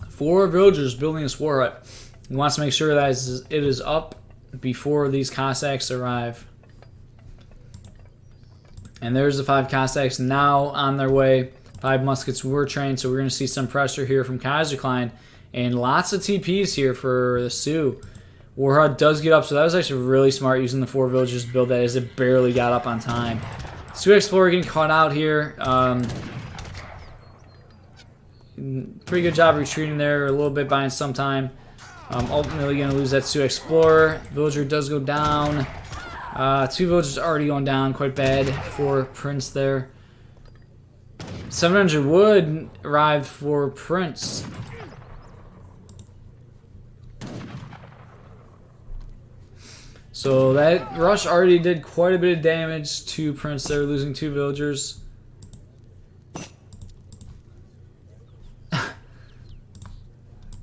Four villagers building this war hut. He wants to make sure that it is up before these Cossacks arrive. And there's the 5 Cossacks now on their way. 5 muskets were trained, so we're going to see some pressure here from Kaiserklein. And lots of TPs here for the Sioux. Warhawk does get up, so that was actually really smart using the 4 villagers to build that as it barely got up on time. Sioux Explorer getting caught out here. Pretty good job retreating there, a little bit buying some time. Ultimately going to lose that Sioux Explorer. Villager does go down. 2 villagers already going down, quite bad for Prince there. 700 wood arrived for Prince. So that rush already did quite a bit of damage to Prince there, losing 2 villagers.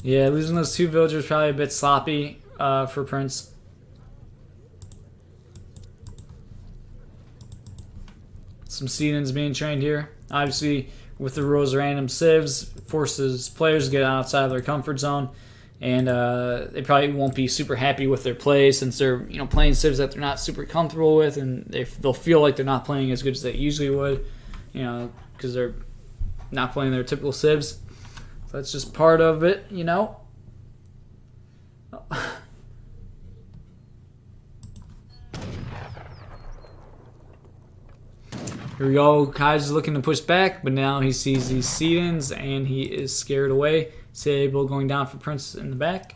Yeah, losing those 2 villagers probably a bit sloppy for Prince. Some Sedans being trained here. Obviously, with the rules random civs, forces players to get outside of their comfort zone. And they probably won't be super happy with their play since they're playing civs that they're not super comfortable with, and they'll feel like they're not playing as good as they usually would, because they're not playing their typical civs. So that's just part of it, Here we go. Kai's looking to push back, but now he sees these Sedans and he is scared away. Sable going down for Prince in the back.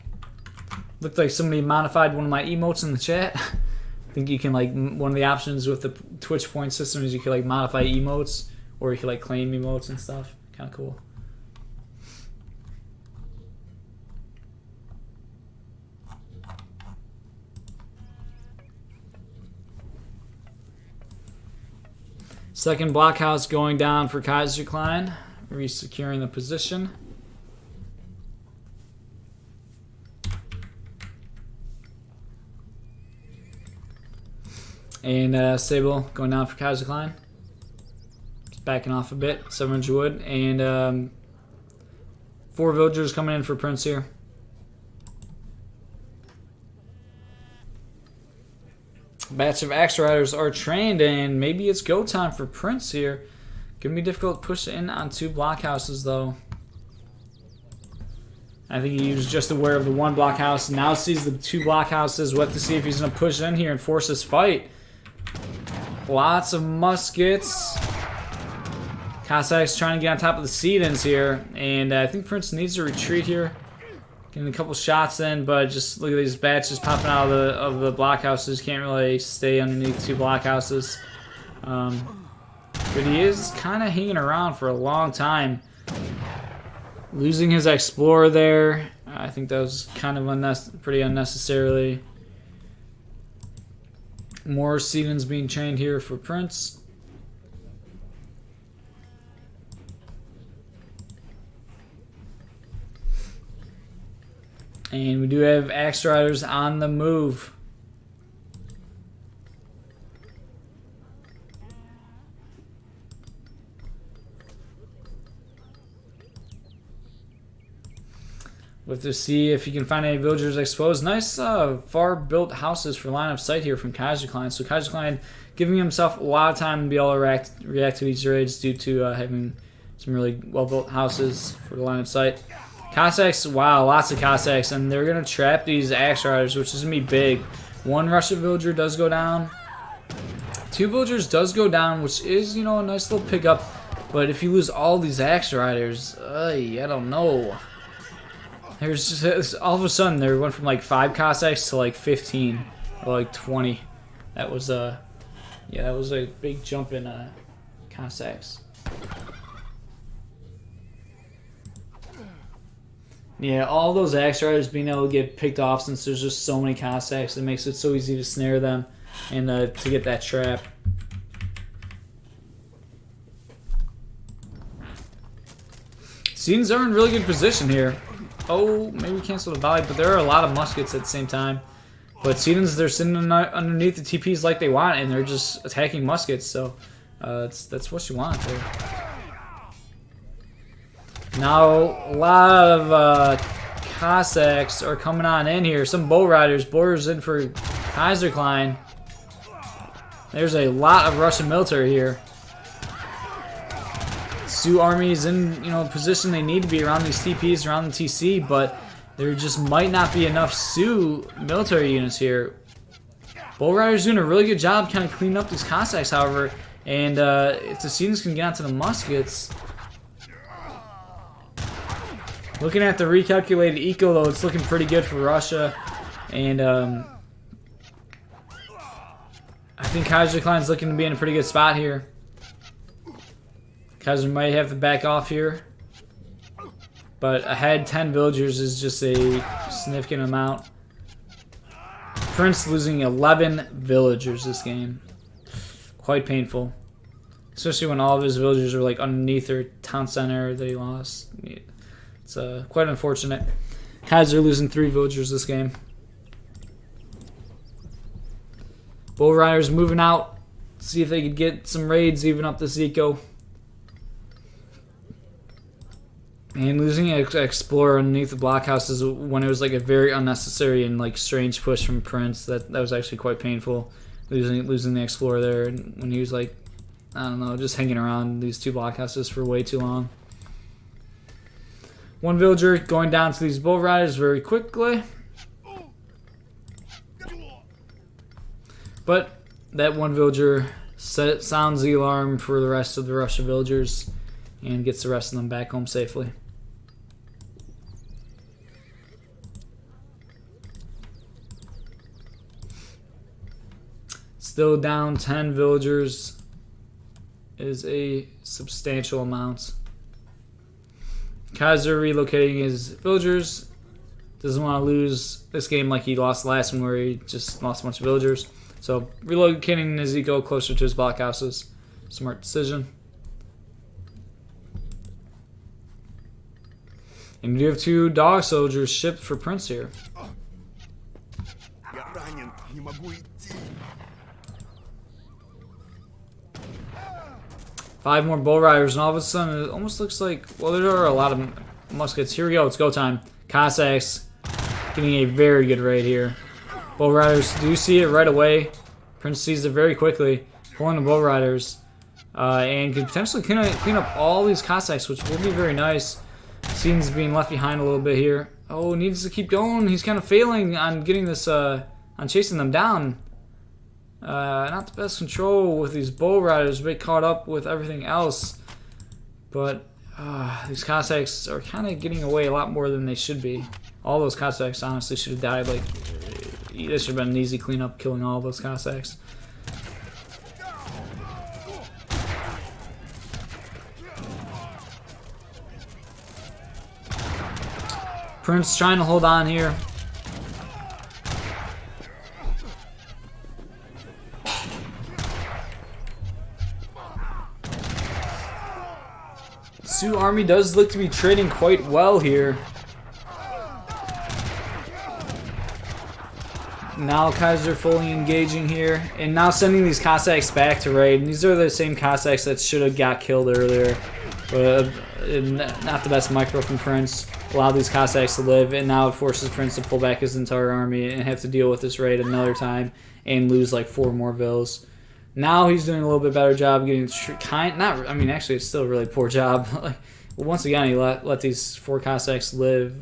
Looked like somebody modified one of my emotes in the chat. I think you can one of the options with the Twitch point system is you can modify emotes, or you can claim emotes and stuff. Kind of cool. Second blockhouse going down for Kaiserklein, re-securing the position. And Sable going down for Kaiserklein. Just backing off a bit, 700 wood. And 4 villagers coming in for Prince here. Batch of Axe Riders are trained, and maybe it's go time for Prince here. Gonna be difficult to push in on 2 blockhouses, though. I think he was just aware of the 1 blockhouse, and now sees the 2 blockhouses. We'll have to see if he's gonna push in here and force this fight. Lots of muskets. Cossacks trying to get on top of the Sedans here, and I think Prince needs to retreat here. Getting a couple shots in, but just look at these batches popping out of the blockhouses. Can't really stay underneath 2 blockhouses. But he is kind of hanging around for a long time. Losing his Explorer there. I think that was kind of pretty unnecessarily. More Sedans being trained here for Prince. And we do have Axe Riders on the move. We'll have to see if you can find any villagers exposed. Nice far-built houses for line of sight here from Kaiserklein. So Kaiserklein giving himself a lot of time to be able to react to these raids due to having some really well-built houses for the line of sight. Cossacks, wow, lots of Cossacks, and they're going to trap these Axe Riders, which is going to be big. 1 Russian villager does go down. 2 villagers does go down, which is, a nice little pickup. But if you lose all these Axe Riders, I don't know. There's just, all of a sudden, they went from 5 Cossacks to 15 or 20. That was yeah, that was a big jump in Cossacks. Yeah, all those Axe Riders being able to get picked off since there's just so many Cossacks, it makes it so easy to snare them and to get that trap. Sedans are in really good position here. Oh, maybe cancel the volley, but there are a lot of muskets at the same time. But Sedans, they're sitting underneath the TPs like they want, and they're just attacking muskets, so that's what you want there. Now, a lot of Cossacks are coming on in here. Some bow riders. Borders in for Kaiserklein. There's a lot of Russian military here. Sioux army is in position they need to be around these TPs, around the TC, but there just might not be enough Sioux military units here. Bull Riders doing a really good job kind of cleaning up these Cossacks, however, and if the students can get onto the muskets. Looking at the recalculated eco, though, it's looking pretty good for Russia, and I think Kaiserklein's looking to be in a pretty good spot here. Kaiser might have to back off here, but ahead 10 villagers is just a significant amount. Prince losing 11 villagers this game. Quite painful. Especially when all of his villagers are like underneath their town center that he lost. It's quite unfortunate. Kaiser losing 3 villagers this game. Bull Riders moving out. See if they could get some raids, even up this eco. And losing an explorer underneath the blockhouses when it was like a very unnecessary and like strange push from Prince. That was actually quite painful. Losing the explorer there when he was like, I don't know, just hanging around these 2 blockhouses for way too long. 1 villager going down to these Bull Riders very quickly. But that 1 villager sounds the alarm for the rest of the Russian villagers and gets the rest of them back home safely. Still down 10 villagers is a substantial amount. Kaiser relocating his villagers. Doesn't want to lose this game like he lost the last one where he just lost a bunch of villagers. So relocating his eco closer to his blockhouses. Smart decision. And we have 2 dog soldiers shipped for Prince here. 5 more Bull Riders, and all of a sudden it almost looks like, well, there are a lot of muskets. Here we go, it's go time. Cossacks getting a very good raid here. Bull Riders do see it right away. Prince sees it very quickly, pulling the Bull Riders, and can potentially clean up all these Cossacks, which will be very nice. Seems being left behind a little bit here. Oh, needs to keep going. He's kind of failing on getting this, on chasing them down. Not the best control with these Bull Riders, a bit caught up with everything else. But these Cossacks are kind of getting away a lot more than they should be. All those Cossacks honestly should have died. Like, this should have been an easy cleanup, killing all those Cossacks. Prince trying to hold on here. Sioux army does look to be trading quite well here. Now Kaiser fully engaging here, and now sending these Cossacks back to raid. And these are the same Cossacks that should have got killed earlier, but not the best micro from Prince. Allowed these Cossacks to live, and now it forces Prince to pull back his entire army and have to deal with this raid another time and lose like 4 more vills. Now he's doing a little bit better job getting actually it's still a really poor job. Like, once again, he let these 4 Cossacks live.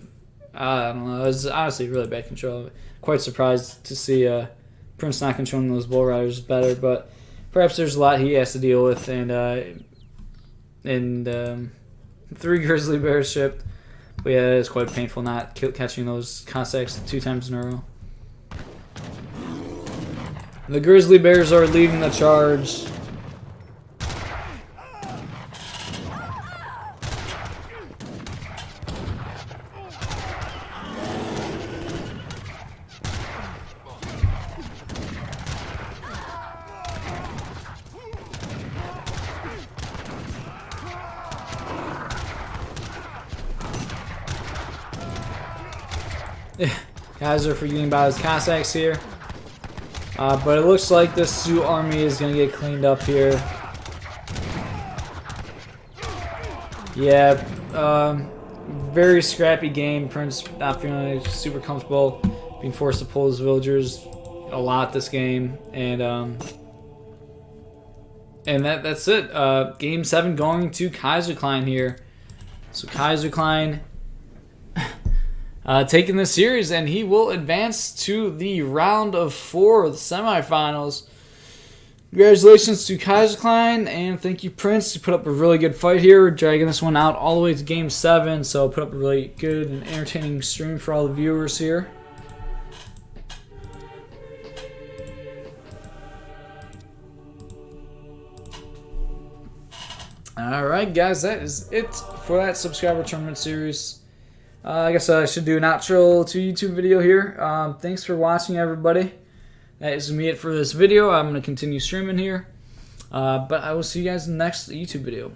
I don't know. It was honestly really bad control. Quite surprised to see Prince not controlling those Bull Riders better, but perhaps there's a lot he has to deal with, and 3 grizzly bears shipped. But yeah, it's quite painful not catching those Cossacks 2 times in a row. The grizzly bears are leading the charge. Kaiser forgetting about his Cossacks here. But it looks like the Sioux army is going to get cleaned up here. Yeah, very scrappy game. Prince not feeling super comfortable, being forced to pull his villagers a lot this game. And that's it. Game 7 going to Kaiserklein here. So Kaiserklein taking this series, and he will advance to the round of 4 of the semifinals. Congratulations to Kaiserklein, and thank you, Prince. You put up a really good fight here, dragging this one out all the way to Game 7, so put up a really good and entertaining stream for all the viewers here. Alright, guys, that is it for that subscriber tournament series. I guess I should do an outro to YouTube video here. Thanks for watching, everybody. That is me it for this video. I'm going to continue streaming here. But I will see you guys in the next YouTube video.